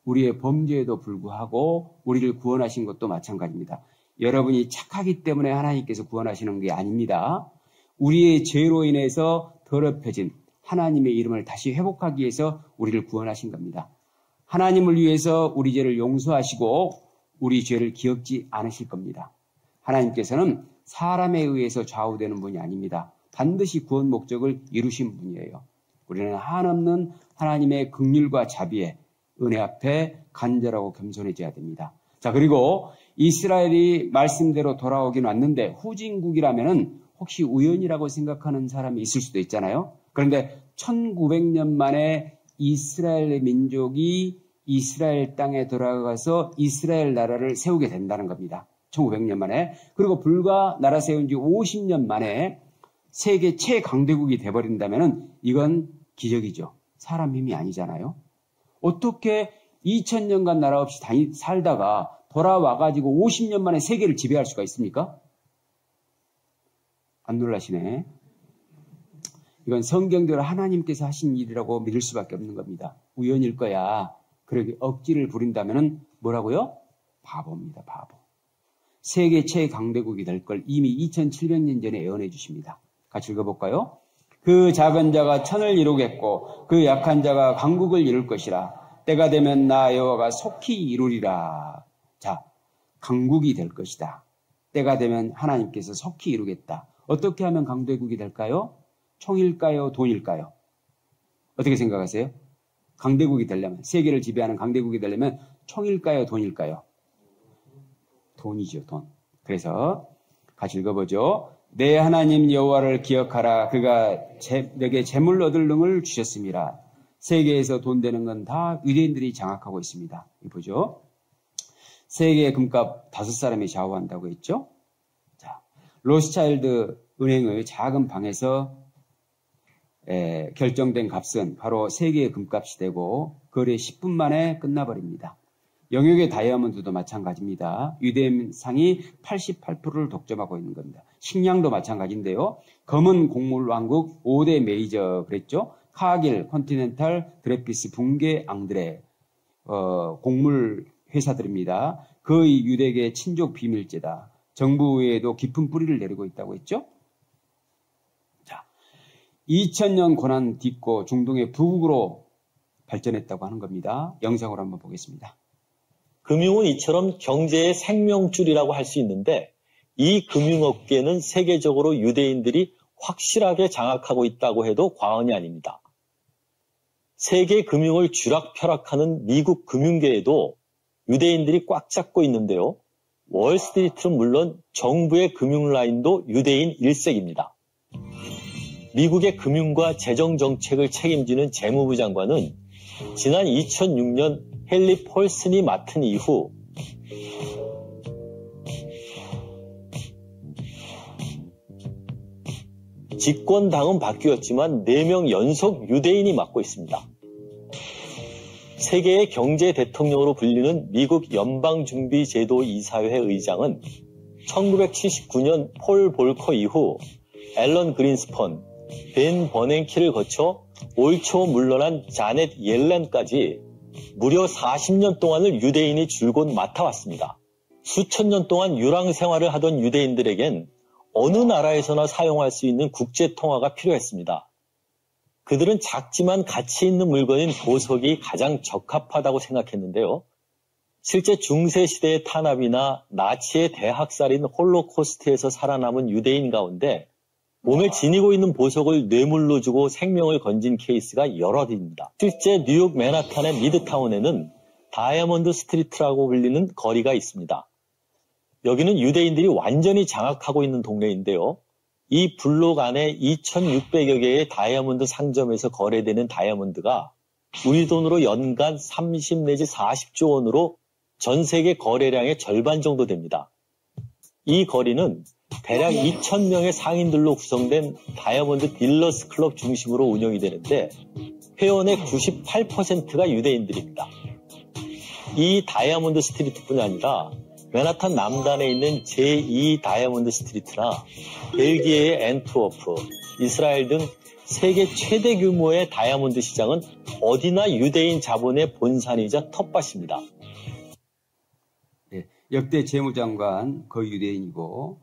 Speaker 1: 우리의 범죄에도 불구하고 우리를 구원하신 것도 마찬가지입니다. 여러분이 착하기 때문에 하나님께서 구원하시는 게 아닙니다. 우리의 죄로 인해서 더럽혀진 하나님의 이름을 다시 회복하기 위해서 우리를 구원하신 겁니다. 하나님을 위해서 우리 죄를 용서하시고 우리 죄를 기억지 않으실 겁니다. 하나님께서는 사람에 의해서 좌우되는 분이 아닙니다. 반드시 구원 목적을 이루신 분이에요. 우리는 한없는 하나님의 긍휼과 자비에 은혜 앞에 간절하고 겸손해져야 됩니다. 자, 그리고 이스라엘이 말씀대로 돌아오긴 왔는데 후진국이라면은 혹시 우연이라고 생각하는 사람이 있을 수도 있잖아요. 그런데 1900년 만에 이스라엘 민족이 이스라엘 땅에 돌아가서 이스라엘 나라를 세우게 된다는 겁니다. 1900년 만에. 그리고 불과 나라 세운 지 50년 만에 세계 최강대국이 돼버린다면 이건 기적이죠. 사람 힘이 아니잖아요. 어떻게 2000년간 나라 없이 살다가 돌아와가지고 50년 만에 세계를 지배할 수가 있습니까? 안 놀라시네. 이건 성경대로 하나님께서 하신 일이라고 믿을 수밖에 없는 겁니다. 우연일 거야. 그러게 억지를 부린다면 뭐라고요? 바보입니다. 바보. 세계 최강대국이 될 걸 이미 2700년 전에 예언해 주십니다. 같이 읽어볼까요? 그 작은 자가 천을 이루겠고 그 약한 자가 강국을 이룰 것이라. 때가 되면 나 여호와가 속히 이루리라. 자, 강국이 될 것이다. 때가 되면 하나님께서 속히 이루겠다. 어떻게 하면 강대국이 될까요? 총일까요? 돈일까요? 어떻게 생각하세요? 강대국이 되려면, 세계를 지배하는 강대국이 되려면 총일까요? 돈일까요? 돈이죠, 돈. 그래서 같이 읽어보죠. 내 하나님 여호와를 기억하라. 그가 내게 재물 얻을 능을 주셨습니다. 세계에서 돈 되는 건 다 유대인들이 장악하고 있습니다. 이거 보죠. 세계의 금값 5사람이 좌우한다고 했죠. 자, 로스차일드 은행의 작은 방에서 결정된 값은 바로 세계의 금값이 되고 거래 10분 만에 끝나버립니다. 영역의 다이아몬드도 마찬가지입니다. 유대인상이 88%를 독점하고 있는 겁니다. 식량도 마찬가지인데요. 검은 곡물 왕국 5대 메이저 그랬죠. 카길, 컨티넨탈, 드레피스, 붕괴, 앙드레 곡물 회사들입니다. 거의 유대계의 친족 비밀제다. 정부 외에도 깊은 뿌리를 내리고 있다고 했죠. 자, 2000년 고난 딛고 중동의 부국으로 발전했다고 하는 겁니다. 영상으로 한번 보겠습니다.
Speaker 8: 금융은 이처럼 경제의 생명줄이라고 할 수 있는데 이 금융업계는 세계적으로 유대인들이 확실하게 장악하고 있다고 해도 과언이 아닙니다. 세계 금융을 쥐락펴락하는 미국 금융계에도 유대인들이 꽉 잡고 있는데요. 월스트리트는 물론 정부의 금융 라인도 유대인 일색입니다. 미국의 금융과 재정 정책을 책임지는 재무부 장관은 지난 2006년 헨리 폴슨이 맡은 이후 집권당은 바뀌었지만 4명 연속 유대인이 맡고 있습니다. 세계의 경제 대통령으로 불리는 미국 연방준비제도 이사회 의장은 1979년 폴 볼커 이후 앨런 그린스펀, 벤 버냉키를 거쳐 올 초 물러난 자넷 옐렌까지 무려 40년 동안을 유대인이 줄곧 맡아왔습니다. 수천 년 동안 유랑 생활을 하던 유대인들에겐 어느 나라에서나 사용할 수 있는 국제통화가 필요했습니다. 그들은 작지만 가치 있는 물건인 보석이 가장 적합하다고 생각했는데요. 실제 중세시대의 탄압이나 나치의 대학살인 홀로코스트에서 살아남은 유대인 가운데 몸에 지니고 있는 보석을 뇌물로 주고 생명을 건진 케이스가 여럿입니다. 실제 뉴욕 맨하탄의 미드타운에는 다이아몬드 스트리트라고 불리는 거리가 있습니다. 여기는 유대인들이 완전히 장악하고 있는 동네인데요. 이 블록 안에 2,600여 개의 다이아몬드 상점에서 거래되는 다이아몬드가 우리 돈으로 연간 30 내지 40조 원으로 전 세계 거래량의 절반 정도 됩니다. 이 거리는 대략 2,000명의 상인들로 구성된 다이아몬드 딜러스 클럽 중심으로 운영이 되는데 회원의 98%가 유대인들입니다. 이 다이아몬드 스트리트뿐 아니라 맨하탄 남단에 있는 제2 다이아몬드 스트리트나 벨기에의 앤트워프, 이스라엘 등 세계 최대 규모의 다이아몬드 시장은 어디나 유대인 자본의 본산이자 텃밭입니다.
Speaker 1: 네, 역대 재무장관 거의 유대인이고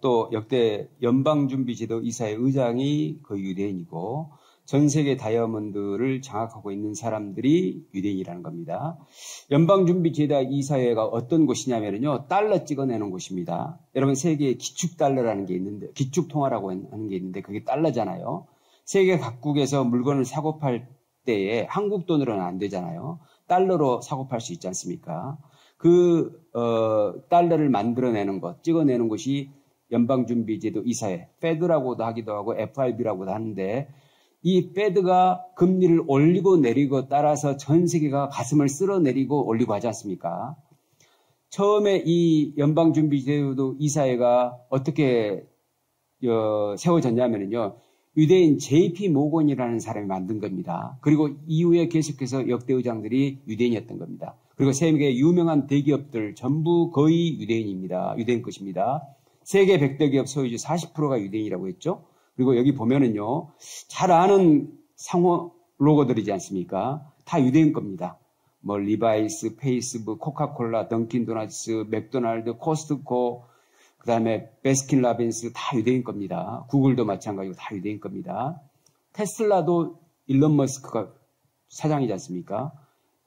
Speaker 1: 또 역대 연방준비제도 이사회 의장이 거의 유대인이고 전 세계 다이아몬드를 장악하고 있는 사람들이 유대인이라는 겁니다. 연방준비제도 이사회가 어떤 곳이냐면요, 달러 찍어내는 곳입니다. 여러분 세계에 기축달러라는 게 있는데, 기축통화라고 하는 게 있는데 그게 달러잖아요. 세계 각국에서 물건을 사고 팔 때에 한국 돈으로는 안 되잖아요. 달러로 사고 팔 수 있지 않습니까? 달러를 만들어내는 것, 찍어내는 곳이 연방준비제도 이사회, 페드라고도 하기도 하고 FRB라고도 하는데 이 페드가 금리를 올리고 내리고 따라서 전 세계가 가슴을 쓸어내리고 올리고 하지 않습니까? 처음에 이 연방준비제도 이사회가 어떻게 세워졌냐면요. 유대인 JP 모건이라는 사람이 만든 겁니다. 그리고 이후에 계속해서 역대 의장들이 유대인이었던 겁니다. 그리고 세계 유명한 대기업들 전부 거의 유대인입니다. 유대인 것입니다. 세계 100대 기업 소유주 40%가 유대인이라고 했죠. 그리고 여기 보면은요, 잘 아는 상호 로고들이지 않습니까? 다 유대인 겁니다. 뭐 리바이스, 페이스북, 코카콜라, 던킨도너츠, 맥도날드, 코스트코, 그 다음에 베스킨라빈스 다 유대인 겁니다. 구글도 마찬가지고 다 유대인 겁니다. 테슬라도 일론 머스크가 사장이지 않습니까?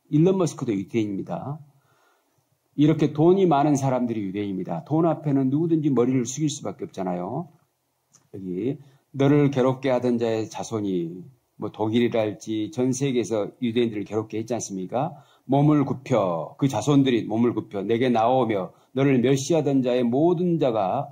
Speaker 1: 일론 머스크도 유대인입니다. 이렇게 돈이 많은 사람들이 유대인입니다. 돈 앞에는 누구든지 머리를 숙일 수밖에 없잖아요. 여기 너를 괴롭게 하던 자의 자손이 뭐 독일이랄지 전 세계에서 유대인들을 괴롭게 했지 않습니까? 몸을 굽혀, 그 자손들이 몸을 굽혀 내게 나오며 너를 멸시하던 자의 모든 자가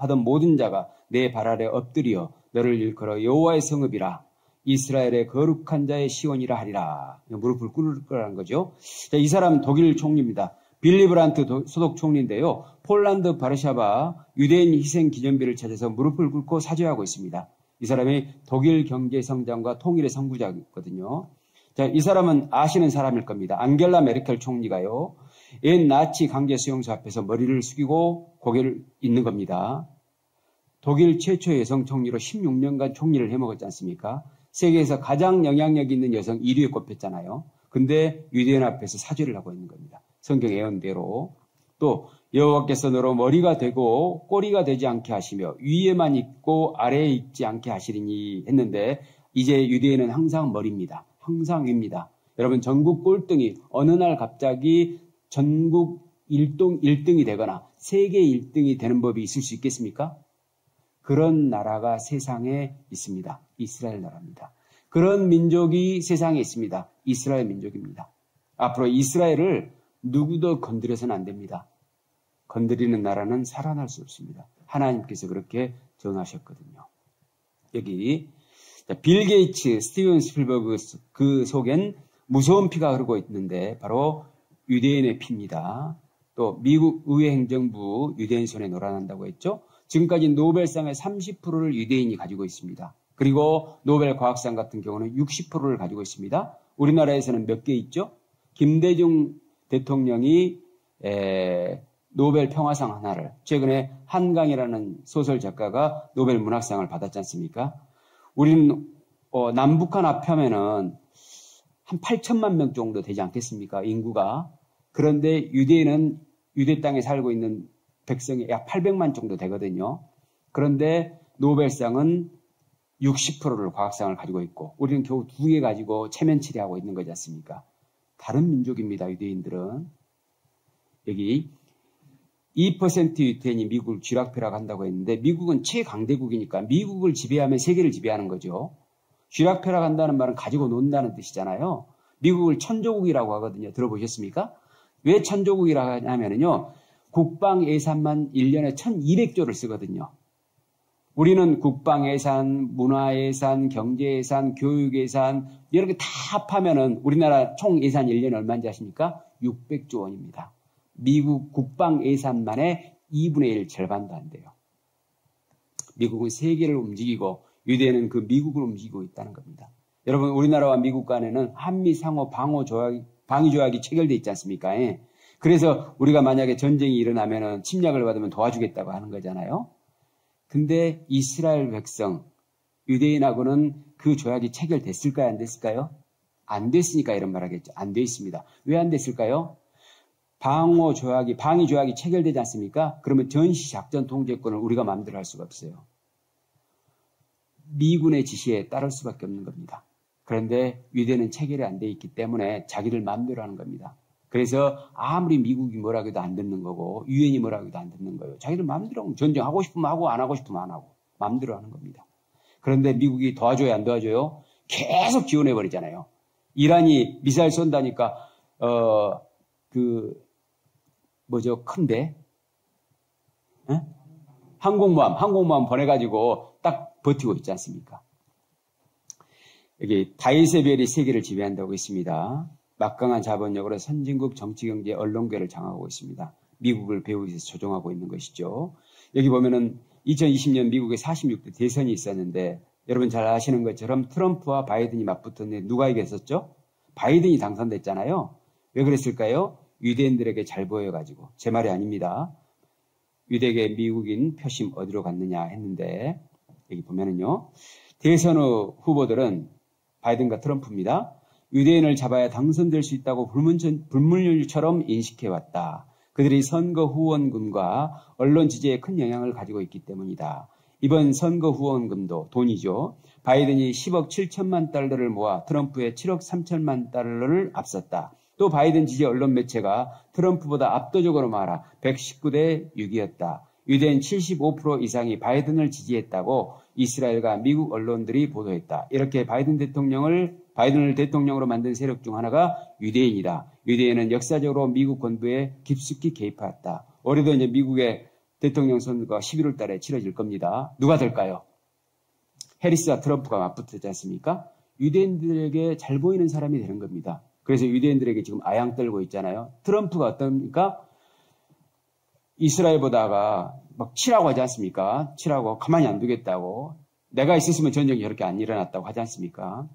Speaker 1: 내 발 아래 엎드려 너를 일컬어 여호와의 성읍이라 이스라엘의 거룩한 자의 시온이라 하리라. 무릎을 꿇을 거라는 거죠. 자, 이 사람은 독일 총리입니다. 빌리 브란트 소속 총리인데요. 폴란드 바르샤바 유대인 희생 기념비를 찾아서 무릎을 꿇고 사죄하고 있습니다. 이 사람이 독일 경제 성장과 통일의 선구자거든요. 자, 이 사람은 아시는 사람일 겁니다. 앙겔라 메르켈 총리가요. 옛 나치 강제 수용소 앞에서 머리를 숙이고 고개를 있는 겁니다. 독일 최초의 여성 총리로 16년간 총리를 해먹었지 않습니까? 세계에서 가장 영향력 있는 여성 1위에 꼽혔잖아요. 근데 유대인 앞에서 사죄를 하고 있는 겁니다. 성경 예언대로. 또 여호와께서 너로 머리가 되고 꼬리가 되지 않게 하시며 위에만 있고 아래에 있지 않게 하시리니 했는데 이제 유대인은 항상 머리입니다. 항상 위입니다. 여러분 전국 꼴등이 어느 날 갑자기 전국 1등이 되거나 세계 1등이 되는 법이 있을 수 있겠습니까? 그런 나라가 세상에 있습니다. 이스라엘 나라입니다. 그런 민족이 세상에 있습니다. 이스라엘 민족입니다. 앞으로 이스라엘을 누구도 건드려서는 안 됩니다. 건드리는 나라는 살아날 수 없습니다. 하나님께서 그렇게 정하셨거든요. 여기 빌 게이츠, 스티븐 스필버그 그 속엔 무서운 피가 흐르고 있는데 바로 유대인의 피입니다. 또 미국 의회 행정부 유대인 손에 놀아난다고 했죠. 지금까지 노벨상의 30%를 유대인이 가지고 있습니다. 그리고 노벨 과학상 같은 경우는 60%를 가지고 있습니다. 우리나라에서는 몇 개 있죠? 김대중 대통령이 노벨 평화상 하나를, 최근에 한강이라는 소설 작가가 노벨 문학상을 받았지 않습니까? 우리는 남북한 합하면은 한 8천만 명 정도 되지 않겠습니까? 인구가. 그런데 유대인은 유대 땅에 살고 있는 백성이 약 800만 정도 되거든요. 그런데 노벨상은 60%를 과학상을 가지고 있고 우리는 겨우 2개 가지고 체면치레하고 있는 거지 않습니까? 다른 민족입니다. 유대인들은. 여기 2% 유태인이 미국을 쥐락펴락 한다고 했는데 미국은 최강대국이니까 미국을 지배하면 세계를 지배하는 거죠. 쥐락펴락 한다는 말은 가지고 논다는 뜻이잖아요. 미국을 천조국이라고 하거든요. 들어보셨습니까? 왜 천조국이라고 하냐면요. 국방 예산만 1년에 1200조를 쓰거든요. 우리는 국방 예산, 문화 예산, 경제 예산, 교육 예산 이렇게 다 합하면은 우리나라 총 예산 1년에 얼마인지 아십니까? 600조 원입니다. 미국 국방 예산만의 2분의 1 절반도 안 돼요. 미국은 세계를 움직이고 유대인은 그 미국을 움직이고 있다는 겁니다. 여러분 우리나라와 미국 간에는 한미 상호 방위 조약이 체결돼 있지 않습니까? 예. 그래서 우리가 만약에 전쟁이 일어나면은 침략을 받으면 도와주겠다고 하는 거잖아요. 근데 이스라엘 백성, 유대인하고는 그 조약이 체결됐을까요? 안 됐을까요? 안 됐으니까 이런 말 하겠죠. 안 돼 있습니다. 왜 안 됐을까요? 방위 조약이 체결되지 않습니까? 그러면 전시작전 통제권을 우리가 마음대로 할 수가 없어요. 미군의 지시에 따를 수밖에 없는 겁니다. 그런데 유대는 체결이 안 돼 있기 때문에 자기들 마음대로 하는 겁니다. 그래서 아무리 미국이 뭐라고 해도 안 듣는 거고 유엔이 뭐라고 해도 안 듣는 거예요. 자기들 마음대로 하면 전쟁하고 싶으면 하고 안 하고 싶으면 안 하고 마음대로 하는 겁니다. 그런데 미국이 도와줘요 안 도와줘요? 계속 지원해버리잖아요. 이란이 미사일 쏜다니까 큰데 항공모함 보내가지고 딱 버티고 있지 않습니까? 여기 다윗의 별이 세계를 지배한다고 있습니다. 막강한 자본력으로 선진국 정치, 경제, 언론계를 장악하고 있습니다. 미국을 배후에서 조종하고 있는 것이죠. 여기 보면은 2020년 미국의 46대 대선이 있었는데 여러분 잘 아시는 것처럼 트럼프와 바이든이 맞붙었는데 누가 이겼었죠? 바이든이 당선됐잖아요. 왜 그랬을까요? 유대인들에게 잘 보여가지고. 제 말이 아닙니다. 유대계 미국인 표심 어디로 갔느냐 했는데 여기 보면은요. 대선 후 후보들은 바이든과 트럼프입니다. 유대인을 잡아야 당선될 수 있다고 불문율처럼 인식해왔다. 그들이 선거 후원금과 언론 지지에 큰 영향을 가지고 있기 때문이다. 이번 선거 후원금도 돈이죠. 바이든이 10억 7천만 달러를 모아 트럼프의 7억 3천만 달러를 앞섰다. 또 바이든 지지 언론 매체가 트럼프보다 압도적으로 많아 119대 6이었다. 유대인 75% 이상이 바이든을 지지했다고 이스라엘과 미국 언론들이 보도했다. 이렇게 바이든을 대통령으로 만든 세력 중 하나가 유대인이다. 유대인은 역사적으로 미국 권부에 깊숙이 개입했다. 올해도 이제 미국의 대통령 선거가 11월 달에 치러질 겁니다. 누가 될까요? 해리스와 트럼프가 맞붙었지 않습니까? 유대인들에게 잘 보이는 사람이 되는 겁니다. 그래서 유대인들에게 지금 아양 떨고 있잖아요. 트럼프가 어떻습니까? 이스라엘보다가 막 치라고 하지 않습니까? 치라고 가만히 안 두겠다고. 내가 있었으면 전쟁이 저렇게 안 일어났다고 하지 않습니까?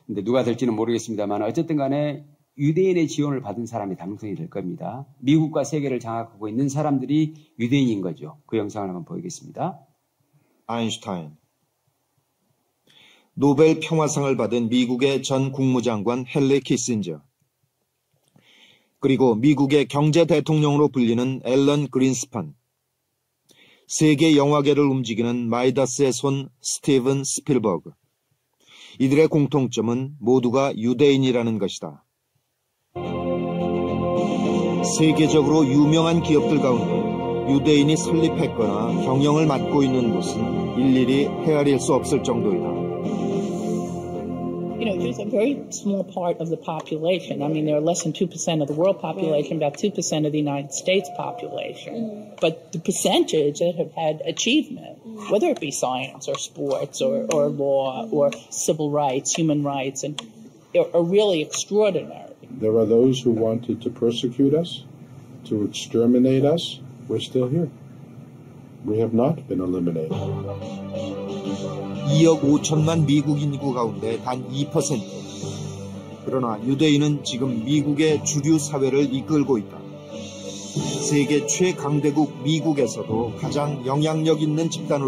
Speaker 1: 근데 누가 될지는 모르겠습니다만 어쨌든 간에 유대인의 지원을 받은 사람이 당선이 될 겁니다. 미국과 세계를 장악하고 있는 사람들이 유대인인 거죠. 그 영상을 한번 보이겠습니다.
Speaker 9: 아인슈타인. 노벨 평화상을 받은 미국의 전 국무장관 헨리 키신저. 그리고 미국의 경제 대통령으로 불리는 앨런 그린스판. 세계 영화계를 움직이는 마이다스의 손 스티븐 스필버그. 이들의 공통점은 모두가 유대인이라는 것이다. 세계적으로 유명한 기업들 가운데 유대인이 설립했거나 경영을 맡고 있는 곳은 일일이 헤아릴 수 없을 정도이다.
Speaker 10: You know, Jews are a very small part of the population. I mean, they're less than 2% of the world population, about 2% of the United States population. But the percentage that have had achievement, whether it be science or sports or law or civil rights, human rights, and are really extraordinary.
Speaker 11: There are those who wanted to persecute us, to exterminate us. We're still here. We have not been eliminated.
Speaker 9: 2억 5천만 미국 인구 가운데 단 2%. 그러나 유대인은 지금 미국의 주류 사회를 이끌고 있다. 세계 최강대국 미국에서도 가장 영향력 있는 집단으로